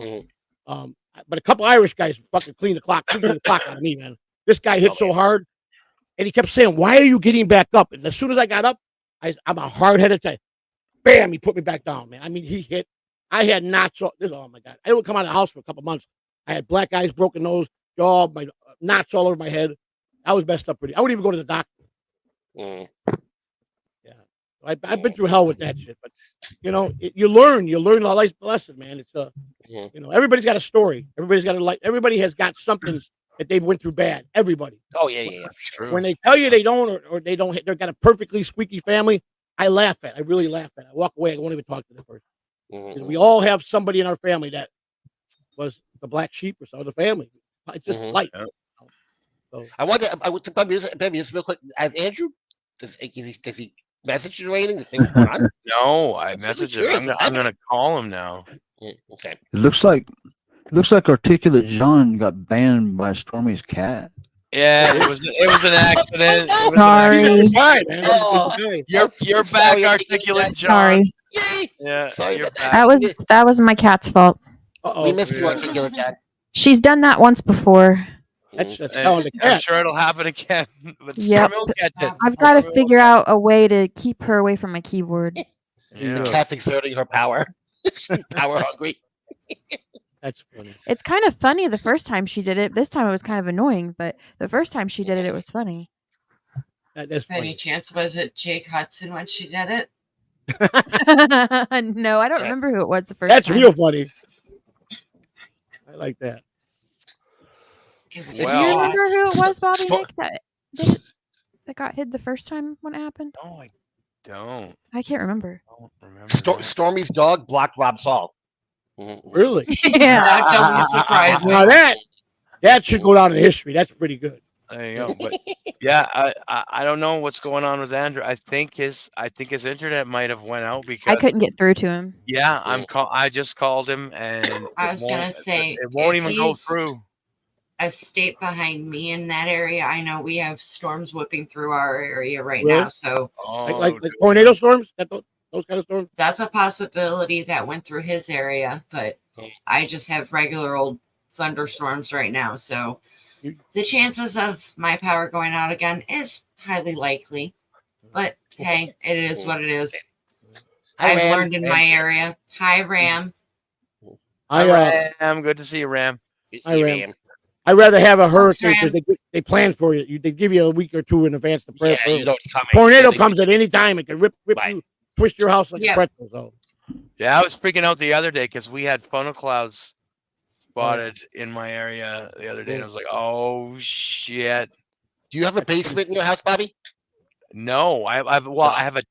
a couple Irish guys fucking cleaned the clock out of me, man. This guy hit so hard, and he kept saying, "Why are you getting back up?" And as soon as I got up, I'm a hard-headed type. Bam! He put me back down, man. I mean, he hit. I had knots. Oh my God! I would come out of the house for a couple months. I had black eyes, broken nose, jaw, my knots all over my head. I was messed up pretty. I wouldn't even go to the doctor. Yeah, I've been through hell with that shit. But you learn a life lesson, man. It's everybody's got a story. Everybody's got a life. Everybody has got something that they've went through bad. Everybody. Oh yeah. True. When they tell you they don't, or they don't, they've got a perfectly squeaky family. I laugh at. I really laugh at. I walk away. I won't even talk to the person. We all have somebody in our family that was the black sheep or so of the family. It's just life. So, I want to Baby, just real quick. As Andrew, does he message you or anything to say what's going on? No, I messaged him. I'm gonna call him now. Okay. It looks like Articulate John got banned by Stormy's cat. Yeah, it was an accident. Sorry. You're back, Articulate John. Sorry. Yeah, you're back. That was my cat's fault. We missed you, Articulate Cat. She's done that once before. I'm sure it'll happen again. But Yep. Stormy will catch it. I've got to figure out a way to keep her away from my keyboard. The cat's exerting her power. She's power hungry. That's funny. It's kind of funny the first time she did it. This time it was kind of annoying, but the first time she did it, it was funny. That's funny. Any chance was it Jake Hudson when she did it? No, I don't remember who it was the first That's time. real funny. I like that. Do you remember who it was, Bobby Nick, that got hid the first time when it happened? No, I don't. I can't remember. I don't remember. Stormy's dog blocked Rob Saul. Really? Yeah. That doesn't surprise me. Now that should go down in history. That's pretty good. There you go. But yeah, I don't know what's going on with Andrew. I think his internet might have went out I because couldn't get through to him. yeah, I just called him and I was gonna say, it won't if even go he's through. a state behind me in that area, I know we have storms whipping through our area right Really? now. So Like tornado storms, those kind of storms. that's a possibility that went through his area, but I just have regular old thunderstorms right now. So the chances of my power going out again is highly likely. But hey, it is what it is. Hi, I've Ram. learned in my area. Hi, Ram. Hi, Ram. Good to see you, Ram. I ran. I'd rather have a hurricane Ram. because they plan for you. They give you a week or two in advance to prepare. Yeah, you know it's coming. Tornado Yeah, they- comes at any time. It can rip you, twist your house like a pretzel. So Yeah, I was freaking out the other day because we had funnel clouds spotted in my area the other day, and I was like, "Oh shit!" Do you have a basement in your house, Bobby? No, I have a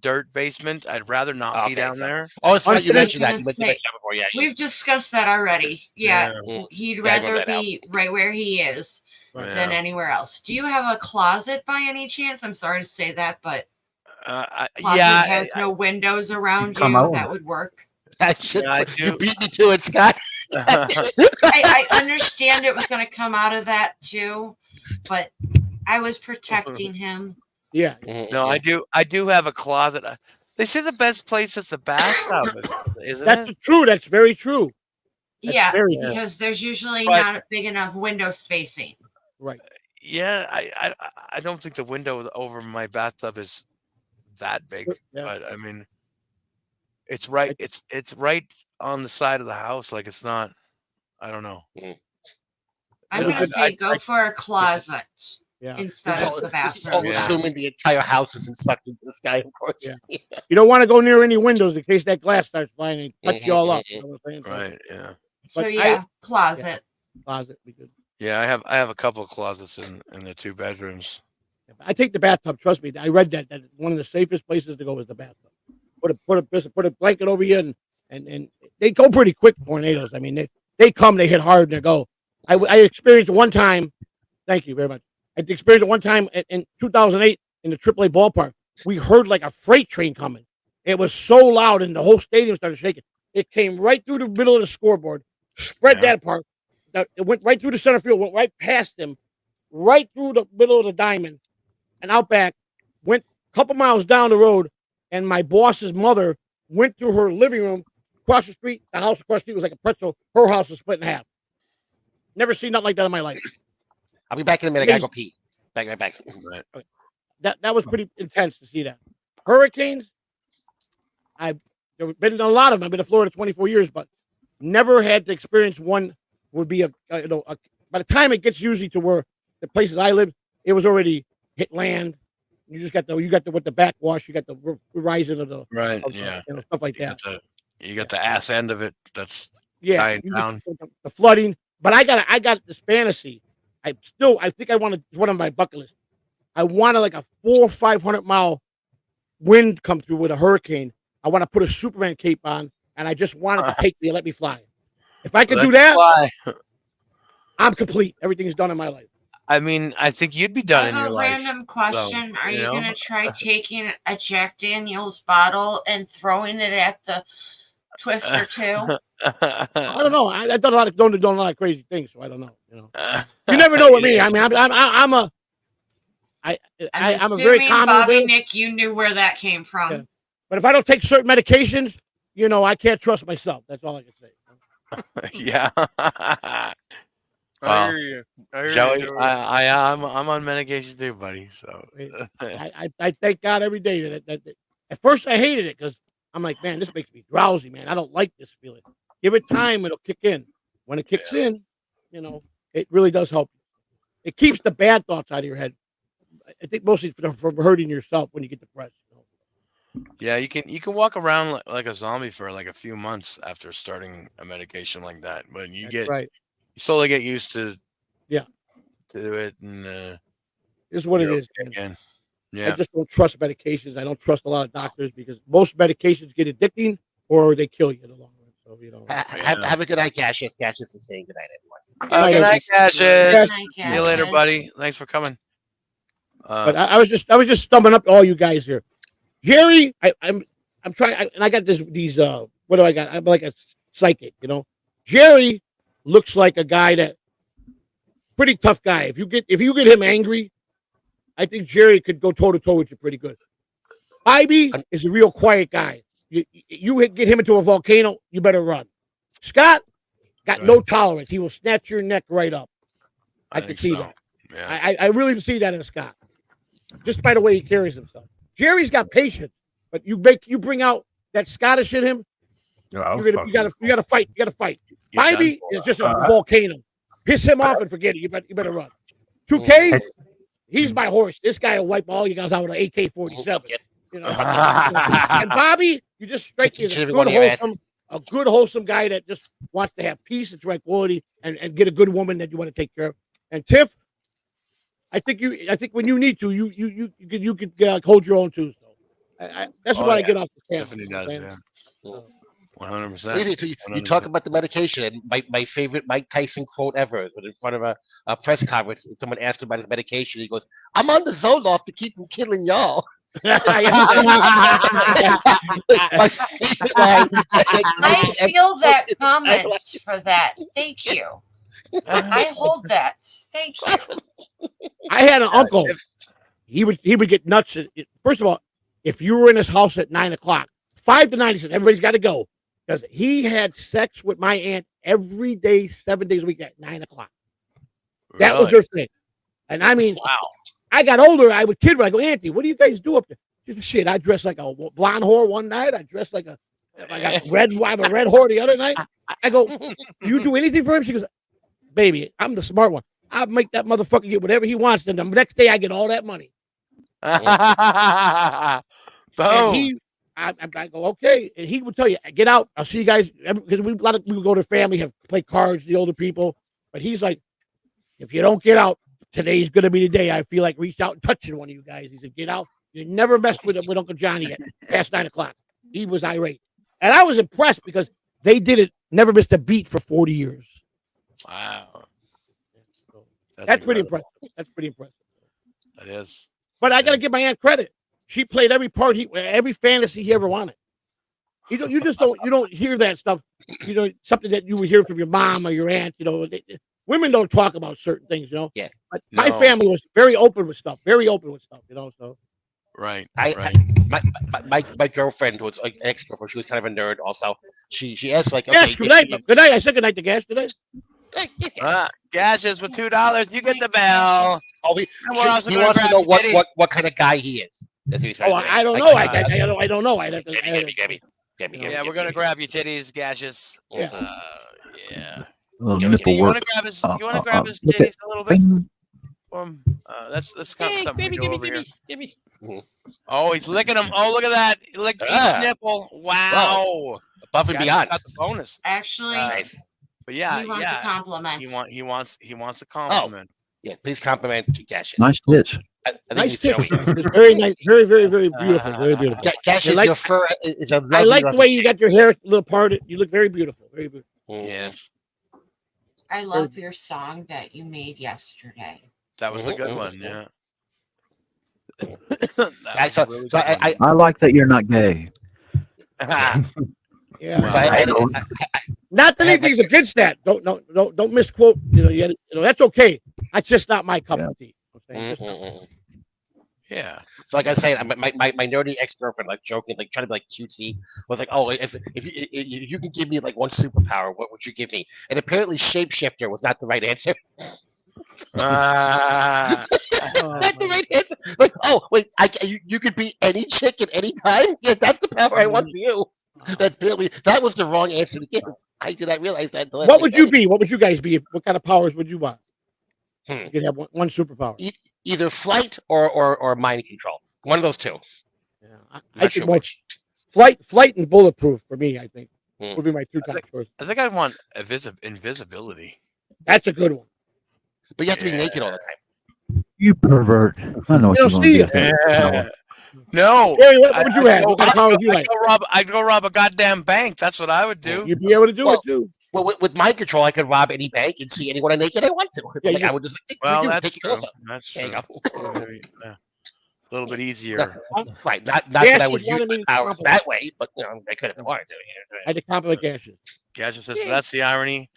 dirt basement. I'd rather not be Okay, down so- there. Oh, that's right. You I was mentioned that. gonna You mentioned say, that before. Yeah. We've discussed that already. Yeah, he'd Yeah, I wrote rather that out. be right where he is than Yeah. anywhere else. Do you have a closet by any chance? I'm sorry to say that, but closet Yeah, has no windows around come you. out. That would work. I You do. beat me to it, Scott. I understand it was going to come out of that too, but I was protecting him. yeah. No, I do have a closet. They say the best place is the bathtub, isn't That's it? true. That's very true. That's Yeah, very true. because there's usually But- not big enough window spacing. Right. Yeah, I don't think the window over my bathtub is that big, Yeah. but I mean, it's right. It's right on the side of the house. Like it's not. I don't know. I'm going to say go for a closet Yeah. instead of the All bathroom. assuming the entire house isn't sucked into the sky, of course. Yeah. You don't want to go near any windows in case that glass starts flying and cuts you all up. You know what I'm saying? Right. Yeah. So But yeah, closet. Closet because Yeah. I have a couple of closets in the 2 bedrooms. I take the bathtub. Trust me. I read that one of the safest places to go is the bathtub. Put a blanket over you and they go pretty quick. Tornadoes. I mean they come, they hit hard, and they go. I experienced one time. Thank you very much. I experienced it one time in 2008 in the AAA ballpark. We heard like a freight train coming. It was so loud, and the whole stadium started shaking. It came right through the middle of the scoreboard, spread that apart. It went right through the center field, went right past him, right through the middle of the diamond, and out back. Went a couple miles down the road, and my boss's mother went through her living room, across the street. The house across the street was like a pretzel. Her house was split in half. Never seen nothing like that in my life. I'll be back in a minute. I gotta go pee. Back. Right. That was pretty intense to see that. Hurricanes, I've been in a lot of them. I've been to Florida 24 years, but never had to experience one. Would be by the time it gets usually to where the places I live, it was already hit land. You just got with the backwash, you got the rising of the Right. Yeah. stuff like that. You got the ass end of it. That's Yeah, dying down. the flooding. But I got this fantasy. I think I want to. It's one of my bucket lists. I want like a 400 or 500 mile wind come through with a hurricane. I want to put a Superman cape on, and I just want it to take me and let me fly. If I could do that, I'm complete. Everything's done in my life. I mean, I think you'd be I done in have your a life. random question. though, Are you know? going to try taking a Jack Daniels bottle and throwing it at the Twister too? I don't know. I done a lot of crazy things, so I don't know. You never know with me. I mean, I'm a very assuming calm Bobby individual. Nick, you knew where that came from. Yeah. But if I don't take certain medications, I can't trust myself. That's all I can say. Yeah. I hear you. I hear Joey, you. I'm on medication too, buddy. So I thank God every day that at first I hated it because I'm like, man, this makes me drowsy, man. I don't like this feeling. Give it time, it'll kick in. When it kicks in, it really does help. It keeps the bad thoughts out of your head. I think mostly from hurting yourself when you get depressed. yeah, you can walk around like a zombie for like a few months after starting a medication like that, but you right. you slowly get used to to it, and This is what it is. Man. again. I Yeah, just don't trust medications. I don't trust a lot of doctors because most medications get addicting or they kill you in the long run. So Have a good night, Cassius. Cassius is saying good night, everyone. Good night, Cassius. Yes. See you later, buddy. Thanks for coming. But I was just stumbling up to all you guys here. Jerry, I'm trying, and I got these. What do I got? I'm like a psychic, you know. Jerry looks like a guy that pretty tough guy. If you get him angry, I think Jerry could go toe to toe with you pretty good. Ivy is a real quiet guy. You get him into a volcano, you better run. Scott got no tolerance. He will snatch your neck right up. I can see that. Yeah. I really see that in Scott, just by the way he carries himself. Jerry's got patience, but you bring out that Scottish in him. You gotta fight. You gotta fight. Ivy is just a volcano. Piss him off and forget it. You better run. 2K, he's my horse. This guy will wipe all you guys out with an AK-47. You know, and Bobby, you just strike me as a good wholesome guy that just wants to have peace and tranquility and get a good woman that you want to take care of. And Tiff, I think when you need to, you could hold your own too. So that's what I get off the camera. Definitely does. Yeah. 100%. You talk about the medication, and my favorite Mike Tyson quote ever was in front of a press conference. Someone asked him about his medication. He goes, "I'm on the Zoloft to keep from killing y'all." My favorite line. I feel that comments for that. Thank you. I hold that. Thank you. I had an uncle. He would get nuts. First of all, if you were in his house at 9 o'clock, 5 to 9, he said everybody's got to go because he had sex with my aunt every day, 7 days a week at 9 o'clock. That was their thing. And I mean, wow. I got older. I would kid her. I go, Auntie, what do you guys do up there? She said, shit, I dressed like a blonde whore one night. I dressed like a red whore the other night. I go, you do anything for him? She goes, baby, I'm the smart one. I'll make that motherfucker get whatever he wants. Then the next day I get all that money. Boom. I go, okay. And he would tell you, get out. I'll see you guys. Because we go to family, play cards, the older people. But he's like, if you don't get out, today's going to be the day I feel like reached out and touching one of you guys. He said, get out. You never messed with Uncle Johnny at past 9 o'clock. He was irate. And I was impressed because they did it, never missed a beat for 40 years. Wow. That's pretty impressive. That's pretty impressive. That is. But I got to give my aunt credit. She played every part, every fantasy he ever wanted. You don't hear that stuff. You know, something that you would hear from your mom or your aunt. You know, women don't talk about certain things. You know. Yeah. But my family was very open with stuff. Very open with stuff. You know. So. Right. My girlfriend was like an ex-girlfriend. She was kind of a nerd. Also, she asked like, okay, yes, good night. Good night. I said good night to Gas today. Gas is for $2. You get the bell. Oh, he wants to know what kind of guy he is. I don't know. I don't know. Yeah, we're gonna grab your titties, Gaseous. Yeah. Yeah. You want to grab his titties a little bit? That's kind of something we do over here. Oh, he's licking them. Oh, look at that! He licked each nipple. Wow. Above and beyond. Got the bonus. Actually, but yeah, he wants a compliment. He wants a compliment. Yeah, please compliment Gaseous. Nice tits. Nice tits. It's very nice. Very, very, very beautiful. Very beautiful. Gaseous, your fur is a I like the way you got your hair a little parted. You look very beautiful. Very beautiful. Yes. I love your song that you made yesterday. That was a good one. Yeah. I like that you're not gay. Yeah. So not that anything's against that. Don't misquote. You know that's okay. That's just not my cup of tea. Yeah. So like I say, my nerdy ex-girlfriend, like joking, like trying to be like cutesy, was like, oh, if you can give me like one superpower, what would you give me? And apparently, shapeshifter was not the right answer. Not the right answer. Like, oh wait, you could be any chick at any time. Yeah, that's the power I want for you. That was the wrong answer to give. I did not realize that. What would you be? What would you guys be? What kind of powers would you want? You could have one superpower. Either flight or mind control. One of those two. Yeah, I think flight and bulletproof for me. I think would be my two top choices. I think I'd want invisibility. That's a good one. But you have to be naked all the time. You pervert! I know what you're going to do. No. Hey, what would you have? What kind of powers you like? I'd go rob a goddamn bank. That's what I would do. You'd be able to do it too. Well, with mind control, I could rob any bank and see anyone naked I want to. Yeah, Like, I would just Well, you, that's take your true. clothes off. That's There true. you go. Yeah. A little bit easier. Right, not Yes, that I she's would use wanted my me to powers compliment. that way, but I could if I wanted to. I had to compliment Cassius. Gadget says, so that's the irony.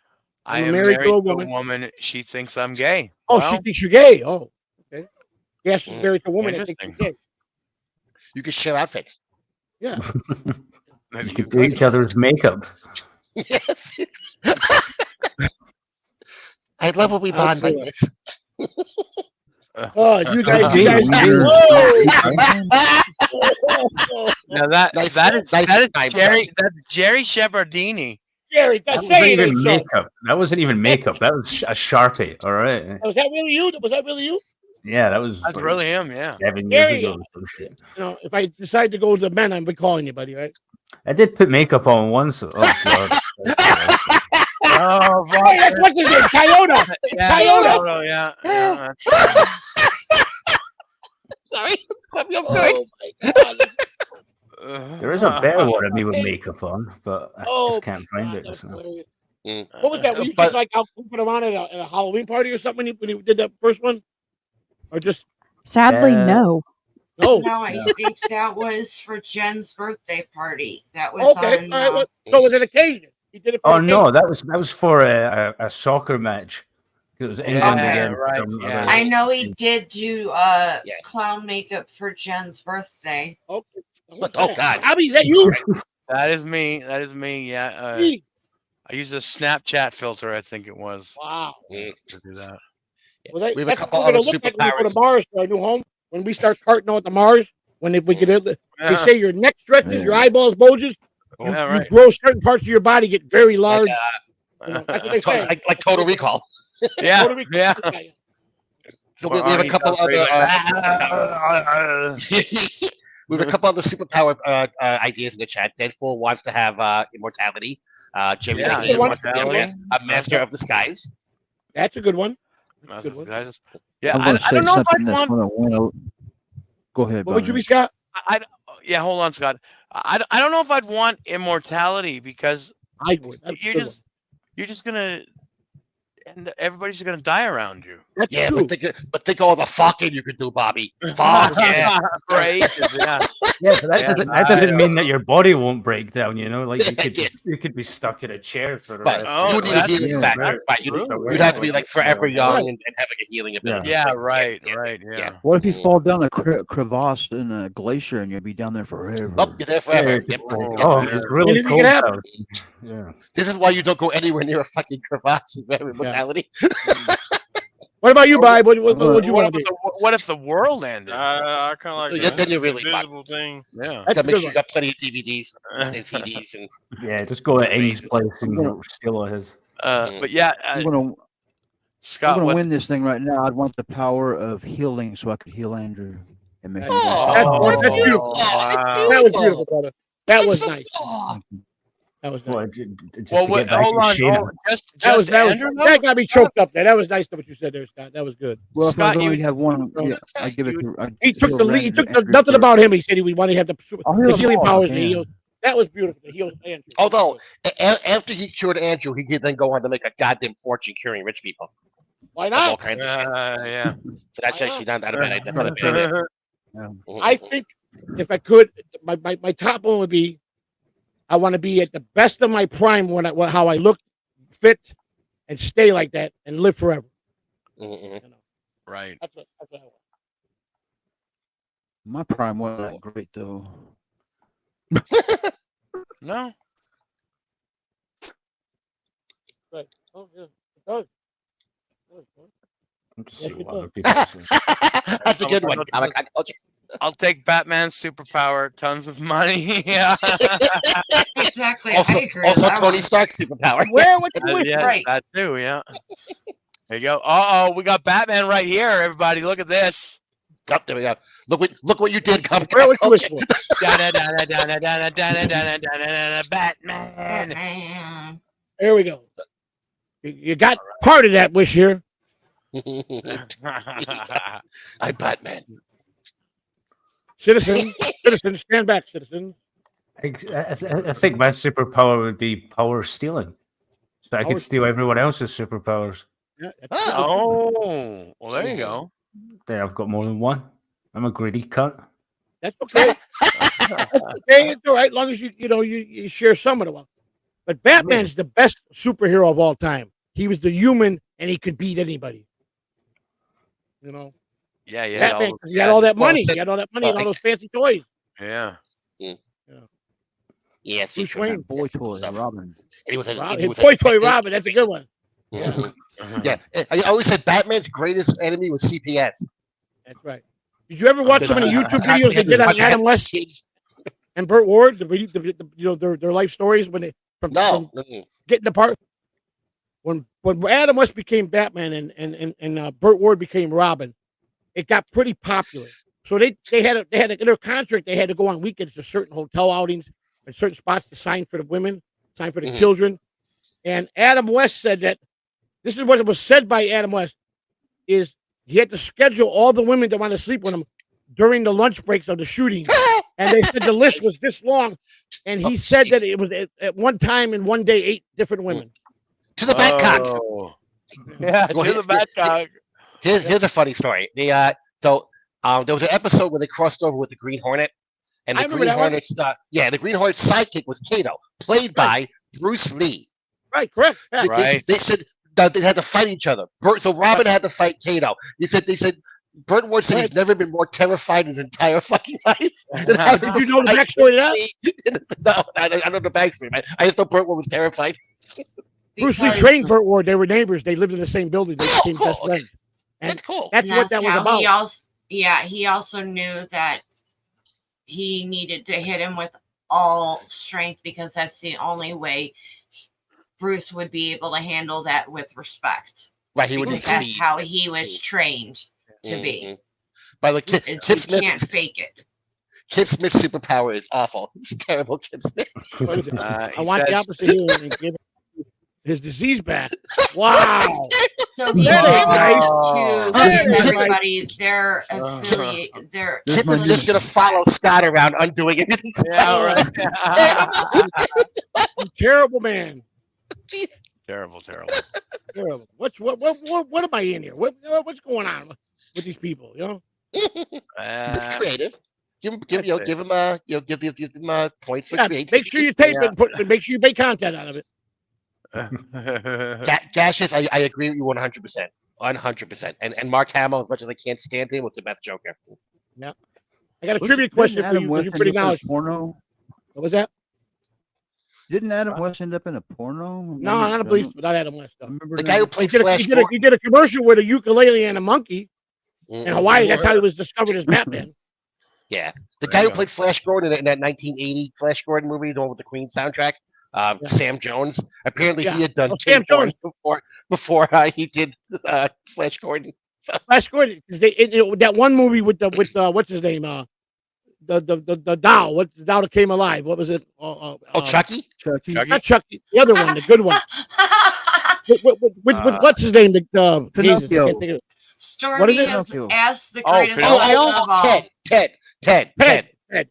I I'm am married married to a to a woman. woman. She thinks I'm gay. Oh, Well, she thinks you're gay. Oh, okay. Cassius is married to a woman that thinks interesting. you're gay. You can share outfits. Yeah. Maybe You you could do each other's makeup. Yes. I love when we bond like this. Oh, you guys. Now that Nice- that is nice that is time. Jerry. That's Jerry Shepardini. Jerry, That say wasn't it even ain't so. makeup. That wasn't even makeup. That was a Sharpie. All right. Was that really you? Was that really you? Yeah, that was That's like really him. Yeah. 7 years Jerry, ago or some shit. You know, if I decide to go to the men, I'm be calling you, buddy. Right? I did put makeup on once. Oh god. Oh, Hey, that's what's his name? Toyota. It's yeah, Toyota. Toyota, yeah. Yeah. Sorry. I'm Oh good. my God. There is a better one of me with makeup on, but I Oh, just can't my find God, it. that's So. hilarious. Mm. What was that? Were you But- just like out put him on at a Halloween party or something when you did that first one, or just Sadly, no. no? No, I think that was for Jen's birthday party. That was Okay, on. all right. Well, so it was an occasion. He did it for Oh an no, occasion. that was for a soccer match. It was England Okay. against right, some yeah. other- I know he did do Yeah. clown makeup for Jen's birthday. Okay. Oh, God. Abby, is that you? That is me. That is me. Yeah. Gee, I used a Snapchat filter. I think it was wow. Mm. to do that. Well, that, We have a that's couple what we're gonna other look like when we go to superpowers. Mars for our new home. When we start carting out to Mars, when we get it, they Yeah. say your neck stretches, your eyeballs bulges, you, Yeah, you right. grow certain parts of your body get very large. Like, You know, that's what they say. like Total Recall. Yeah. Puerto Rico- Yeah. So Where we have a Arnie couple sounds other. crazy. We have a couple other superpower ideas in the chat. Deadpool wants to have immortality. Jerry Yeah, Lane wants to be immortality. a master of disguise. That's a good one. That's Good one. guys. Yeah, I'm I going to say don't know if something I'd that's want. going to win. Go ahead. What would you be, Dominic. Scott? Yeah, hold on, Scott. I don't know if I'd want immortality because I would. That's a you're good just you're just gonna and everybody's just gonna die around you. one. That's Yeah, true. but think of all the fucking you could do, Bobby. Fuck yeah. Right? Yeah. Yeah, but that Yeah, doesn't I mean that your body won't break down. You know, like Yeah. you could be stuck in a chair for the Right. rest. Oh, You of would your need a that's life. healing true. factor. That's Right. true. You'd have to be like forever young Right. and have like a healing ability. Yeah, Like, right, yeah. right, yeah. What if you fall down a crevasse in a glacier and you'll be down there forever? Oh, you're there Yeah, forever. it's Yep. just like, Oh, oh, yeah. it's really Anything cold can happen. out. Yeah. This is why you don't go anywhere near a fucking crevasse in immortality. What about you, Bob? What would you What want to if, be? what if the world ended? I kind of like Yeah, the then you're really invisible thing. Yeah. That's Gotta a make good sure you one. got plenty of DVDs and CDs and Yeah, just go to Ains' place I'm and gonna- steal his. But yeah, I'm going Scott, to what's win this thing right now. I'd want the power of healing so I could heal Andrew and make him That's beautiful. wow. That was beautiful, brother. That was nice. That was nice. Well, just Well, to wait, get back hold to on. Shane. Just Andrew, though? that got me choked up there. That was nice what you said there, Scott. That was good. Well, if Scott, I you- only have one, yeah, I give it to. He took the lead. He took the, nothing about him. He said he wanted to have I'll heal the them healing all, powers. I And he can. heals. That was beautiful. He heals Andrew. Although after he cured Andrew, he did then go on to make a goddamn fortune curing rich people. Why Of all not? kinds of shit. Yeah. So that's Why actually not? not that bad. That's not a bad idea. I think if I could, my top one would be, I want to be at the best of my prime how I look, fit, and stay like that and live forever. Right. That's what I want. My prime wasn't that great though. No. Right. Oh yeah. It does. Let's Yeah, see it what other does. people say. That's a good one. I told you. I'll take Batman's superpower, tons of money. Yeah. Exactly. Also, I agree. also with that Tony one. Stark's superpower. Where would you wish? Yeah, Right. that too, yeah. There you go. Oh, we got Batman right here, everybody. Look at this. Oh, there we go. Look what you did, Comic Where would you wish for? Batman. Man. There we go. You got part of that wish here. I'm Batman. Citizen, stand back, citizen. I think my superpower would be power stealing. So I could steal everyone else's superpowers. Yeah, Oh, well, there you go. There, I've got more than one. I'm a greedy cunt. That's okay. That's okay. It's all right, as long as you share some of the one. But Batman's the best superhero of all time. He was the human, and he could beat anybody. You know. Yeah, yeah. Batman, he had all that money. He had all that money and all those fancy toys. Yeah. Yes, Bruce Wayne. Boy toy, Robin. And he was a Boy toy Robin. That's a good one. Yeah. Yeah. I always said Batman's greatest enemy was CPS. That's right. Did you ever watch some of the YouTube videos they did on Adam West and Burt Ward? Their life stories when they from getting apart. When Adam West became Batman and Burt Ward became Robin, it got pretty popular. So they had in their contract they had to go on weekends to certain hotel outings and certain spots to sign for the women, sign for the children. And Adam West said that this is what was said by Adam West is he had to schedule all the women that want to sleep with him during the lunch breaks of the shooting. And they said the list was this long. And he said that it was at one time in one day 8 different women. To the Batcock. Yeah, to the Batcock. Here's a funny story. There was an episode where they crossed over with the Green Hornet, and the Green Hornet's the Green Hornet's sidekick was Kato, played by Bruce Lee. Right, correct. Yeah. Right. They said that they had to fight each other. So Robin had to fight Kato. They said Burt Ward said he's never been more terrified in his entire fucking life. Did you know the backstory to that? No, I don't know the backstory, man. I just know Burt Ward was terrified. Bruce Lee trained Burt Ward. They were neighbors. They lived in the same building. They became best friends. And that's cool. That's what that was about. He also knew that he needed to hit him with all strength because that's the only way Bruce would be able to handle that with respect. Right, he would. That's how he was trained to be. By the Kip Smith, can't fake it. Kip Smith's superpower is awful. It's terrible, Kip Smith. I want the opposite here and give his disease back. Wow. So he nice. to give everybody their affiliate. Kip is just gonna follow Scott around, undoing everything. Yeah, right. Terrible man. Terrible. Terrible. What am I in here? What's going on with these people? You know, creative. Give him points for creativity. Make sure you tape it. Make sure you make content out of it. Gaseous, I agree with you 100%. 100%. And Mark Hamill, as much as I can't stand him, was the best Joker. Yeah. I got a trivia question for you because you're pretty knowledgeable. Porno? What was that? Didn't Adam West end up in a porno? No, I don't believe so. Not Adam West. The guy who played he did a commercial with a ukulele and a monkey in Hawaii. That's how he was discovered as Batman. Yeah. The guy who played Flash Gordon in that 1980 Flash Gordon movie, the one with the Queen soundtrack, Sam Jones. Apparently he had done Sam Jones before he did Flash Gordon. Flash Gordon. That one movie with what's his name? The doll. What the doll that came alive? What was it? Chucky? Chucky. Not Chucky. The other one, the good one. with what's his name? Pinocchio. Stormy has asked the greatest question of all. Ted.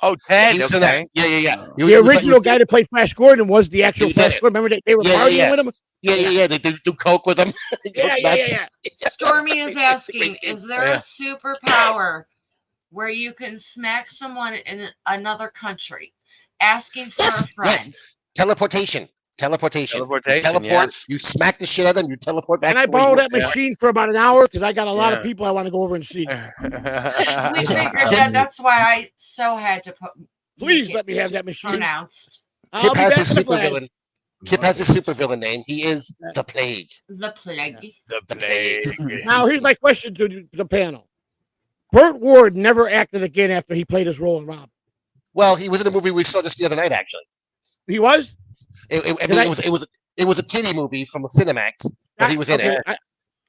Oh, Ted. Okay. Yeah. The original guy that played Flash Gordon was the actual Flash Gordon. Remember they were partying with him? Yeah. They do coke with him. Yeah. Stormy is asking, is there a superpower where you can smack someone in another country? Asking for a friend. Yes. Teleportation. Teleport. Yes. You smack the shit out of them. You teleport back. Can I borrow that machine for about an hour? Because I got a lot of people I want to go over and see. We figured that's why I had to put. Please let me have that machine. Pronounced. Kip has a supervillain. Kip has a supervillain name. He is the Plague. The Plague. The Plague. Now here's my question to the panel. Burt Ward never acted again after he played his role in Rob. Well, he was in a movie we saw just the other night. Actually, he was. It was a titty movie from Cinemax, but he was in it.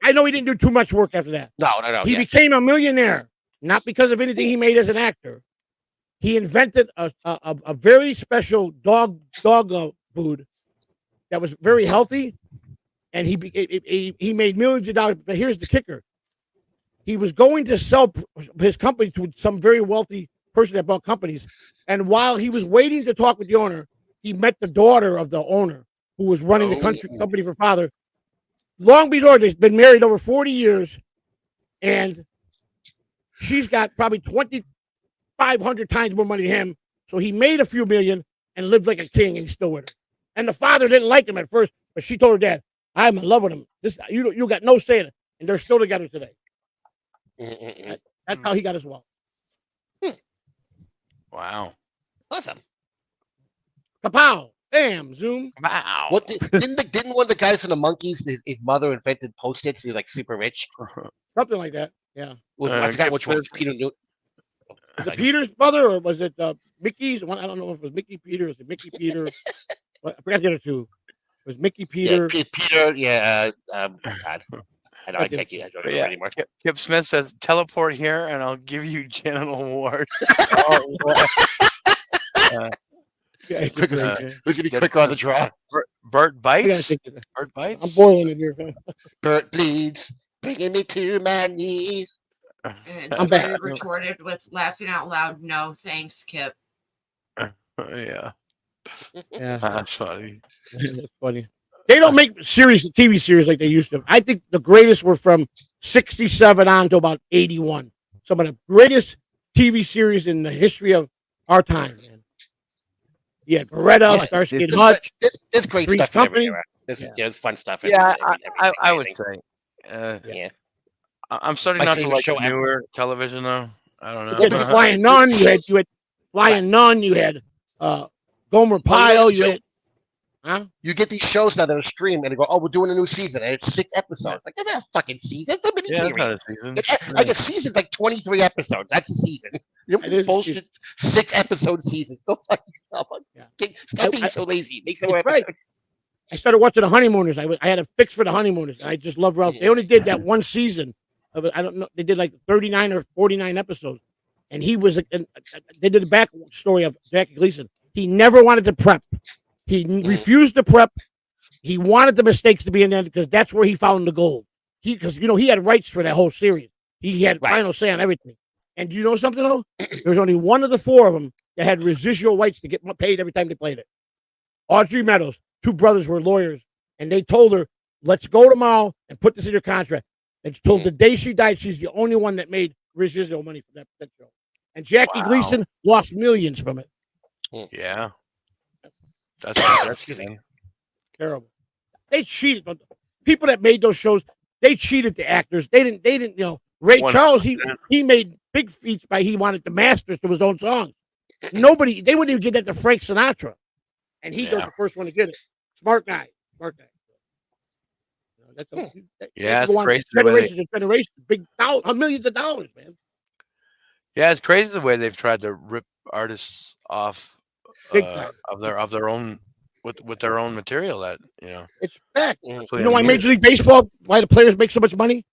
I know he didn't do too much work after that. No. He became a millionaire, not because of anything he made as an actor. He invented a very special dog food that was very healthy, and he made millions of dollars. But here's the kicker: he was going to sell his company to some very wealthy person that bought companies, and while he was waiting to talk with the owner, he met the daughter of the owner, who was running the company for father. Long before, they've been married over 40 years, and she's got probably 2,500 times more money than him. So he made a few million and lived like a king, and he's still with her. And the father didn't like him at first, but she told her dad, "I'm in love with him. You got no say in it," and they're still together today. That's how he got his wealth. Wow. Awesome. Kapow! Bam! Zoom! Wow. What didn't one of the guys from the Monkeys? His mother invented Post-its. He's like super rich. Something like that. Yeah. I forgot which one. Peter Newton. Was it Peter's mother or was it Mickey's? One, I don't know if it was Mickey Peter. Was it Mickey Peter? I forgot the other two. It was Mickey Peter. Yeah, Peter. Yeah. God. I don't remember anymore. Kip Smith says, "Teleport here, and I'll give you genital warts." Who's gonna be quicker on the draw? Bert bites. Bert bites. I'm boiling it here. Bert bleeds, bringing me to my knees. And somebody retorted with laughing out loud, "No, thanks, Kip." Yeah. Yeah. That's funny. That's funny. They don't make TV series like they used to. I think the greatest were from 67 on to about 81. Some of the greatest TV series in the history of our time, man. Yeah, Beretta, Starsky and Hutch. There's great Three's stuff in every Company. era. There's fun stuff. Yeah, every I would say. Yeah. I'm starting My not to favorite like show newer television though. I don't know. You had the Flying Nun. You had Flying Nun. You had Gomer Pyle. You had. Huh? You get these shows now that are streamed and they go, "Oh, we're doing a new season," and it's 6 episodes. Like, that's not a fucking season. It's a mini Yeah, series. that's not a season. Like a season's like 23 episodes. That's a season. You know, bullshit 6-episode seasons. Go fuck yourself. Stop being so lazy. Make some more episodes. Right. I started watching The Honeymooners. I had a fix for The Honeymooners. And I just love Ralph. They only did that one season. I don't know. They did like 39 or 49 episodes. And he was. They did the backstory of Jackie Gleason. He never wanted to prep. He refused to prep. He wanted the mistakes to be in there because that's where he found the gold. Because he had rights for that whole series. He had final say on everything. And do you know something though? There's only one of the four of them that had residual rights to get paid every time they played it. Audrey Meadows, 2 brothers were lawyers, and they told her, "Let's go tomorrow and put this in your contract." And till the day she died, she's the only one that made residual money from that show. And Jackie Gleason lost millions from it. Yeah. That's terrible. They cheated. But people that made those shows, they cheated the actors. They didn't. Ray 100%. Charles, he made big feats by he wanted the masters to his own songs. They wouldn't even give that to Frank Sinatra, and he was the first one to get it. Smart guy. It's crazy. Generations and generations, millions of dollars, man. Yeah, it's crazy the way they've tried to rip artists off of their own with their own material. It's fact. You know why Major League Baseball? Why the players make so much money?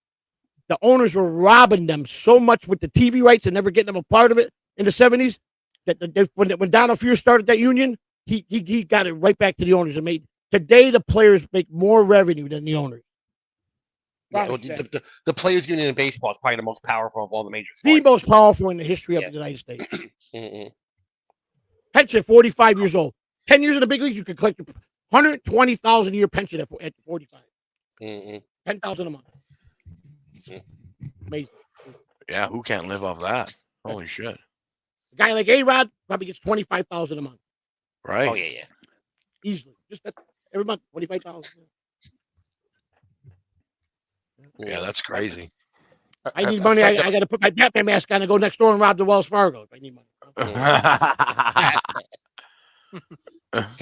The owners were robbing them so much with the TV rights and never getting them a part of it in the 70s. That when Donald Fuhr started that union, he got it right back to the owners and made. Today the players make more revenue than the owners. Yeah, the players' union in baseball is probably the most powerful of all the major sports. The most powerful in the history of the United States. Pension, 45 years old. 10 years in the big leagues, you could collect $120,000 a year pension at 45. $10,000 a month. Amazing. Yeah, who can't live off that? Holy shit. A guy like A-Rod probably gets $25,000 a month. Right. Oh yeah. Easily. Just every month, $25,000. Yeah, that's crazy. I need money. I got to put my Batman mask on and go next door and rob the Wells Fargo. I need money. Can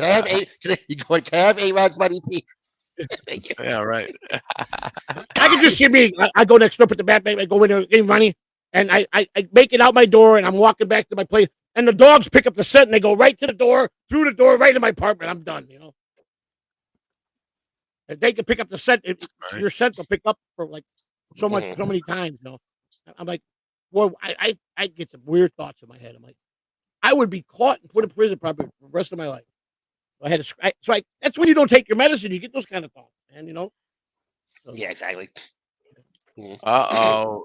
I have A-Rod's money, please? Thank you. Yeah, right. I can just see me. I go next door, put the Batman, I go in there, get money, and I make it out my door, and I'm walking back to my place, and the dogs pick up the scent, and they go right to the door, through the door, right in my apartment. I'm done, If they can pick up the scent, your scent will pick up for like so many times, I'm like, boy, I get some weird thoughts in my head. I'm like, I would be caught and put in prison probably for the rest of my life. That's when you don't take your medicine. You get those kind of thoughts, man. So. Yeah, exactly. Uh-oh.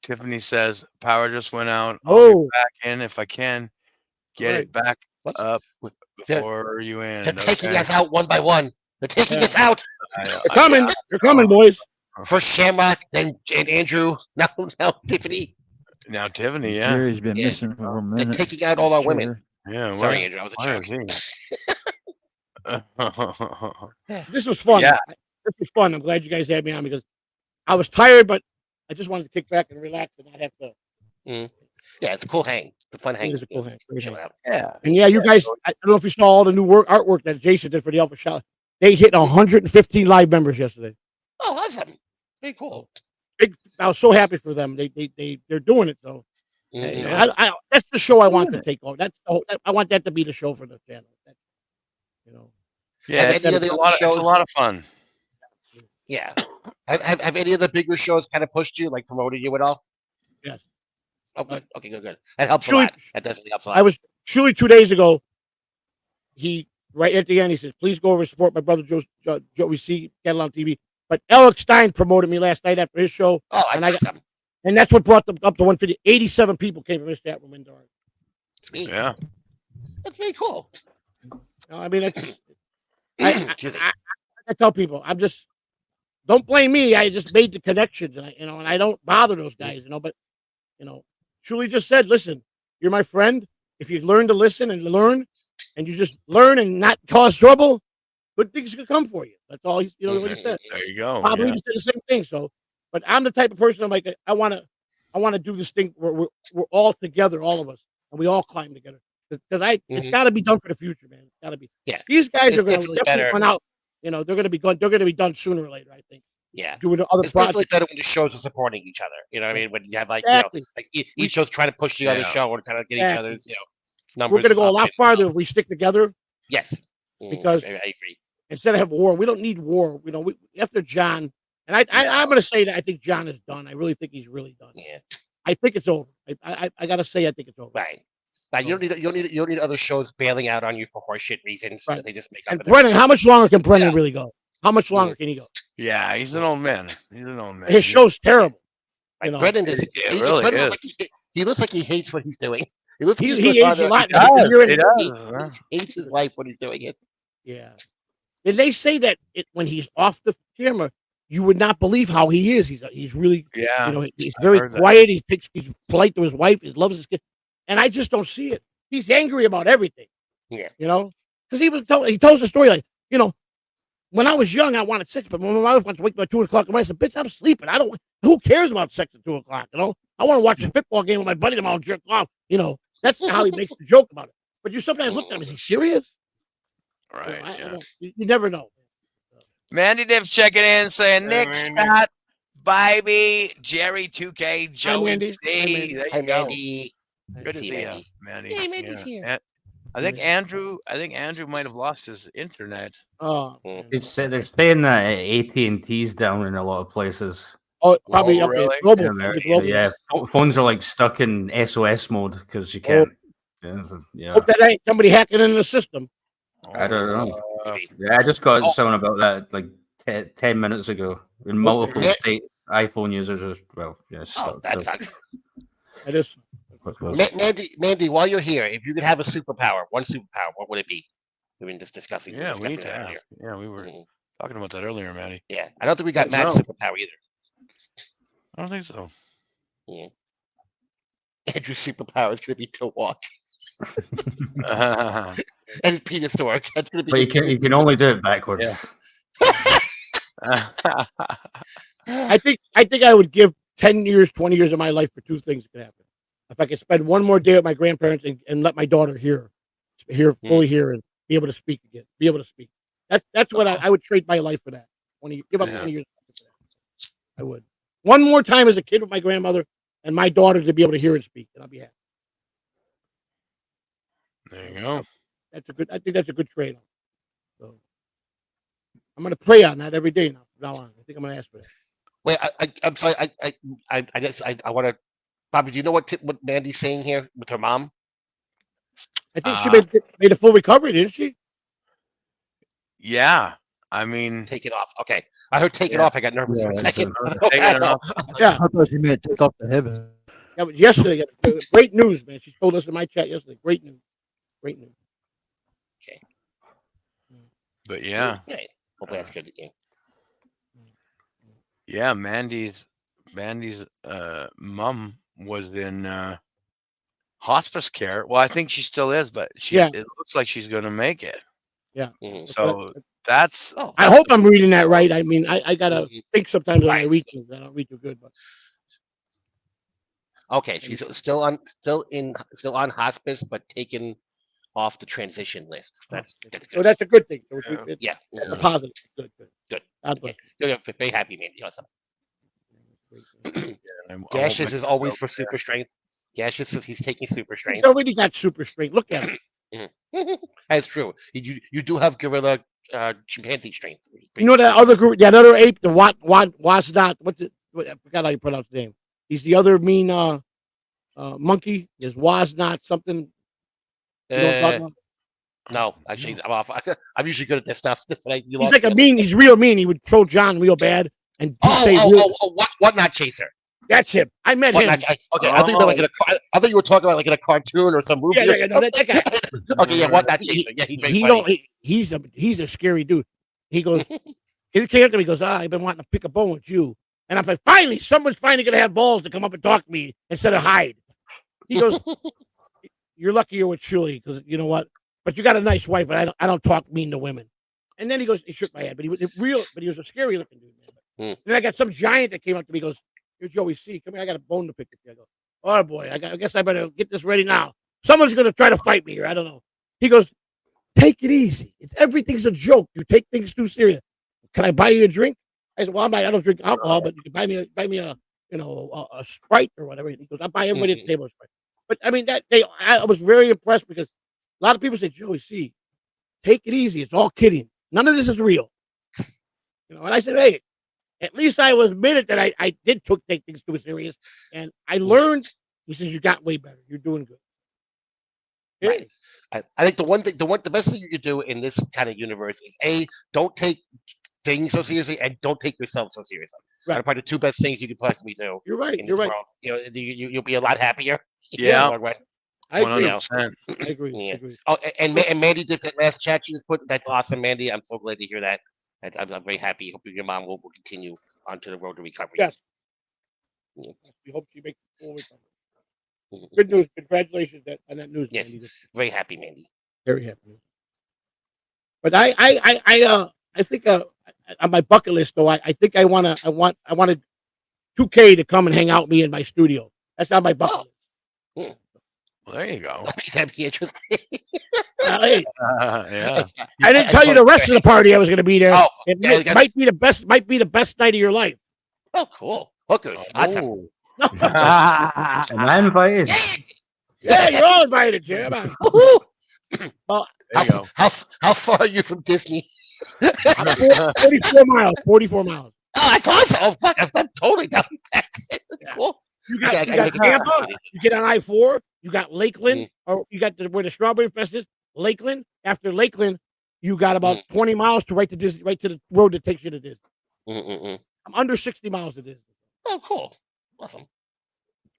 Tiffany says power just went out. Oh, I'll be back in if I can get it back up. before you They're end. taking Okay. us out one by one. They're taking us out. They're coming. They're coming, boys. First Shamrock, then Andrew, now Tiffany. Now Tiffany, yeah. Jerry's been missing for a minute. They're taking out all our women. Sure. Yeah. Sorry, well, Andrew, I was a where joke. is he? This was fun. Yeah. This was fun. I'm glad you guys had me on because I was tired, but I just wanted to kick back and relax and not have to. Yeah, it's a cool hang. It's a fun hang. It is a cool hang. Great hang. Yeah. And yeah, you guys, I don't know if you saw all the new artwork that Jason did for the Alpha Shot. They hit 115 live members yesterday. Oh, awesome. Very cool. I was so happy for them. They're doing it though. You know, that's the show I want to take over. I want that to be the show for the channel. You know. Yeah, it's a lot of fun. Yeah. Have any of the bigger shows kind of pushed you, like promoted you at all? Yes. Oh, good. Okay, good. That helps Surely- a lot. That definitely helps a lot. I was surely 2 days ago. He right at the end he says, "Please go over and support my brother Joe. We see Catalano TV." But Alex Stein promoted me last night after his show. Oh, and that's what brought them up to 150. 87 people came from his chat room indoor. Sweet. Yeah. That's very cool. I mean, I tell people, don't blame me. I just made the connections, and I don't bother those guys, But Julie just said, "Listen, you're my friend. If you learn to listen and learn, and you just learn and not cause trouble, good things could come for you." That's all what he said. There you go. Bob yeah. Lee said the same thing. So, but I'm the type of person. I'm like, I want to do this thing where we're all together, all of us, and we all climb together. Because it's got to be done for the future, man. It's got to be. Yeah. These guys It's are going to definitely definitely better. run out. They're going to be gone. They're going to be done sooner or later, I think. Yeah. Doing the other It's definitely projects. better when the shows are supporting each other. You know what I mean? When you have Exactly. each show's trying to push the other Yeah. show and kind of get each Exactly. other's, numbers. We're going to go a up lot and- farther if we stick together. Mm-hmm. Yes. Because I agree. instead of have war, we don't need war. After John, and I'm going to say that I think John is done. I really think he's really done. Yeah. I think it's over. I got to say, I think it's over. Right. Now, you don't need other shows bailing out on you for horseshit reasons. Right. They just make up. And Brennan, how much longer can Brennan really go? How much longer can he go? Yeah, he's an old man. He's an old man. His show's terrible. Brendan is. It really Brendan is. looks like he looks like he hates what he's doing. He looks like He he's hates a lot. He hates his life when he's doing it. Yeah. And they say that when he's off the camera, you would not believe how he is. He's really, he's very heard that. quiet. He's polite to his wife. He loves his kid. And I just don't see it. He's angry about everything. Yeah. Because he tells the story like, when I was young, I wanted sex, but when my wife wants to wake me at 2 o'clock in the morning, I said, "Bitch, I'm sleeping. Who cares about sex at 2 o'clock? I want to watch a football game with my buddy tomorrow, jerk off." That's how he makes the joke about it. But you sometimes look at him, is he serious? Right. You never know. Mandy Div checking in, saying Hey, Nick, Mandy. Scott, Bybee, Jerry, 2K, Joey, Mandy. C. Hi, Mandy. There Hi, you go. Mandy. Good to Hey, see you, Mandy. Mandy. Hey, Mandy's here. And I think Andrew might have lost his internet. Oh, They're saying that AT&T's down in a lot of places. Probably up really? there. Global. Yeah, Probably global. yeah, phones are like stuck in SOS mode because you can't. Yeah, Hope that ain't somebody hacking into the system. I don't know. Yeah, I just got something about that like 10 minutes ago. In multiple Yeah. states, iPhone users are stuck. That so- sucks. That is. Mandy, while you're here, if you could have a superpower, one superpower, what would it be? We've been just discussing. Yeah, we need discussing to that have. earlier. Yeah, we were talking about that earlier, Mandy. Yeah, I don't think we got Matt's No. superpower either. I don't think so. Yeah. Andrew's superpower is going to be to walk. And his penis to work. That's going to be. But you can only do it backwards. I think I would give 10 years, 20 years of my life for two things that could happen. If I could spend one more day with my grandparents and let my daughter fully hear and be able to speak again, be able to speak. That's what I would trade my life for that. Give up 20 years. I would. One more time as a kid with my grandmother and my daughter to be able to hear and speak, and I'll be happy. There you go. I think that's a good trade. So I'm going to pray on that every day now. From now on, I think I'm going to ask for that. Wait, I'm sorry. I guess I want to. Bobby, do you know what Mandy's saying here with her mom? I think she made a full recovery, didn't she? Yeah. I mean, take it off. Okay. I heard take it off. I got nervous for a second. Take it off. Yeah. I thought she meant take off to heaven. That was yesterday. Great news, man. She told us in my chat yesterday. Great news. Great news. But yeah, Yeah. Hopefully that's good. Yeah. yeah. Mandy's mom was in hospice care. Well, I think she still is, but Yeah. it looks like she's going to make it. Yeah. Mhm. So that's Oh, I hope I'm reading that right. I mean, I gotta think sometimes when I Right. read things. I don't read too good, but Okay, she's still on hospice, but taken off the transition list. So that's so good. that's a good thing. So Yeah. it's Yeah. a Mhm. positive. Good. Good. God Okay. bless. You're very happy, Mandy. Awesome. I won't Gaseous make is a always joke for there. super strength. Gaseous is he's taking super He's strength. already got super strength. Look at him. Mhm. That's true. You do have gorilla chimpanzee strength. You know that other group, that other ape, the Wasnot. I forgot how you pronounce the name. He's the other mean monkey. Is Wasnot something? You know what I'm talking about? No, actually, I'm off. I'm usually good at this stuff. This you He's lost like me a on mean. He's real mean. He would troll John real bad, and he'd say real. What not chaser? That's him. I met What him. not? Okay, I think you meant like I thought you were talking about like in a cartoon or some movie. Yeah, or no, that guy. Okay, yeah, what not chaser? Yeah, he's very funny. He's a scary dude. He goes, he came up to me. He goes, I've been wanting to pick a bone with you, and I'm like, finally, someone's finally gonna have balls to come up and talk to me instead of hide. He goes, you're lucky you're with Shuli because you know what? But you got a nice wife, and I don't talk mean to women. And then he goes, he shook my head, but he was but he was a scary looking dude, man. And then I got some giant that came up to me. He goes, here's Joey C. Come here, I got a bone to pick with you. I go, oh boy, I guess I better get this ready now. Someone's gonna try to fight me here. I don't know. He goes, take it easy. Everything's a joke. You take things too serious. Can I buy you a drink? I said, well, I don't drink alcohol, but you can buy me a a Sprite or whatever. He goes, I buy everybody at the table a Sprite. But I mean I was very impressed because a lot of people say, Joey, see, take it easy. It's all kidding. None of this is real. And I said, hey, at least I was admitted that I did take things too serious, and I learned. He says, you got way better. You're doing good. Right. I think the best thing you could do in this kind of universe is don't take things so seriously and don't take yourself so seriously. Right. Probably the two best things you could possibly do. You're right. In You're this right. world. You'll be a lot happier. Yeah. I agree. 100%. I agree. Yeah. I agree. Oh, and Mandy did that last chat she just put. That's awesome, Mandy. I'm so glad to hear that. I'm very happy. Hope your mom will continue onto the road to recovery. Yes. Yeah. We hope she makes full recovery. Good news. Congratulations on that news, Yes. Mandy. Very happy, Mandy. Very happy. But I think on my bucket list though, I think I wanted 2K to come and hang out with me in my studio. That's on my bucket list. Well, there you go. That'd be interesting. Hey, yeah. I didn't tell you the rest of the party I was going to be there. Oh, it might be the best. Might be the best night of your life. Oh, cool. Hookers. Awesome. Am I invited? Yeah, you're all invited, Jim. Well, there you go. How far are you from Disney? 44 miles. 44 miles. Oh, that's awesome. Oh, fuck, I'm totally down with that. Cool. You got Tampa. You get on I-4. You got Lakeland, or you got where the Strawberry Fest is. Lakeland. After Lakeland, you got about 20 miles to right to Disney, right to the road that takes you to Disney. I'm under 60 miles to Disney. Oh, cool. Awesome.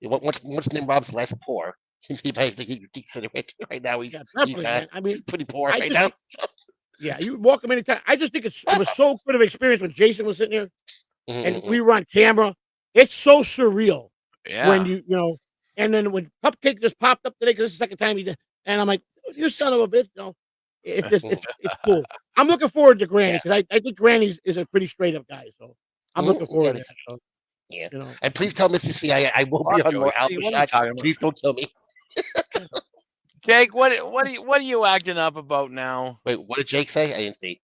What's Nimrod's last pour? He might consider it right now. He's man. I mean, pretty poor right now. Yeah, you walk him anytime. I just think it was so good of an experience when Jason was sitting there and we were on camera. It's so surreal when you know. And then when Cupcake just popped up today, because this is the second time he did, and I'm like, you son of a bitch, it's just it's cool. I'm looking forward to Granny because I think Granny is a pretty straight up guy, so I'm looking forward to it. So, yeah, and please tell Mrs. C I will be on more alpha shots. Please don't kill me. Jake, what are you acting up about now? Wait, what did Jake say? I didn't see.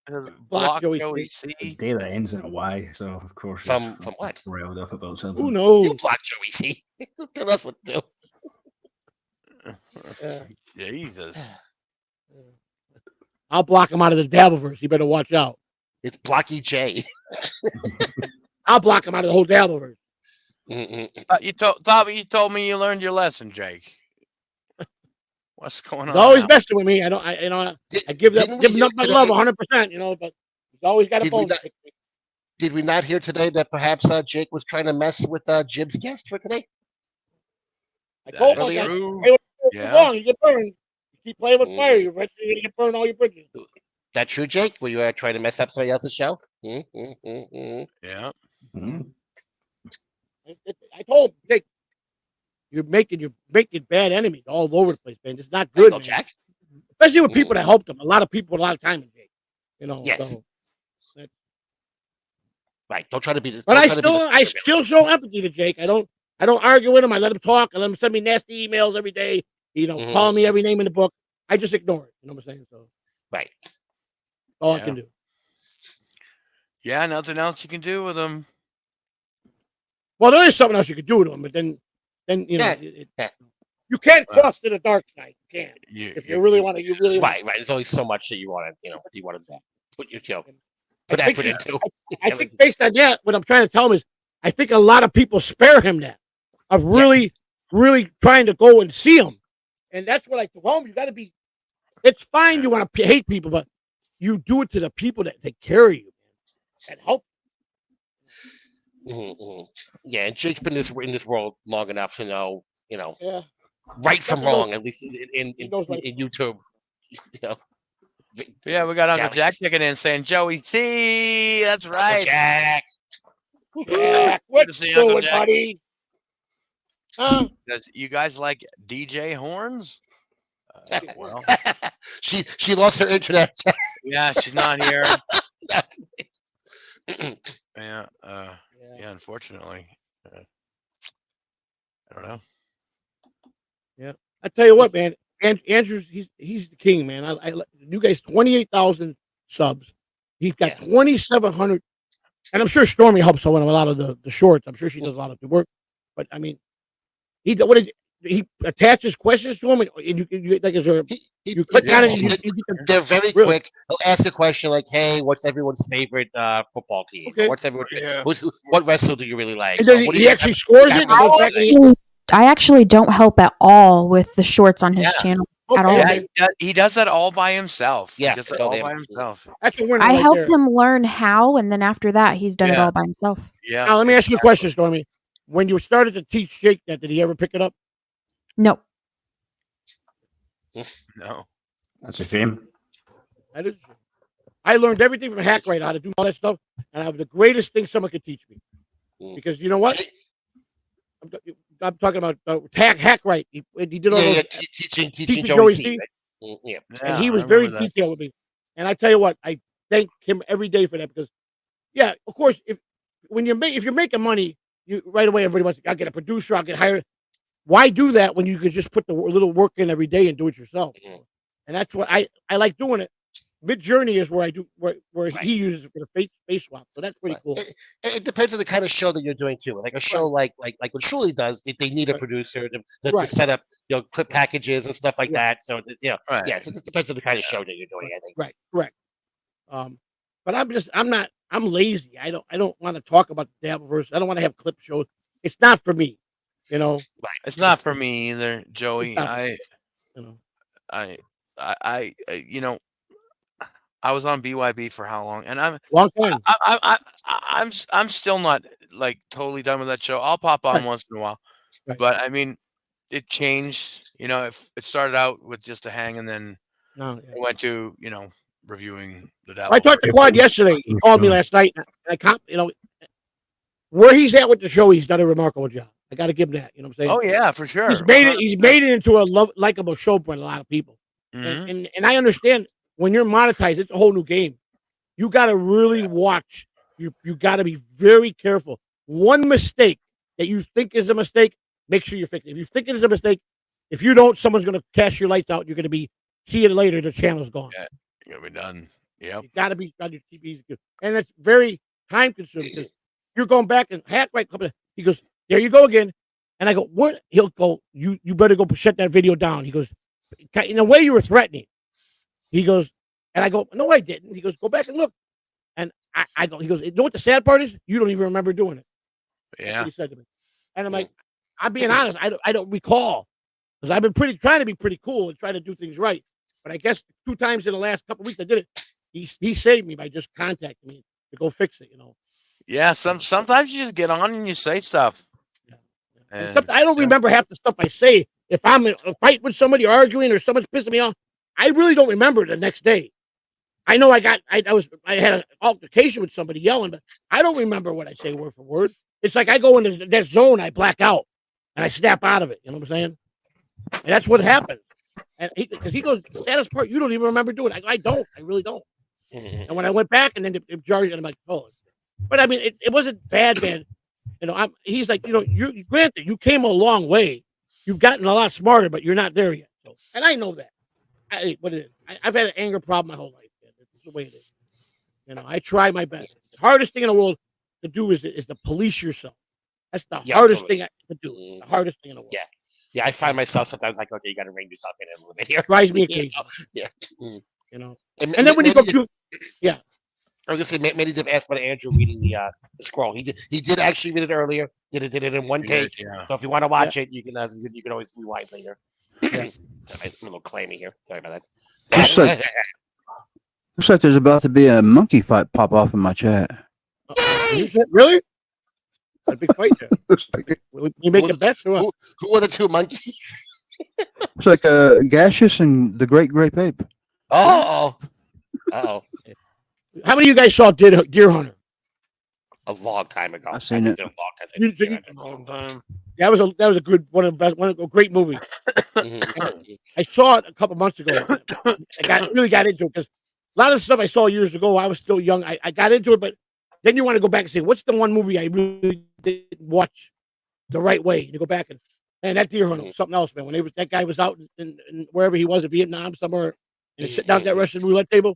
Block Joey C. A day that ends in a Y, so of course from what? Railed up about something. Who knows? You block Joey C. Tell us what to do. Jesus. I'll block him out of the Dabbleverse. You better watch out. It's Blocky J. I'll block him out of the whole Dabbleverse. You told me you learned your lesson, Jake. What's going on? He's always messing with me. I give him my love 100%. But he's always got a bone. Did we not hear today that perhaps Jake was trying to mess with Jib's guest for today? I told him, hey, what's wrong? You get burned. You keep playing with fire. You're eventually going to get burned all your bridges. That true, Jake? Were you trying to mess up somebody else's show? Yeah. I told him, Jake, you're making bad enemies all over the place, man. It's not good, man. Jack. Especially with people that helped him. A lot of people, a lot of time in Jake. Yes. So, right. Don't try to be this. But I still show empathy to Jake. I don't argue with him. I let him talk. I let him send me nasty emails every day. Calling me every name in the book. I just ignore it. You know what I'm saying? So, right. All I can do. Yeah, nothing else you can do with him. Well, there is something else you could do to him, but then you can't cross to the dark side. You can't. If you really want to, Right. There's only so much that you want to, put your put effort into. I think based on that, what I'm trying to tell him is, I think a lot of people spare him that of really trying to go and see him, and that's what I told him. You got to be. It's fine you want to hate people, but you do it to the people that take care of you and help. Yeah, and Jake's been in this world long enough to know, right from Definitely wrong, at least in YouTube. Yeah, we got Uncle Jack checking in saying, Joey T, that's right. Uncle Jack. Yeah, what's going, buddy? You guys like DJ horns? Well, she lost her internet. Yeah, she's not here. Yeah, unfortunately. I don't know. Yeah, I tell you what, man. Andrew's he's the king, man. I you guys 28,000 subs. He's got 2,700, and I'm sure Stormy helps him with a lot of the shorts. I'm sure she does a lot of the work. But I mean, he attaches questions to him, and you like is there you click on it. And They're very quick. He'll ask a question like, "Hey, what's everyone's favorite football team? Okay. What's everyone? What wrestler do you really like?" And then he actually scores it. I actually don't help at all with the shorts on his channel at all. Yeah, he does that all by himself. Yeah, he does it all by himself. I helped him learn how, and then after that, he's done it all by himself. Yeah. Now let me ask you a question, Stormy. When you started to teach Jake that, did he ever pick it up? No. No. That's a shame. That is true. I learned everything from Hackwright, how to do all that stuff, and I have the greatest thing someone could teach me. Because you know what? I'm talking about Hackwright. He did all those teaching Joey T. T. Yeah. And he was very detailed with me. And I tell you what, I thank him every day for that because, of course, if you're making money, you right away everybody wants. I'll get a producer. I'll get hired. Why do that when you could just put the little work in every day and do it yourself? And that's what I like doing it. Mid Journey is where I do where he uses it for the face swap. So that's pretty cool. It depends on the kind of show that you're doing too. Like a show like what Truly does, they need a producer to set up clip packages and stuff like that. So so it just depends on the kind of show that you're doing. I think. Right, correct. But I'm lazy. I don't want to talk about the Dabbleverse. I don't want to have clip shows. It's not for me. It's not for me either, Joey. I was on BYB for how long? And long time. I'm still not like totally done with that show. I'll pop on once in a while, but I mean, it changed. If it started out with just a hang, and then it went to reviewing the Dabble. I talked to Quad yesterday. He called me last night. And where he's at with the show, he's done a remarkable job. I got to give him that. You know what I'm saying? Oh yeah, for sure. He's made it into a likable show for a lot of people. And I understand when you're monetized, it's a whole new game. You got to really watch. You got to be very careful. One mistake that you think is a mistake, make sure you fix it. If you think it is a mistake, if you don't, someone's going to cash your lights out. You're going to be see you later. The channel's gone. Yeah, you're gonna be done. Yep. You got to be on your TV, and it's very time consuming because you're going back and Hackwright. He goes, there you go again. And I go, what? He'll go, you better go shut that video down. He goes, in a way you were threatening. He goes, and I go, no, I didn't. He goes, go back and look. And I go, he goes, you know what the sad part is? You don't even remember doing it. Yeah. That's what he said to me. And I'm like, I'm being honest. I don't recall because I've been trying to be pretty cool and trying to do things right. But I guess 2 times in the last couple of weeks I did it. He saved me by just contacting me to go fix it. Yeah. Sometimes you just get on and you say stuff. And I don't remember half the stuff I say. If I'm in a fight with somebody arguing or someone's pissing me off, I really don't remember the next day. I know I had an altercation with somebody yelling, but I don't remember what I say word for word. It's like I go into that zone, I black out, and I snap out of it. You know what I'm saying? And that's what happens. And because he goes, the saddest part, you don't even remember doing it. I don't. I really don't. And when I went back, and then it jarred, and I'm like, oh. But I mean, it wasn't bad, man. You know, he's like, you know, granted, you came a long way. You've gotten a lot smarter, but you're not there yet. So, and I know that. What it is, I've had an anger problem my whole life. Man. It's the way it is. You know, I try my best. The hardest thing in the world to do is to police yourself. That's the hardest thing to do. The hardest thing in the world. Yeah. I find myself sometimes like, okay, you got to rein yourself in a little bit here. Drives me crazy. Yeah. You know, and then when you go do, yeah. I was gonna say, many have asked about Andrew reading the scroll. He did actually read it earlier. Did it in one take. Yeah. So if you want to watch it, you can always rewind later. Yeah. I'm a little clammy here. Sorry about that. Looks like there's about to be a monkey fight pop off in my chat. Really? A big fight there. You making bets or what? Who are the two monkeys? It's like Gaseous and the Great Grape Ape. Oh. How many of you guys saw Deer Hunter? A long time ago. I've seen it. A long time. That was a good one of the best, a great movie. I saw it a couple months ago. I really got into it because a lot of the stuff I saw years ago, I was still young. I got into it, but then you want to go back and say, what's the one movie I really didn't watch the right way? You go back and that Deer Hunter was something else, man. When that guy was out in wherever he was in Vietnam somewhere and sitting down at that Russian roulette table.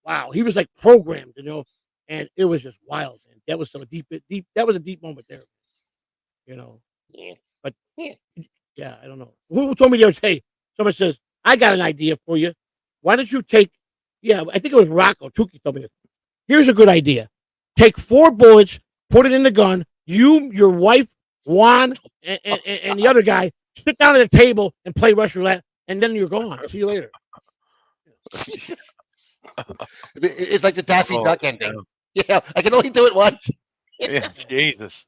Wow, he was like programmed, you know, and it was just wild, man. That was some deep. That was a deep moment there, you know. Yeah. But yeah, I don't know. Who told me the other day? Someone says, "I got an idea for you. Why don't you take?" Yeah, I think it was Rocco. Tuki told me this. Here's a good idea. Take 4 bullets, put it in the gun. You, your wife, Juan, and the other guy sit down at a table and play Russian roulette, and then you're gone. See you later. It's like the Daffy Duck ending. Yeah, I can only do it once. Yeah, Jesus.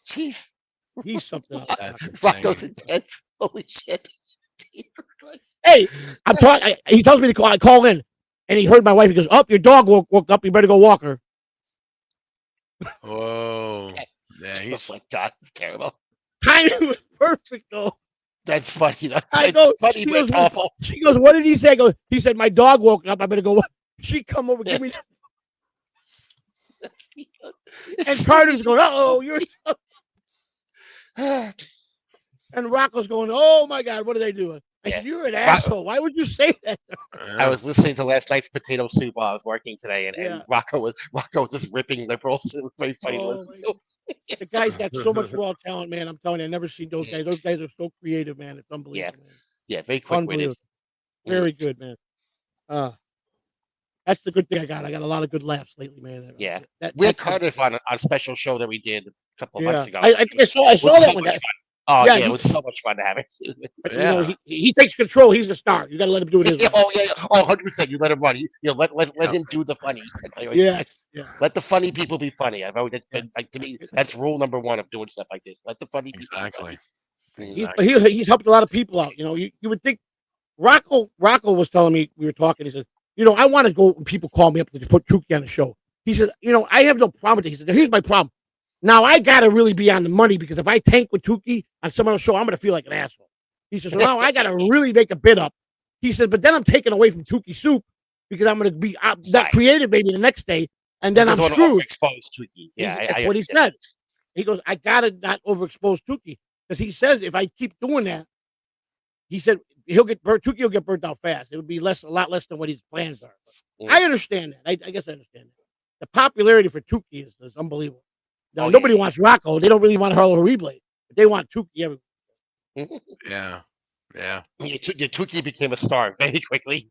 Jeez. He's something else. That's insane. Rocco's intense. Holy shit. Hey, I'm talking. He tells me to call. I call in, and he heard my wife. He goes, "Oh, your dog woke up. You better go walk her." Whoa. Yeah, Oh my God, it's terrible. Timing was perfect, though. That's funny. That's funny, she but goes, awful. she goes, what did he say? He said, my dog woke up. I better go. She come over, give me. And Carter's going, uh-oh, you're. And Rocco's going, oh my God, what are they doing? I said, you're an asshole. Why would you say that? I was listening to last night's potato soup while I was working today, and Rocco was just ripping liberals. It was very funny to listen to. The guy's got so much raw talent, man. I'm telling you, I've never seen those guys. Those guys are so creative, man. It's unbelievable. Man. Yeah, very quick-witted. Very good, man. That's the good thing I got. I got a lot of good laughs lately, man. Yeah, we had Cardiff on a special show that we did a couple of months ago. I think I saw that one. Oh yeah, it was so much fun to have it. You know, he takes control. He's the star. You got to let him do it his way. Oh yeah, 100%. You let him run. Let him do the funny. Yes. Let the funny people be funny. I've always been like, to me, that's rule number 1 of doing stuff like this. Let the funny people be funny. He's helped a lot of people out. You know, you would think Rocco was telling me, we were talking. He said, you know, I want to go when people call me up to put Tuki on the show. He said, you know, I have no problem with it. He said, here's my problem. Now I gotta really be on the money because if I tank with Tuki on some other show, I'm gonna feel like an asshole. He says, so now I gotta really make a bid up. He said, but then I'm taken away from Tuki Soup because I'm gonna be not creative maybe the next day, and then I'm screwed. Expose Tuki. Yeah, that's what he said. He goes, I gotta not overexpose Tuki because he says if I keep doing that, he said Tuki will get burnt out fast. It would be a lot less than what his plans are. I understand that. I guess I understand that. The popularity for Tuki is unbelievable. Now, nobody wants Rocco. They don't really want Harlow Reblade. But they want Tuki everywhere. Yeah. Your Tuki became a star very quickly.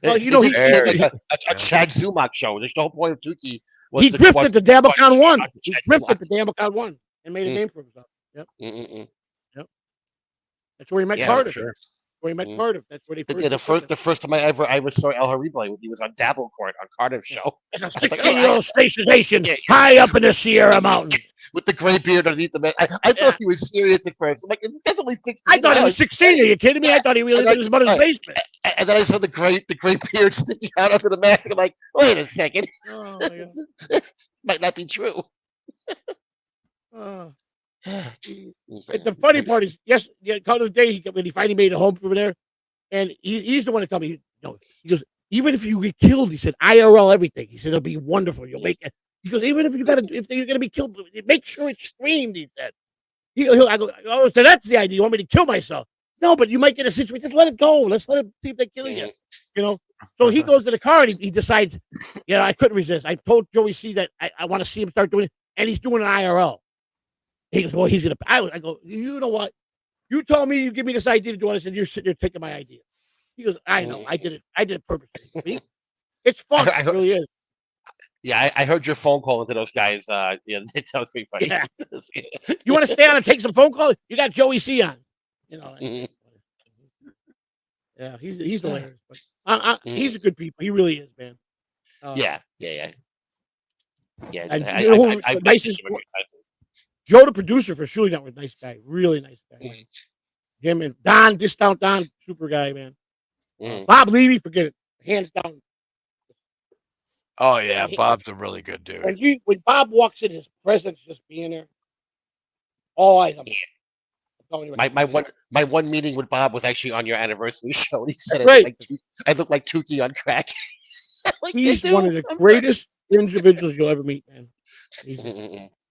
Well, you know, a Chad Zumock show. There's the whole point of Tuki. He drifted to Dabacon 1. He drifted to Dabacon 1 and made a name for himself. Yep. Yep. That's where he met Carter. Sure. Where he met Carter. That's where he first. The first time I ever saw El Harible, he was on Dabble Court on Carter's show. It's a 16-year-old station high up in the Sierra Mountains. with the gray beard underneath the mask. I thought he was serious at first. I'm like, this guy's only 16. I thought he was 16. Are you kidding me? I thought he really lived in his mother's basement. And then I saw the gray beard sticking out under the mask. I'm like, wait a second. Oh, my God. This might not be true. The funny part is, the other day when he finally made it home from there, and he's the one to tell me, he goes, even if you get killed, he said, IRL everything. He said, it'll be wonderful. You'll make it. He goes, even if you're gonna be killed, make sure it's screamed. He said. I go, oh, so that's the idea. You want me to kill myself? No, but you might get a situation. Just let it go. Let's let him see if they kill you. So he goes to the car and he decides, I couldn't resist. I told Joey C that I want to see him start doing it, and he's doing an IRL. He goes, well, he's gonna. I go, you know what? You told me you give me this idea to do it. I said, you're sitting there taking my idea. He goes, I know, I did it purposely. It's fun. It really is. Yeah, I heard your phone call into those guys. It sounds pretty funny. Yeah. You want to stay on and take some phone calls? You got Joey C on. Yeah, he's hilarious. But he's a good people. He really is, man. Yeah. And nicest, Joe, the producer for Shuli Network, nice guy, really nice guy. Him and Don, Discount Don, super guy, man. Bob Levy, forget it, hands down. Oh yeah, Bob's a really good dude. When Bob walks in, his presence just being there, all eyes on him. My one meeting with Bob was actually on your anniversary show. And he said I look like Tukey on crack. Like, he's one of the greatest individuals you'll ever meet, man.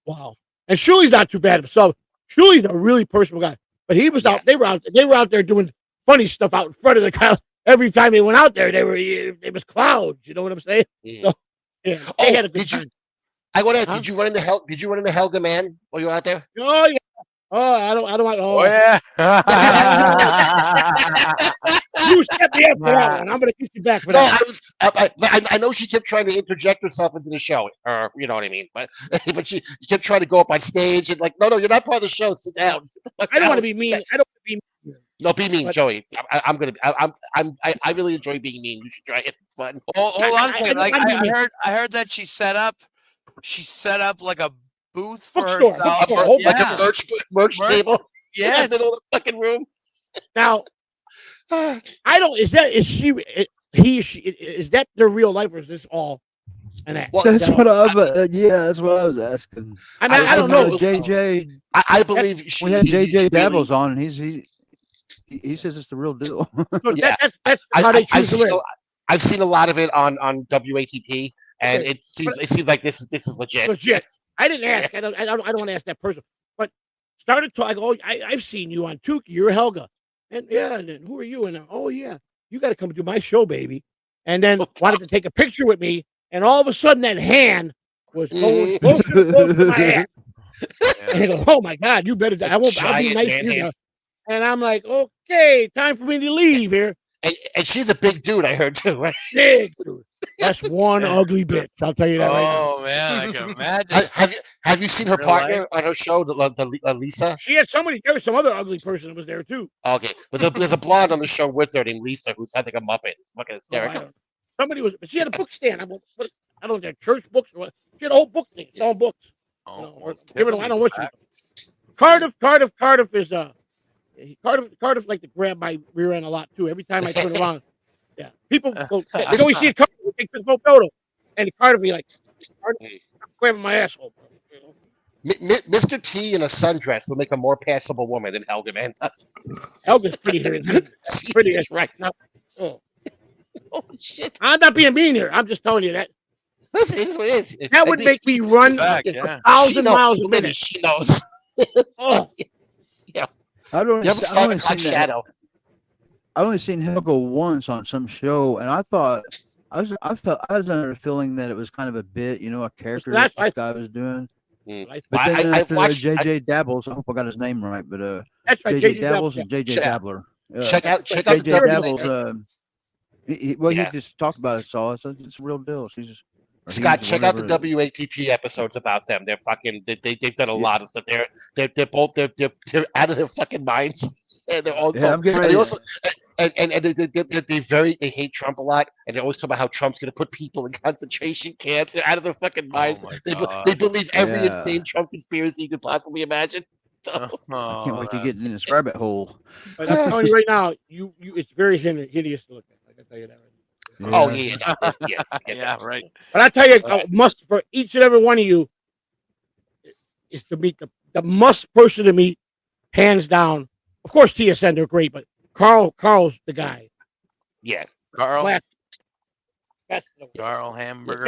Wow. And Shuli's not too bad himself. Shuli's a really personal guy. But he was out. They were out there doing funny stuff out in front of the car. Every time they went out there, it was clouds. You know what I'm saying? So, they had a good time. I want to ask, did you run into Helga, man, while you were out there? Oh yeah. Oh, I don't want. Oh yeah. You stepped me up for that one. I'm gonna get you back for that. I know she kept trying to interject herself into the show, or you know what I mean. But she kept trying to go up on stage and like, no, you're not part of the show. Sit down. I don't want to be mean. I don't want to be mean. No, be mean, Joey. I really enjoy being mean. You should try it. It's fun. Hold on. I heard that she set up like a booth for herself. Like a merch table. Yes. In the middle of the fucking room. Now, is that their real life, or is this all an act? Well, that's what I was asking. I mean, I don't know. JJ, I believe we had JJ Dabbles on, and he says it's the real deal. That's how they choose to win. I've seen a lot of it on WATP, and it seems like this is legit. Legit. I didn't ask. I don't want to ask that person. But started talking. Oh, I've seen you on Tukey. You're Helga, and then who are you? And you got to come do my show, baby. And then wanted to take a picture with me, and all of a sudden that hand was going closer to my ass. And I go, oh my God, you better. I'll be nice to you now. And I'm like, okay, time for me to leave here. And she's a big dude, I heard too, right? Big dude. That's one ugly bitch. I'll tell you that right now. Oh man, I can imagine. Have you seen her partner on her show, the Lisa? She had somebody. There was some other ugly person that was there too. Okay, but there's a blonde on the show with her named Lisa, who's I think a Muppet. It's fucking hysterical. Somebody was, but she had a book stand. I don't know if they're church books or what. She had a whole book thing, selling books. I don't know what she. Cardiff is Cardiff like to grab my rear end a lot too. Every time I turn around, people go. They always see a Cardiff, they take the photo, and Cardiff be like, grabbing my asshole. Mr. T in a sundress will make a more passable woman than Helga, man. Helga's pretty here. Pretty right now. Oh shit! I'm not being mean here. I'm just telling you that. Listen, it is what it is. That would make me run 1,000 miles a minute. She knows. Yeah. I've only seen Helga once on some show, and I thought I was under the feeling that it was kind of a bit, a character that this guy was doing. But then after JJ Dabbles, I hope I got his name right, but that's right, JJ Dabbles and JJ Dabbler. Check out JJ Dabbles. He just talked about it, so it's a real deal. Scott, check out the WATP episodes about them. They're fucking. They've done a lot of stuff. They're out of their fucking minds. And they're also. I'm getting ready. they hate Trump a lot, and they always talk about how Trump's going to put people in concentration camps. They're out of their fucking minds. Oh my They God. believe every Yeah. insane Trump conspiracy you could possibly imagine. I can't wait to Oh, get in this rabbit hole. But I'm telling you right now, it's very hideous to look at. I can tell you that right now. Oh yeah, yes. yeah, right. But I tell you, a must for each and every one of you is to meet the must person to meet, hands down. Of course, TSN, they're great, but Carl's the guy. Yeah, Carl. That's Carl Hamburger.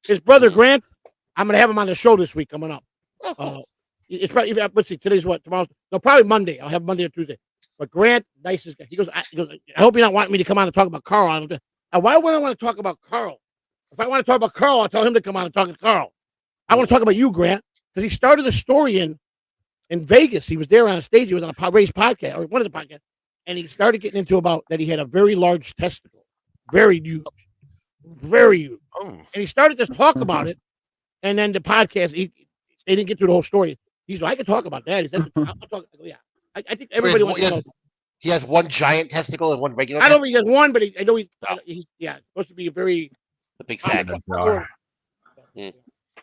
His brother Grant. I'm gonna have him on the show this week coming up. Oh, cool. It's probably, let's see, today's what, tomorrow's, no, probably Monday. I'll have Monday or Tuesday. But Grant, nicest guy. He goes, I hope you're not wanting me to come on and talk about Carl. Why would I want to talk about Carl? If I want to talk about Carl, I'll tell him to come on and talk to Carl. I want to talk about you, Grant, because he started the story in Vegas. He was there on stage. He was on a race podcast, or one of the podcasts, and he started getting into about that he had a very large testicle, very huge. Oh. And he started to talk about it, and then the podcast, they didn't get through the whole story. He's like, I can talk about that. He said, I'll talk. Yeah, I think everybody wants to know. He has one giant testicle and one regular. I don't think he has one, but I know he's supposed to be a very the big sack. I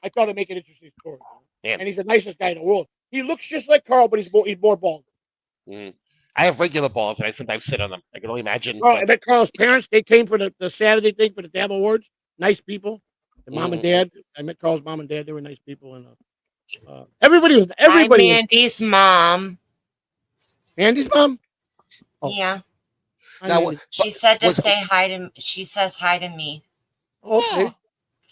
thought it'd make an interesting story. Yeah. And he's the nicest guy in the world. He looks just like Carl, but he's more bald. I have regular balls, and I sometimes sit on them. I can only imagine. Oh, I met Carl's parents. They came for the Saturday thing for the Dab Awards. Nice people. The mom and dad. I met Carl's mom and dad. They were nice people, and everybody was. I'm Mandy's mom. Andy's mom. Oh. Yeah. Now, she said to say hi to. She says hi to me. Okay.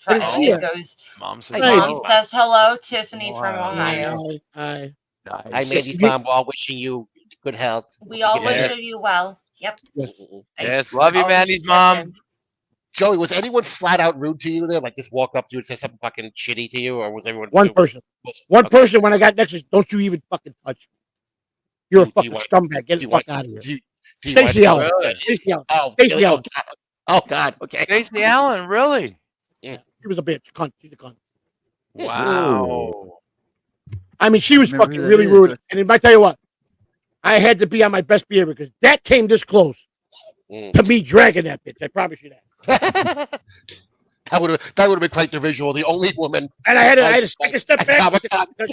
Mom says hello. Says hello, Tiffany from Ohio. Hi. Hi, Mandy's mom. We're all wishing you good health. We all wish you well. Yep. Yes, love you, Mandy's mom. Joey, was anyone flat out rude to you there? Like just walk up to you and say something fucking shitty to you, or was everyone? One person. One person. When I got next to, don't you even fucking touch me. You're a fucking scumbag. Get the fuck out of here. Stacey Allen. Stacey Allen. Stacey Allen. Oh God. Okay. Stacey Allen, really? Yeah. She was a bitch. Cunt. She's a cunt. Wow. I mean, she was fucking really rude. And if I tell you what, I had to be on my best behavior because that came this close to me dragging that bitch. I promise you that. That would have been quite the visual. The only woman. And I had to take a step back.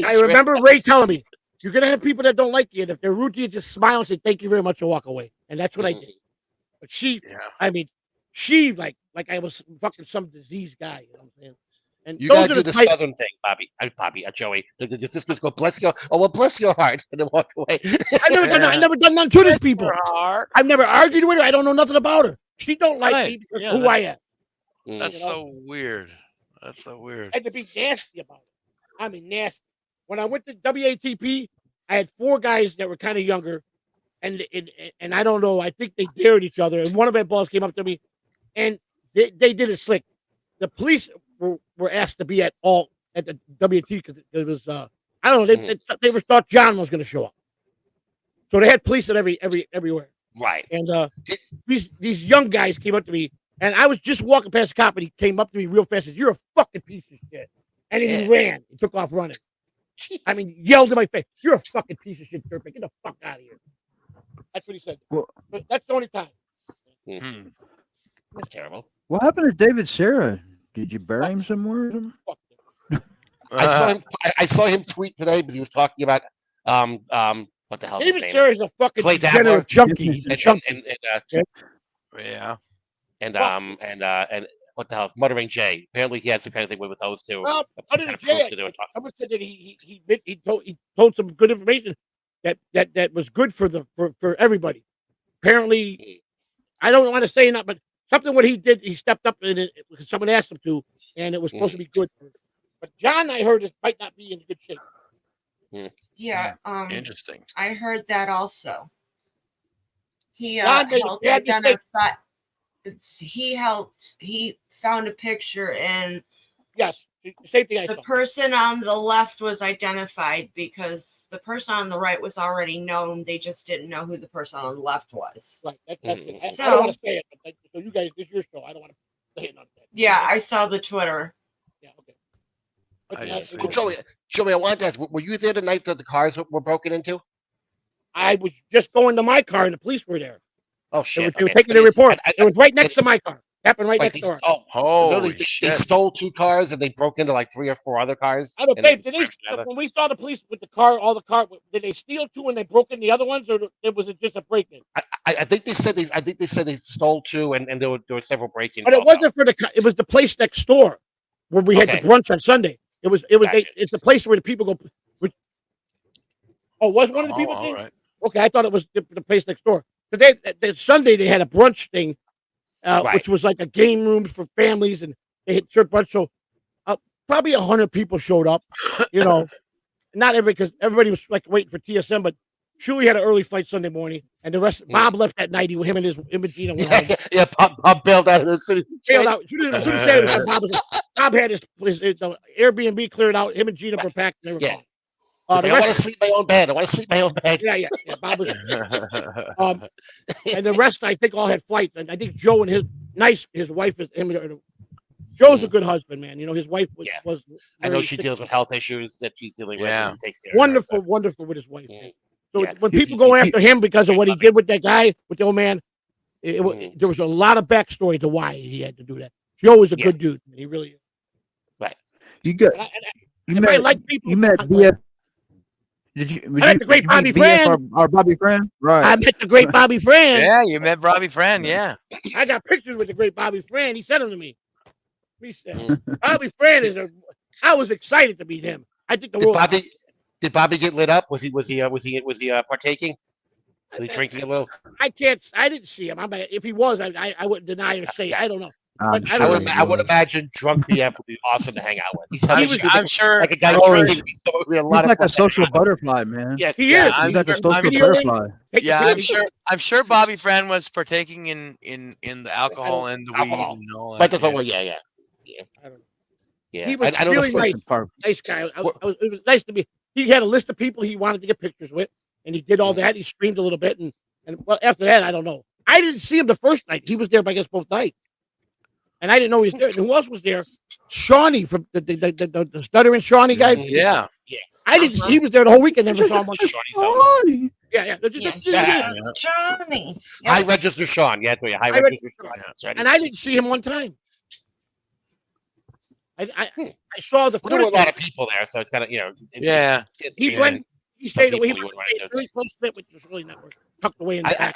I remember Ray telling me, "You're gonna have people that don't like you, and if they're rude to you, just smile and say thank you very much and walk away." And that's what I did. But I mean, she like I was fucking some diseased guy. You know what I'm saying? And you gotta do the southern thing, Joey. Just go bless your bless your heart, and then walk away. I've never done nothing to these people. I've never argued with her. I don't know nothing about her. She don't like me because of who I am. That's so weird. That's so weird. I had to be nasty about it. I mean, nasty. When I went to WATP, I had 4 guys that were kind of younger, and I don't know. I think they dared each other, and one of my balls came up to me, and they did it slick. The police were asked to be at the WATP because it was I don't know. They thought John was going to show up, so they had police at everywhere. Right. And these young guys came up to me, and I was just walking past the cop, and he came up to me real fast and said, "You're a fucking piece of shit." And then he ran. He took off running. I mean, yelled in my face, "You're a fucking piece of shit, dirtbag. Get the fuck out of here." That's what he said. But that's the only time. That's terrible. What happened to David Serra? Did you bury him somewhere? I saw him tweet today because he was talking about what the hell? David Serra is a fucking degenerate junkie. He's a junkie. And what the hell? Muttering Jay. Apparently, he had some kind of thing with those two. Well, other than Jay, someone said that he told some good information that was good for everybody. Apparently, I don't want to say that, but something what he did, he stepped up in it because someone asked him to, and it was supposed to be good. But John, I heard, might not be in good shape. Yeah. Interesting. I heard that also. He helped identify. He found a picture, and yes, the same thing. The person on the left was identified because the person on the right was already known. They just didn't know who the person on the left was. Right. That's it. I don't want to say it, but so you guys, this is your show. I don't want to say it. Yeah, I saw the Twitter. Yeah. Okay. Joey, I wanted to ask: were you there the night that the cars were broken into? I was just going to my car, and the police were there. Oh shit! They were taking the report. It was right next to my car. Happened right like next door. They stole 2 cars and they broke into like 3 or 4 other cars. I don't, babe. When we saw the police with the car, all the car, did they steal 2 and they broke in the other ones, or was it just a break-in? I think they said they stole 2 and there were several break-ins. But it wasn't for the. It was the place next door where we had the brunch on Sunday. It was. Gotcha. It's the place where the people go. Was one of the people? All right. Okay, I thought it was the place next door. But Sunday they had a brunch thing, which was like a game room for families, and they had church brunch. So probably 100 people showed up. You know, not because everybody was like waiting for TSM, but Shuli had an early flight Sunday morning, and the rest. Bob left that night. Him and Gina went home. Bob bailed out as soon as he bailed out. Bob had his the Airbnb cleared out. Him and Gina were packed, and they were gone. I want to sleep in my own bed. Yeah. Bob was, and the rest, I think, all had flights. And I think Joe and his wife is him. Joe's a good husband, man. You know, his wife was I know she deals with health issues that she's dealing with. And takes care wonderful with his wife. So when people go after him because of what he did with that guy, with the old man, there was a lot of backstory to why he had to do that. Joe is a good dude. He really is. Right. You got. You met BF. I met the great Bobby Friend. Our Bobby Friend, right? I met the great Bobby Friend. Yeah, you met Bobby Friend. Yeah, I got pictures with the great Bobby Friend. He sent them to me. He said, "Bobby Friend is I was excited to meet him. I think the world." Did Bobby get lit up? Was he partaking? Was he drinking a little? I didn't see him. If he was, I wouldn't deny or say. I don't know. I would imagine drunk BF would be awesome to hang out with. I'm sure. Like a guy drinking. He's like a social butterfly, man. Yeah, he is. He's like a social butterfly. Yeah, I'm sure Bobby Friend was partaking in the alcohol and the weed and all that. Yeah. He was really nice guy. It was nice to be. He had a list of people he wanted to get pictures with, and he did all that. He streamed a little bit, and well, after that, I don't know. I didn't see him the first night. He was there, I guess, both nights. And I didn't know he was there. And who else was there? Shawnee from the stuttering Shawnee guy. Yeah. I didn't see he was there the whole weekend. Never saw him once. Shawnee. Yeah. Shawnee. High register Sean. Yeah, high register Sean. And I didn't see him one time. I saw the. There were a lot of people there, so it's kind of He stayed away. He stayed really close to it, which was really not working. Tucked away in the back.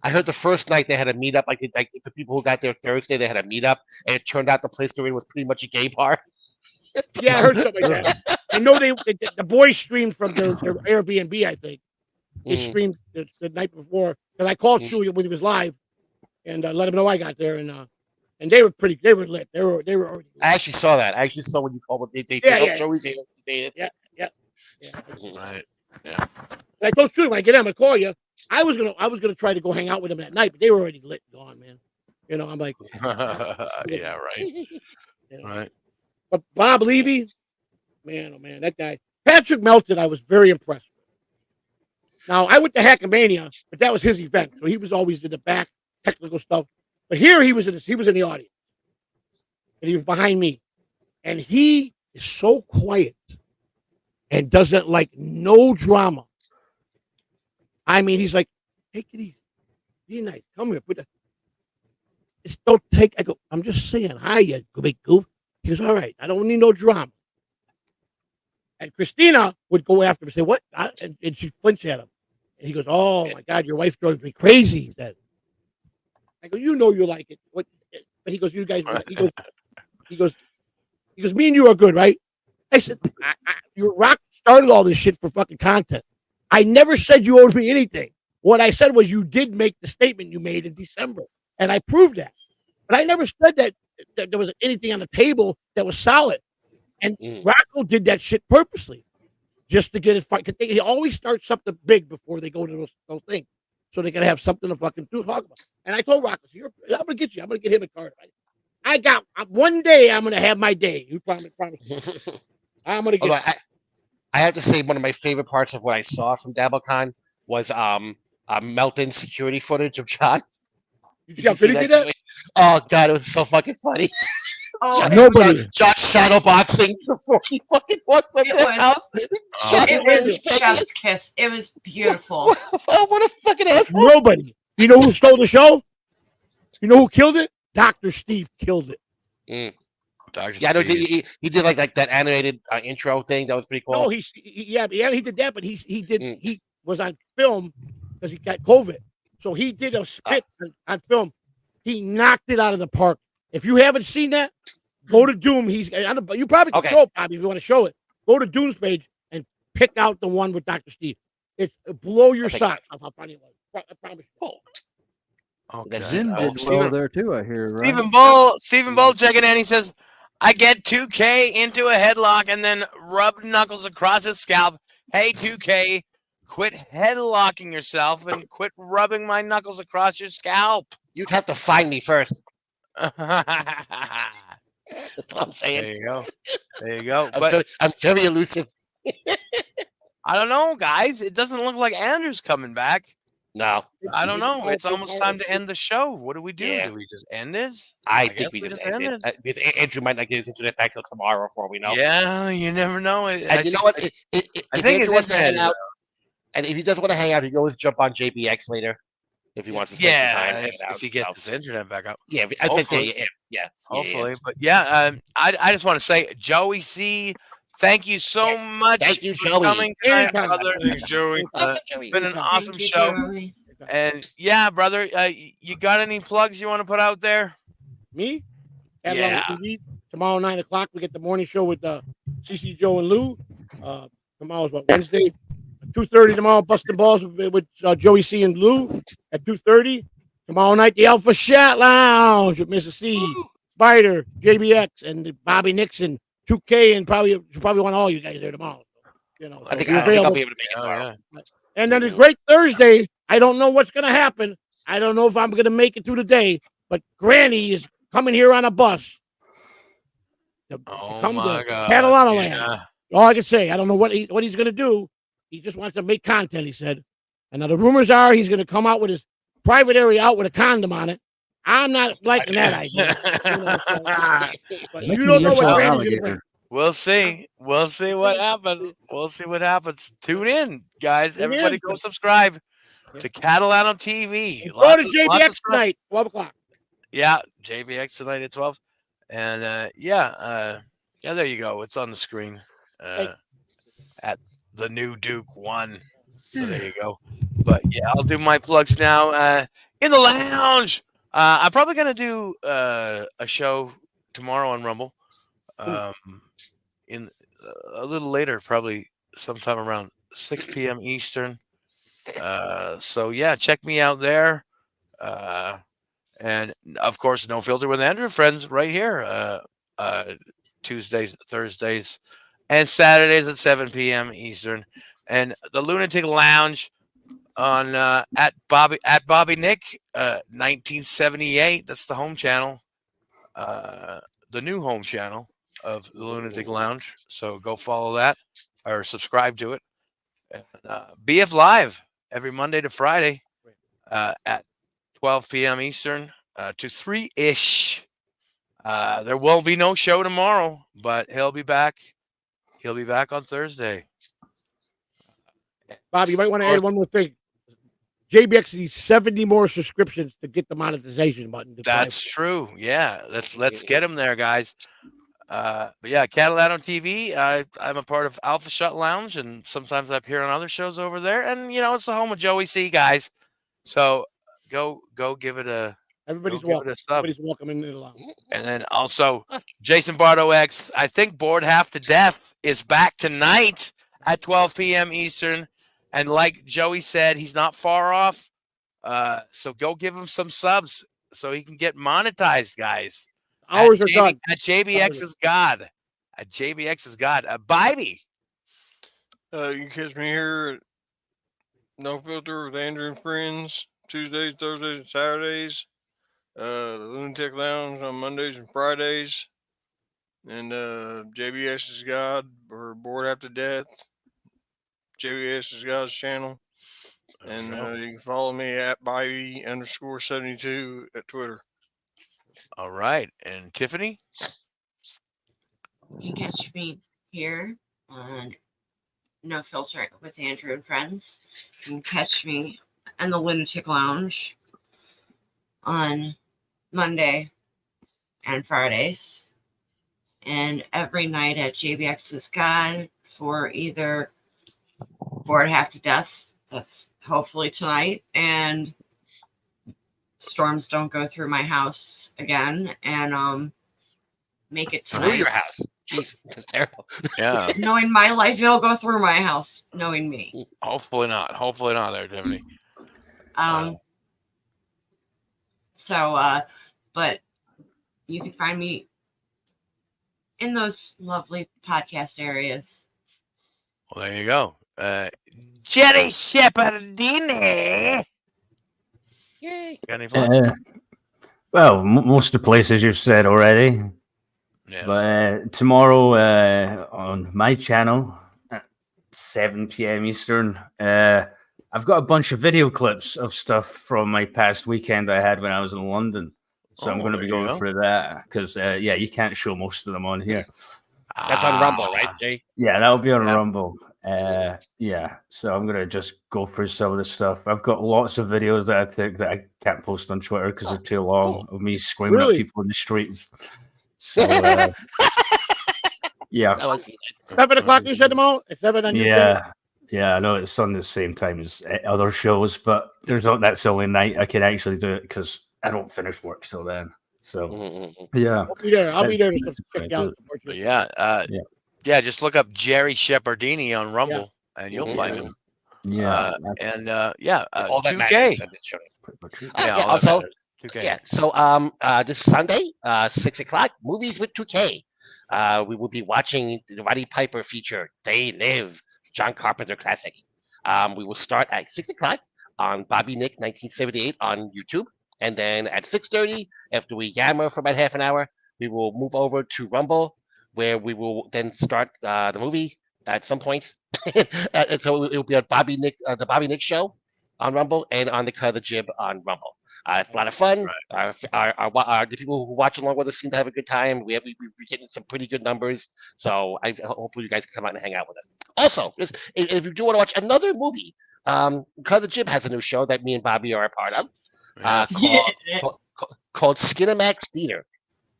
I heard the first night they had a meetup. Like the people who got there Thursday, they had a meetup, and it turned out the place they're in was pretty much a gay bar. Yeah, I heard something like that. I know the boys streamed from their Airbnb. I think they streamed the night before, because I called Julia when he was live, and let him know I got there, and they were lit. They were already lit. I actually saw that. I actually saw when you called them. They always Yeah. Right. Yeah. I told Julia when I get him, I call you. I was gonna try to go hang out with him that night, but they were already lit and gone, man. You know, I'm like, yeah, right. Right. But Bob Levy, man, oh man, that guy. Patrick Melton, I was very impressed with. Now, I went to Hackamania, but that was his event, so he was always in the back, technical stuff. But here he was in the audience, and he was behind me, and he is so quiet and doesn't like no drama. I mean, he's like, take it easy, be nice, come here, don't take. I go, I'm just saying hi, you big goof. He goes, all right, I don't need no drama. And Christina would go after him and say, what? And she'd flinch at him. And he goes, oh my God, your wife drives me crazy. He said. I go, you know you like it. What? But he goes, you guys. He goes, me and you are good, right? I said, your Rock started all this shit for fucking content. I never said you owed me anything. What I said was you did make the statement you made in December, and I proved that. But I never said that there was anything on the table that was solid. And Rocco did that shit purposely, just to get his fight. He always starts something big before they go to those things, so they can have something to fucking talk about. And I told Rocco, I'm gonna get you. I'm gonna get him a card. One day I'm gonna have my day. You promise. I'm gonna get. I have to say, one of my favorite parts of what I saw from DabbleCon was Melton's security footage of John. You see how good he did that? Oh God, it was so fucking funny. Oh, nobody. John shadowboxing before he fucking walks up the house. It was chef's kiss. It was beautiful. Oh, what a fucking asshole. Nobody. You know who stole the show? You know who killed it? Dr. Steve killed it. Yeah, no, he did like that animated intro thing. That was pretty cool. No, he did that, but he was on film because he got COVID. So he did a spit on film. He knocked it out of the park. If you haven't seen that, go to Doom. You probably can show it, Bobby, if you want to show it. Go to Doom's page and pick out the one with Dr. Steve. It's blow your socks off how funny it was. I promise you. Okay. Zim did well there too, I hear. Right? Stephen Bull checking in. He says, I get 2K into a headlock and then rub knuckles across his scalp. Hey, 2K, quit headlocking yourself and quit rubbing my knuckles across your scalp. You'd have to find me first. That's what I'm saying. There you go. I'm very elusive. I don't know, guys. It doesn't look like Andrew's coming back. No. I don't know. It's almost time to end the show. What do we do? Yeah. Do we just end it? I think we just end it. Because Andrew might not get his internet back till tomorrow before we know. Yeah, you never know. And you know what? I think Andrew wants to hang out. And if he doesn't want to hang out, he can always jump on JBX later. If he wants to spend some time if he gets his internet back up. Yeah, I think hopefully. Yeah. But I just want to say, Joey C., thank you so much for coming tonight, brother. Thanks, Joey. It's been an awesome show. And brother, you got any plugs you want to put out there? Me? TV. Tomorrow 9:00 we get the morning show with CC Joe and Lou. Tomorrow's Wednesday. 2:30 tomorrow, Busting Balls with Joey C and Lou at 2:30. Tomorrow night, the Alpha Chat Lounge with Mrs. C, Spider, JBX, and Bobby Nixon, 2K, and probably want all you guys there tomorrow. You know, I think I'll be able to make it tomorrow. And then a great Thursday. I don't know what's going to happen. I don't know if I'm going to make it through the day, but Granny is coming here on a bus to come to Catalano land. All I can say, I don't know what he's going to do. He just wants to make content, he said. And now the rumors are he's going to come out with his private area out with a condom on it. I'm not liking that idea. But you don't know what Granny's going to bring. We'll see. We'll see what happens. Tune in, guys. Everybody go subscribe to Catalano TV. Go to JBX tonight, 12:00. Yeah, JBX tonight at 12. And there you go. It's on the screen at the new Duke 1. So there you go. But I'll do my plugs now. In the lounge. I'm probably gonna do a show tomorrow on Rumble. In a little later, probably sometime around 6 p.m. Eastern. So check me out there. And of course, No Filter with Andrew Friends right here. Tuesdays, Thursdays, and Saturdays at 7 p.m. Eastern. And the Lunatic Lounge on at Bobby Nick 1978. That's the home channel. The new home channel of the Lunatic Lounge. So go follow that or subscribe to it. And, BF Live every Monday to Friday at 12 p.m. Eastern to 3-ish. There will be no show tomorrow, but he'll be back. He'll be back on Thursday. Bob, you might want to add one more thing. JBX needs 70 more subscriptions to get the monetization button. That's true. Yeah, let's get him there, guys. But Catalano TV. I'm a part of Alpha Shut Lounge, and sometimes I appear on other shows over there. And it's the home of Joey C, guys. So go give it a. Everybody's welcome. Everybody's welcome in the lounge. And then also Jason Bardo X. I think Bored Half to Death is back tonight at 12 p.m. Eastern. And like Joey said, he's not far off. So go give him some subs so he can get monetized, guys. Hours are done. At JBX is God. At JBX is God. Bybee. You can catch me here at No Filter with Andrew and Friends, Tuesdays, Thursdays, and Saturdays. The Lunatic Lounge on Mondays and Fridays. And JBS is God, or Bored After Death. JBS is God's channel. And you can follow me at Bybee_72 at Twitter. All right. And Tiffany? You can catch me here on No Filter with Andrew and Friends. You can catch me in the Lunatic Lounge on Monday and Fridays, and every night at JBX's God for either Bored Half to Death. That's hopefully tonight, and Storms Don't Go Through My House again, and Make It Tonight. Through your house. Jeez, that's terrible. Yeah. Knowing my life, it'll go through my house. Knowing me. Hopefully not. Hopefully not there, Tiffany. But you can find me in those lovely podcast areas. Well, there you go. Jerry Shepherdini. Yay. Got any thoughts? Well, most of the places you've said already. Yes. But tomorrow on my channel at 7 p.m. Eastern, I've got a bunch of video clips of stuff from my past weekend I had when I was in London. So I'm going to be going through that because, you can't show most of them on here. That's on Rumble, right, Jay? Yeah, that'll be on Rumble. So I'm going to just go through some of the stuff. I've got lots of videos that I think that I can't post on Twitter because they're too long of me screaming at people in the streets. So, yeah. 7 o'clock, you said them all? At 7 on your show? Yeah, I know it's on the same time as other shows, but that's the only night I can actually do it because I don't finish work till then. So, yeah. I'll be there to check you out. Just look up Jerry Shepherdini on Rumble and you'll find him. Yeah. 2K. Also, 2K. Yeah. So this Sunday, 6 o'clock, movies with 2K. We will be watching the Roddy Piper feature, They Live, John Carpenter classic. We will start at 6 o'clock on Bobby Nick 1978 on YouTube. And then at 6:30, after we yammer for about half an hour, we will move over to Rumble, where we will then start the movie at some point. And so it will be on the Bobby Nick show on Rumble and on the Cut of the Jib on Rumble. It's a lot of fun. The people who watch along with us seem to have a good time. We're getting some pretty good numbers. So hopefully you guys can come out and hang out with us. Also, if you do want to watch another movie, Cut of the Jib has a new show that me and Bobby are a part of. Called Skinamax Theater.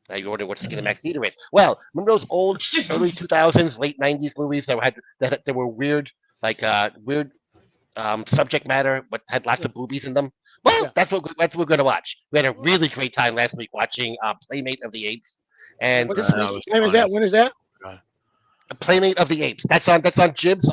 Now you're wondering what Skinamax Theater is. Well, remember those old early 2000s, late 90s movies that were weird, weird subject matter, but had lots of boobies in them? Well, that's what we're going to watch. We had a really great time last week watching Playmate of the Apes, and this week, when is that? Playmate of the Apes. That's on Jib's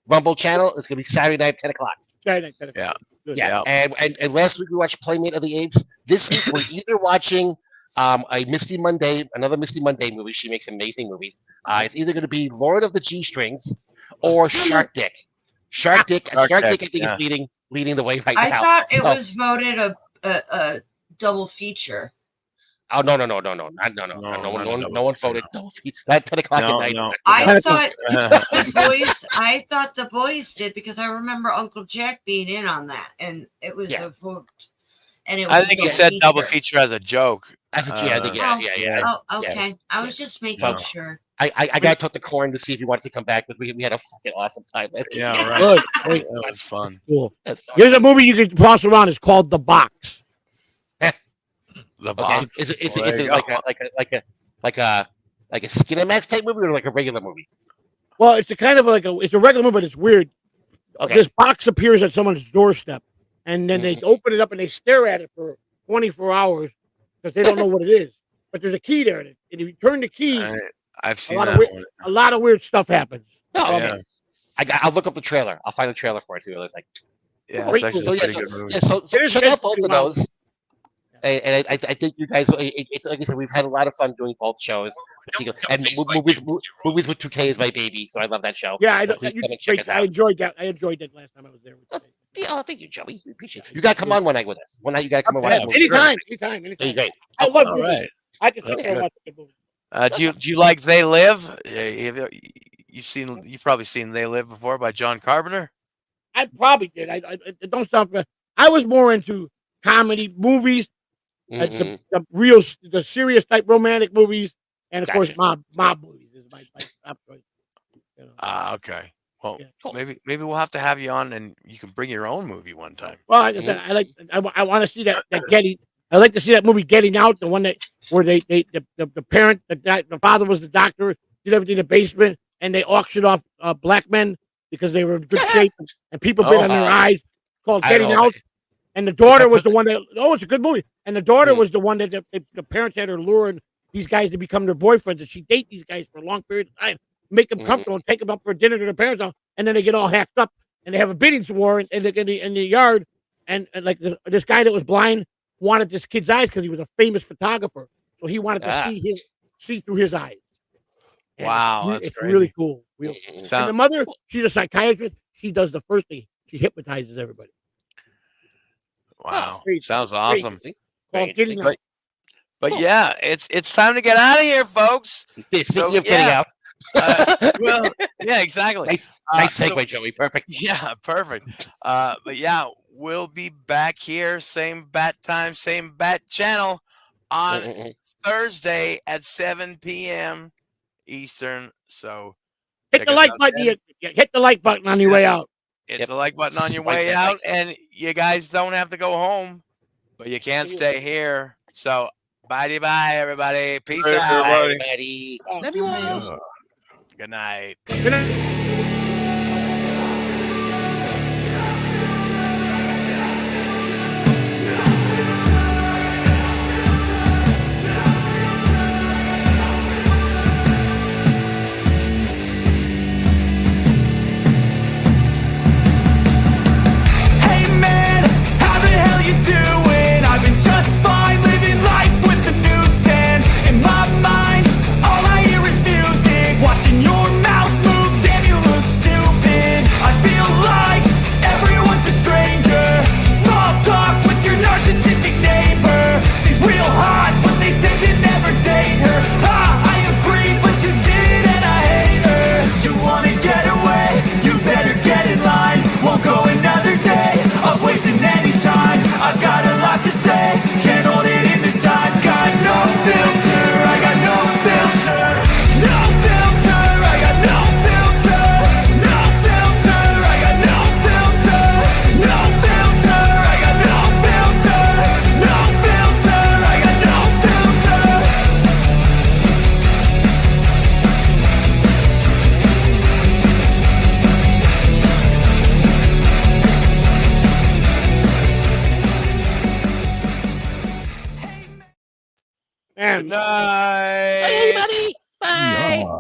Rumble channel. It's going to be Saturday night, 10 o'clock. Saturday night, 10 o'clock. Yeah. And last week we watched Playmate of the Apes. This week we're either watching another Misty Monday movie. She makes amazing movies. It's either going to be Lord of the G Strings or Shark Dick. Shark Dick, I think is leading the way right now. I thought it was voted a double feature. Oh no! No one voted double feature. At 10 o'clock at night. No. I thought the boys did because I remember Uncle Jack being in on that, and it was a vote. And it was I think he said double feature as a joke. That's what I think. Oh, okay. I was just making sure. I got to talk to Corn to see if he wants to come back because we had a fucking awesome time last week. Yeah, right. Good. That was fun. Cool. Here's a movie you can toss around. It's called The Box. The Box. Is it like a Skinamax type movie or like a regular movie? Well, it's it's a regular movie, but it's weird. Okay. This box appears at someone's doorstep, and then they open it up and they stare at it for 24 hours because they don't know what it is. But there's a key there, and if you turn the key, I've seen a lot of weird stuff happens. Oh, okay. I'll look up the trailer. I'll find a trailer for it too. It's like, it's actually a pretty good movie. So check out both of those. And I think you guys, it's like I said, we've had a lot of fun doing both shows. And movies with 2K is my baby, so I love that show. Yeah, so please come and check us out. I enjoyed that. I enjoyed that last time I was there. Thank you, Joey. We appreciate it. You got to come on one night with us. One night you got to come on one night. Anytime. Great. I love movies. I can sit there and watch a good movie. Do you like They Live? You've probably seen They Live before by John Carpenter. I probably did. I don't sound. I was more into comedy movies, the serious type romantic movies, and of course mob movies is my top choice. Okay. Well, maybe we'll have to have you on, and you can bring your own movie one time. Well, I want to see that Getty I like to see that movie Getting Out, the one that where the parent, the father was the doctor, did everything in the basement, and they auctioned off black men because they were in good shape, and people bit on their eyes. It's called Getting Out. And the daughter was the one that. Oh, it's a good movie. And the daughter was the one that the parents had her luring these guys to become their boyfriends, and she date these guys for a long period of time, make them comfortable, and take them up for dinner to their parents' house, and then they get all hacked up, and they have a bidding war in the yard, and like this guy that was blind wanted this kid's eyes because he was a famous photographer, so he wanted to see through his eyes. And wow, it's really cool. And the mother, she's a psychiatrist. She does the first thing. She hypnotizes everybody. Wow, sounds awesome. But yeah, it's time to get out of here, folks. Speaking of getting out. Well, yeah, exactly. Nice segue, Joey. Perfect. Yeah, perfect. But yeah, we'll be back here, same bat time, same bat channel on Thursday at 7 p.m. Eastern. So hit the like button. Hit the like button on your way out. Hit the like button on your way out, and you guys don't have to go home, but you can't stay here. So bye, everybody. Peace out, everybody. Love you all. Good night. Good night. Good night. Bye, buddy. Bye.